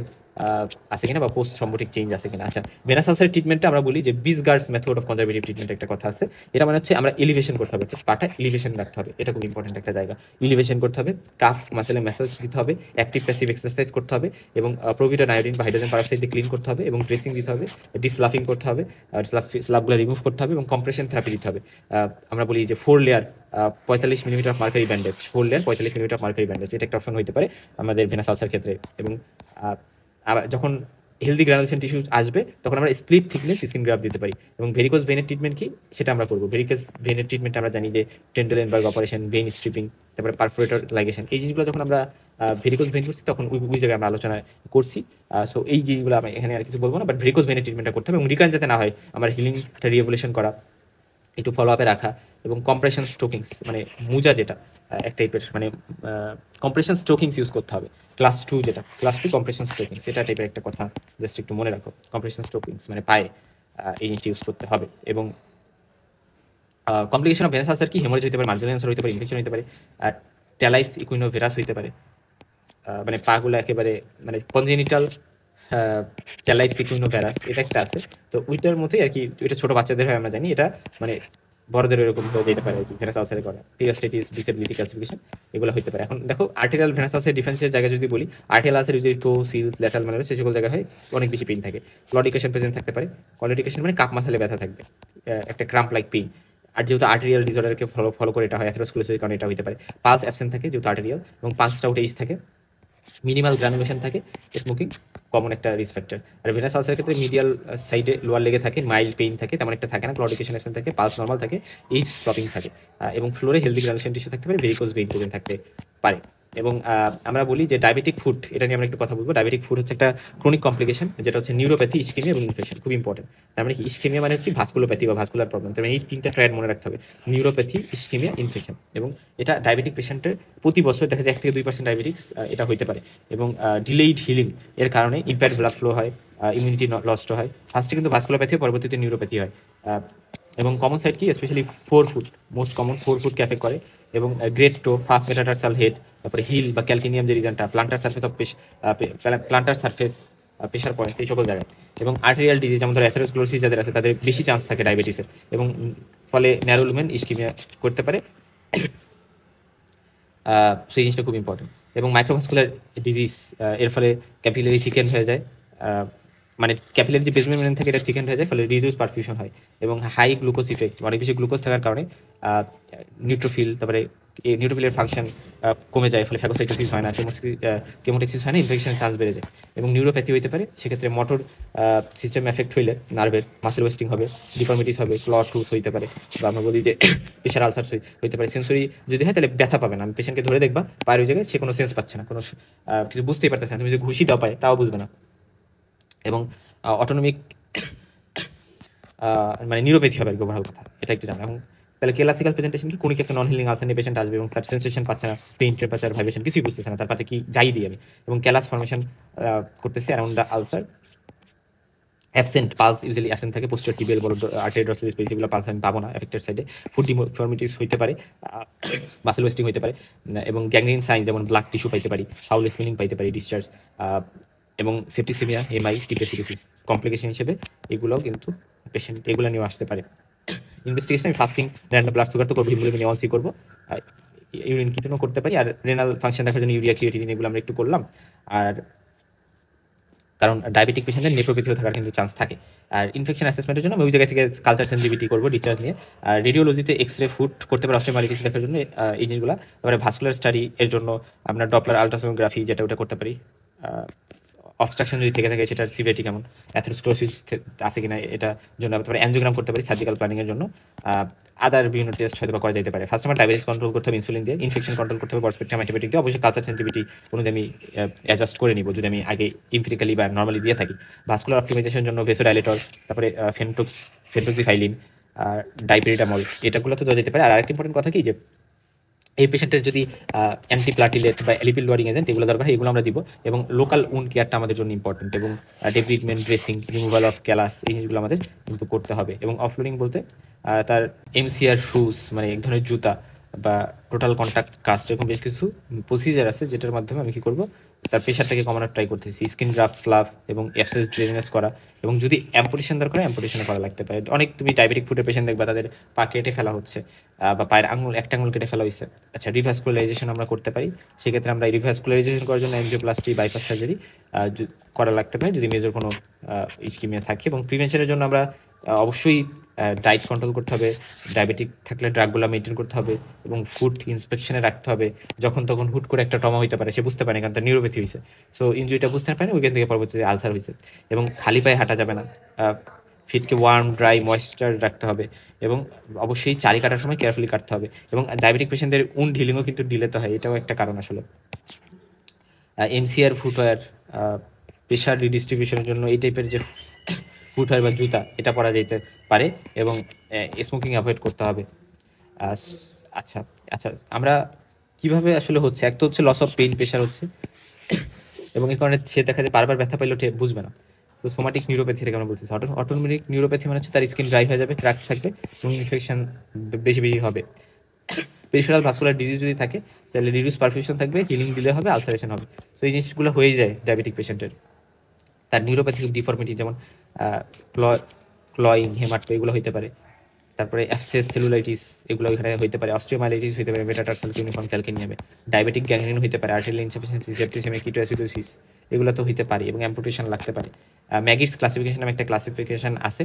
আছে কিনা বা পোস্ট থ্রম্বোটিক চেঞ্জ আছে কিনা। আচ্ছা, ভেনাস আলসারের ট্রিটমেন্টটা আমরা বলি যে বিসগার্ডস মেথড অফ কনজারভেটিভ ট্রিটমেন্ট একটা কথা আছে। এটা মানে হচ্ছে আমরা এলিভেশন করতে হবে, পাটা এলিভেশন রাখতে হবে, এটা খুব ইম্পর্টেন্ট একটা জায়গা। এলিভেশন করতে হবে, কাফ মাসেলে ম্যাসাজ দিতে হবে, অ্যাক্টিভ প্যাসিভ এক্সারসাইজ করতে হবে, এবং প্রোভিডন আয়োডিন বা হাইড্রোজেন পারক্সাইড দিয়ে ক্লিন করতে হবে, এবং ড্রেসিং দিতে হবে, ডিসলাফিং করতে হবে, স্লাবগুলো রিমুভ করতে হবে, এবং কম্প্রেশন থেরাপি দিতে হবে। আমরা বলি যে 4 layer 45 millimetre of mercury bandage, 4 layer 45 millimetre of mercury bandage, এটা একটা অপশন হতে পারে আমাদের ভেনাস আলসার ক্ষেত্রে। এবং যখন হেলদি গ্রানুলেশন টিস্যু আসবে তখন আমরা স্প্লিট থিকনেস স্কিন গ্রাফট দিতে পারি। এবং ভেরিকোজ ভেনের ট্রিটমেন্ট কি সেটা আমরা করবো। ভেরিকোজ ভেনের ট্রিটমেন্ট আমরা জানি যে টেন্ডেলেনবার্গ অপারেশন, ভেইন স্ট্রিপিং, তারপরে পারফোরেটর লাইগেশন, এই জিনিসগুলো যখন আমরা ভেরিকোজ ভেন করছি তখন ওই জায়গায় আমরা আলোচনা করছি। সো এই জিনিসগুলো আমি এখানে আর কিছু বলবো না, বাট ভেরিকোজ ভেনের ট্রিটমেন্টটা করতে হবে এবং রিকারেন্ট যাতে না হয় আমার হিলিংটা রিএভলিউশন করা, একটু ফলো আপে রাখা এবং কম্প্রেশন স্ট্রোকিংস মানে মুজা যেটা এক টাইপের মানে কম্প্রেশন স্ট্রোকিংস ইউজ করতে হবে। ক্লাস 2 যেটা ক্লাস 2 কম্প্রেশন স্ট্রোকিংস এটা টাইপের একটা কথা জাস্ট একটু মনে রাখো। কম্প্রেশন স্ট্রোকিংস মানে পায়ে এই জিনিসটি ইউজ করতে হবে। এবং কমপ্লিকেশন অফ ভেনাস আলসার কি হেমোরেজ হতে পারে, মার্জিনাল আলসার হতে পারে, ইনফেকশন হতে পারে, আর ট্যালাইস ইকুইনোভেরাস হতে পারে, মানে পাগুলো একেবারে মানে কনজেনিটাল ট্যালাইস ইকুইনোভেরাস এটা একটা আছে। তো ওইটার মধ্যেই আর কি, এটা ছোট বাচ্চাদের হয় আমরা জানি, এটা মানে বড়দের এরকম হয়ে যেতে পারে আর কি। ভেনাস আলসারে করে পিরিয়াস্টাইটিস, ডিসেবিলিটি, ক্যালসিফিকেশন এগুলো হতে পারে। এখন দেখো আর্টেরিয়াল ভেনাস আলসার ডিফারেন্সের জায়গায় যদি বলি, আর্টেরিয়াল আলসার যদি টো সিলস ল্যাটারাল মানে সেই সকল জায়গায় হয় অনেক বেশি পেইন থাকে। ক্লডিকেশন প্রেজেন্ট থাকতে পারে। ক্লডিকেশন মানে কাপ মাসালে ব্যথা থাকবে, একটা ক্রাম্প লাইক পেইন। আর যেহেতু আর্টেরিয়াল ডিসঅর্ডারকে ফলো করে এটা হয়, অ্যাথেরোস্ক্লেরোসিসের কারণে এটা হতে পারে। পালস অ্যাবসেন্ট থাকে যেহেতু আর্টেরিয়াল, এবং পাঁচটা আউট এইজ থাকে, মিনিমাল গ্রানুলেশন থাকে, স্মোকিং কমন একটা রিস্ক ফ্যাক্টর। আর ভেনাস আলসারের ক্ষেত্রে মিডিয়াল সাইডে লোয়ার লেগে থাকে, মাইল্ড পেইন থাকে, তেমন একটা থাকে না, ক্লডিকেশন অ্যাবসেন্ট থাকে, পালস নর্মাল থাকে, এইজ স্টপিং থাকে, এবং ফ্লোরে হেলদি গ্রানুলেশন টিস্যু থাকতে পারে, ভেরিকোজ ভেইন প্রেজেন্ট থাকতে পারে। এবং আমরা বলি যে ডায়াবেটিক ফুড, এটা নিয়ে আমরা একটু কথা বলবো। ডায়াবেটিক ফুড হচ্ছে একটা ক্রনিক কমপ্লিকেশন যেটা হচ্ছে নিউরোপ্যাথি, ইস্কেমিয়া এবং ইনফেকশন, খুব ইম্পর্টেন্ট। তার মানে কি ইস্কেমিয়া মানে হচ্ছে ভাস্কুলোপ্যাথি বা ভাস্কুলার প্রবলেম, তার মানে এই তিনটা ট্রায়াড মনে রাখতে হবে, নিউরোপ্যাথি, ইস্কেমিয়া, ইনফেকশন। এবং এটা ডায়াবেটিক পেশেন্টের প্রতি বছর দেখা যায় 1 থেকে 2% ডায়াবেটিক্স এটা হইতে পারে। এবং ডিলেইড হিলিং এর কারণে ইম্প্যাক্ট ব্লাড ফ্লো হয়, ইমিউনিটি লস্ট হয়, ফার্স্টে কিন্তু ভাস্কুলোপ্যাথি, পরবর্তীতে নিউরোপ্যাথি হয়। এবং কমন সাইড কি স্পেশালি 4 ফুট, মোস্ট কমন 4 ফুটকে এফেক্ট করে। এবং great toe, first metatarsal head, তারপরে হিল বা ক্যালকিনিয়াম যে রিজনটা, plantar surface of plantar surface pressure point, সেই সকল জায়গায়। এবং আর্টেরিয়াল ডিজিজ যেমন ধরো অ্যাথেরোস্ক্লেরোসিস যাদের আছে তাদের বেশি চান্স থাকে ডায়াবেটিসের, এবং ফলে ন্যারো লুমেন ইস্কেমিয়া করতে পারে। সেই জিনিসটা খুব ইম্পর্টেন্ট। এবং মাইক্রোভাস্কুলার ডিজিজ এর ফলে ক্যাপিলারি থিকেন হয়ে যায়, মানে ক্যাপিলারি যে বেসমেন্ট মেমব্রেন থাকে এটা থিকেন হয়ে যায়, ফলে রিডিউস পারফিউশন হয়। এবং হাই গ্লুকোজ ইফেক্ট, অনেক বেশি গ্লুকোজ থাকার কারণে নিউট্রোফিল, তারপরে নিউট্রোফিলের ফাংশন কমে যায়, ফলে ফ্যাগোসাইটোসিস হয় না, কেমোটেক্সিস হয় না, ইনফেকশনের চান্স বেড়ে যায়। এবং নিউরোপ্যাথি হতে পারে, সেক্ষেত্রে মোটর সিস্টেম এফেক্ট হইলে নার্ভের মাসেল ওয়েস্টিং হবে, ডিফর্মিটিস হবে, ক্লট টুস হইতে পারে, বা আমরা বলি যে প্রেশার আলসার হইতে পারে। সেন্সরি যদি হয় তাহলে ব্যথা পাবে না, আমি পেশেন্টকে ধরে দেখবা পায়ের ওই জায়গায় সে কোনো সেন্স পাচ্ছে না, কোনো কিছু বুঝতেই পারতেছে না, তুমি যদি ঘুষি দাও পায় তাও বুঝবে না। এবং অটোনমিক মানে নিউরোপ্যাথি হবে ওভারঅল কথা, এটা একটু জানো। এবং তাহলে ক্লাসিক্যাল প্রেজেন্টেশন কি, কোনিক একটা নন হিলিং আলসার নিয়ে পেশেন্ট আসবে এবং তার সেন্সেশন পাচ্ছে না, পেইন, টেম্পারেচার, ভাইব্রেশন কিছুই বুঝতেছে না, তার পাতে কি যাই দিই আমি, এবং ক্যালাস ফর্মেশন করতেছে around the ulcer, absent pulse usually absent থাকে, পোস্টার টিবিয়াল বলো, আর্টারি ডরসাল স্পেস এগুলো পালস আমি পাবো না এফেক্টেড সাইডে, ফুড ডিফর্মিটিস হইতে পারে, মাসেল ওয়েস্টিং হইতে পারে, এবং গ্যাংগ্রিন সাইন যেমন ব্লাড টিস্যু পাইতে পারি, ফাউল স্মেলিং পাইতে পারি, ডিসচার্জ, এবং সেপ্টিসেমিয়া, এমআই, টিপেসিডোসিস কমপ্লিকেশন হিসেবে এগুলোও কিন্তু পেশেন্ট এগুলো নিয়েও আসতে পারে। ইনভেস্টিগেশন আমি ফাস্টিং, র্যান্ডম ব্লাড সুগার তো করবো, হিমোগ্লোবিন এ1সি করবো, ইউরিন কিটোনও করতে পারি, আর রেনাল ফাংশন দেখার জন্য ইউরিয়া, ক্রিয়েটিনিন এগুলো আমরা একটু করলাম। আর কারণ ডায়াবেটিক পেশেন্টের নেফ্রোপ্যাথিও থাকার কিন্তু চান্স থাকে। আর ইনফেকশন অ্যাসেসমেন্টের জন্য আমি ওই জায়গা থেকে কালচার সেন্সিটিভিটি করবো ডিসচার্জ নিয়ে। আর রেডিওলজিতে এক্সরে ফুট করতে পারে অস্টিওমাইলিটিস দেখার জন্য এই জিনিসগুলো। তারপরে ভাস্কুলার স্টাডি এর জন্য আমরা ডপলার আলট্রাসোনোগ্রাফি যেটা ওটা করতে পারি। অবস্ট্রাকশন যদি থেকে থাকে সেটার সিভিয়ারিটি কেমন, অ্যাথেরোস্ক্লেরোসিস আছে কিনা এটার জন্য, তারপরে অ্যানজিওগ্রাম করতে পারি সার্জিক্যাল প্ল্যানিংয়ের জন্য। আদার বিভিন্ন টেস্ট হয়তো করা যেতে পারে। ফার্স্ট আমার ডায়াবেটিস কন্ট্রোল করতে হবে ইনসুলিন দিয়ে, ইনফেকশন কন্ট্রোল করতে হবে ব্রড স্পেকট্রাম অ্যান্টিবায়োটিক দিয়ে, অবশ্যই কালচার সেন্সিটিভিটি অনুযায়ী আমি অ্যাডজাস্ট করে নিব যদি আমি আগে ইমফিরিক্যালি বা নর্মালি দিয়ে থাকি। ভাস্কুলার অপটিমাইজেশনের জন্য ভেসোডাইলেটর, তারপরে ফেন্টোক্সিফাইলিন, ডাইপেরিটামল, এটাগুলো তো দেওয়া যেতে পারে। আর আরেকটা ইম্পর্টেন্ট কথা কি, যে এই পেশেন্টের যদি অ্যান্টিপ্লাটিলেট বা লিপিড লোয়ারিং এজেন্ট এগুলো দরকার হয়, এগুলো আমরা দিব। এবং লোকাল উন্ড কেয়ারটা আমাদের জন্য ইম্পর্টেন্ট, এবং ডেব্রিটমেন্ট, ড্রেসিং, রিমুভাল অফ ক্যালাস, এই জিনিসগুলো আমাদের কিন্তু করতে হবে। এবং অফলোডিং বলতে তার এমসিআর শুজ মানে এক ধরনের জুতা, বা টোটাল কন্ট্যাক্ট কাস্ট, এরকম বেশ কিছু প্রসিজার আছে যেটার মাধ্যমে আমি কী করবো, তার প্রেশারটাকে কমানোর ট্রাই করতেছি। স্কিন গ্রাফট, ফ্লাভ এবং এফসেস ড্রেনেজ করা, এবং যদি অ্যাম্পুটেশন দরকার হয় অ্যাম্পুটেশন করা লাগতে পারে। অনেক তুমি ডায়াবেটিক ফুডের পেশেন্ট দেখবা তাদের পা কেটে ফেলা হচ্ছে, বা পায়ের আঙুল, একটা আঙুল কেটে ফেলা হয়েছে। আচ্ছা, রিভাস্কুলারাইজেশন আমরা করতে পারি, সেক্ষেত্রে আমরা রিভাস্কুলারাইজেশন করার জন্য অ্যানজিওপ্লাস্টি, বাইপাস সার্জারি করা লাগতে পারে যদি মেজর কোনো ইস্কিমিয়া থাকে। এবং প্রিভেনশনের জন্য আমরা অবশ্যই ডায়েট কন্ট্রোল করতে হবে, ডায়াবেটিক থাকলে ড্রাগগুলো মেনটেন করতে হবে, এবং ফুড ইন্সপেকশনে রাখতে হবে। যখন তখন হুট করে একটা ট্রমা হইতে পারে, সে বুঝতে পারে না কারণ তার নিউরোপ্যাথি হয়েছে, সো ইনজুরিটা বুঝতে পারে না, ওইখান থেকে পরবর্তীতে আলসার হয়েছে। এবং খালি পায়ে হাঁটা যাবে না, ফিটকে ওয়ার্ম, ড্রাই, ময়েশ্চার রাখতে হবে, এবং অবশ্যই চারি কাটার সময় কেয়ারফুলি কাটতে হবে। এবং ডায়াবেটিক পেশেন্টদের উন্ড হিলিংও কিন্তু ডিলেতে হয়, এটাও একটা কারণ আসলে। এমসিআর ফুটওয়্যার, প্রেশার রিডিস্ট্রিবিউশনের জন্য এই টাইপের যে ফুটওয়্যার বা জুতা এটা পরা যেতে পারে, এবং স্মোকিং অ্যাভয়েড করতে হবে। আচ্ছা আচ্ছা, আমরা কিভাবে আসলে হচ্ছে, এক তো হচ্ছে লস অফ পেইন, প্রেশার হচ্ছে, এবং এই কারণে সে দেখা যায় বারবার ব্যথা পাইলেও বুঝবে না। তো সোমাটিক নিউরোপ্যাথি থেকে আমরা বলতেছি। অটোমেটিক নিউরোপ্যাথি মানে হচ্ছে তার স্কিন ড্রাই হয়ে যাবে, ক্র্যাকস থাকবে এবং ইনফেকশন বেশি বেশি হবে। পেরিফেরাল ভাস্কুলার ডিজিজ যদি থাকে তাহলে রিডিউস পারফিউশন থাকবে, হিলিং ডিলে হবে, আলসারেশন হবে। তো এই জিনিসগুলো হয়ে যায় ডায়াবেটিক পেশেন্টের। তার নিউরোপ্যাথিক ডিফর্মিটি যেমন ক্লয়িং, হেমাটো এগুলো হইতে পারে। তারপরে অ্যাবসেস, সেলুলাইটিস এগুলো এখানে হইতে পারে, অস্টিওমাইলাইটিস হইতে পারে, মেটাটার্সাল ইউনিফর্ম ক্যালকিনিয়ামে, ডায়াবেটিক গ্যাংগ্রিন হইতে পারে, আর্টেরিয়াল ইনসাফিসিয়েন্সি, সেপ্টিসেমিয়া, কিটোঅ্যাসিডোসিস এগুলো তো হইতে পারে, এবং অ্যাম্পুটেশন লাগতে পারে। ম্যাগিটস ক্লাসিফিকেশন নামে একটা ক্লাসিফিকেশন আছে।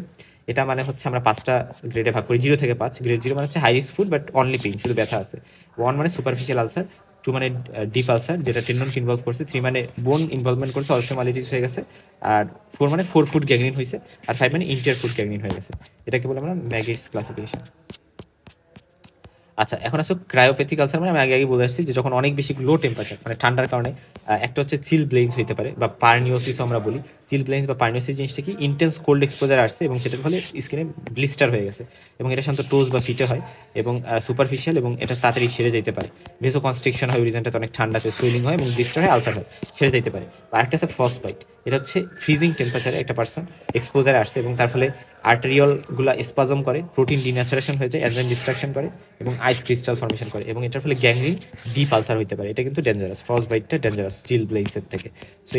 এটা মানে হচ্ছে আমরা 5টা গ্রেডে ভাগ করি, 0 থেকে 5। গ্রেড 0 মানে হচ্ছে high risk food but only pain, শুধু ব্যথা আছে। 1 মানে সুপারফিশিয়াল আলসার, 2 মানে ডিপ আলসার যেটা টেন্ডনকে ইনভলভ করছে, 3 মানে বোন ইনভলভমেন্ট করছে, অস্টিওমাইলাইটিস হয়ে গেছে, আর 4 মানে 4 ফুট গ্যাংগ্রিন হয়েছে, আর 5 মানে ইন্টার ফুট গ্যাংগ্রিন হয়ে গেছে। এটাকে বলে আমরা ম্যাগিটস ক্লাসিফিকেশন। আচ্ছা, এখন আসো ক্রায়োপ্যাথিক আলসার। মানে আমি আগে আগে বলে আসছি যে যখন অনেক বেশি লো টেম্পারেচার, মানে ঠান্ডার কারণে, একটা হচ্ছে চিল ব্লেইন্স হইতে পারে বা পার্নিওসিস আমরা বলি। চিল ব্লেইন্স বা পার্নিওসিস জিনিসটা কি, ইন্টেন্স কোল্ড এক্সপোজার আসছে এবং সেটার ফলে স্কিনে ব্লিস্টার হয়ে গেছে, এবং এটা সাধারণত টোজ বা ফিটে হয় এবং সুপারফিশিয়াল, এবং এটা তাড়াতাড়ি সেরে যেতে পারে। ভেসো কনস্ট্রিকশন হয়, রিজনটাতে অনেক ঠান্ডাতে সুইলিং হয় এবং ব্লিস্টার হয়, আলসার হয়, সেরে যেতে পারে। আর একটা আছে ফ্রস্ট বাইট। এটা হচ্ছে ফ্রিজিং টেম্পারেচারে একটা পার্সন এক্সপোজারে আসছে এবং তার ফলে আর্টেরিয়লগুলা স্পাজম করে, প্রোটিন ডিন্যাচারেশন হয়ে যায়, এনজাইম ডিস্ট্রাকশন করে এবং আইস ক্রিস্টাল ফর্মেশন করে, এবং এটার ফলে গ্যাংগ্রিন, ডিপ আলসার হইতে পারে। এটা কিন্তু ডেঞ্জারাস, ফ্রস্ট বাইটটা ডেঞ্জারাস চিল ব্লেইন্সের থেকে। সো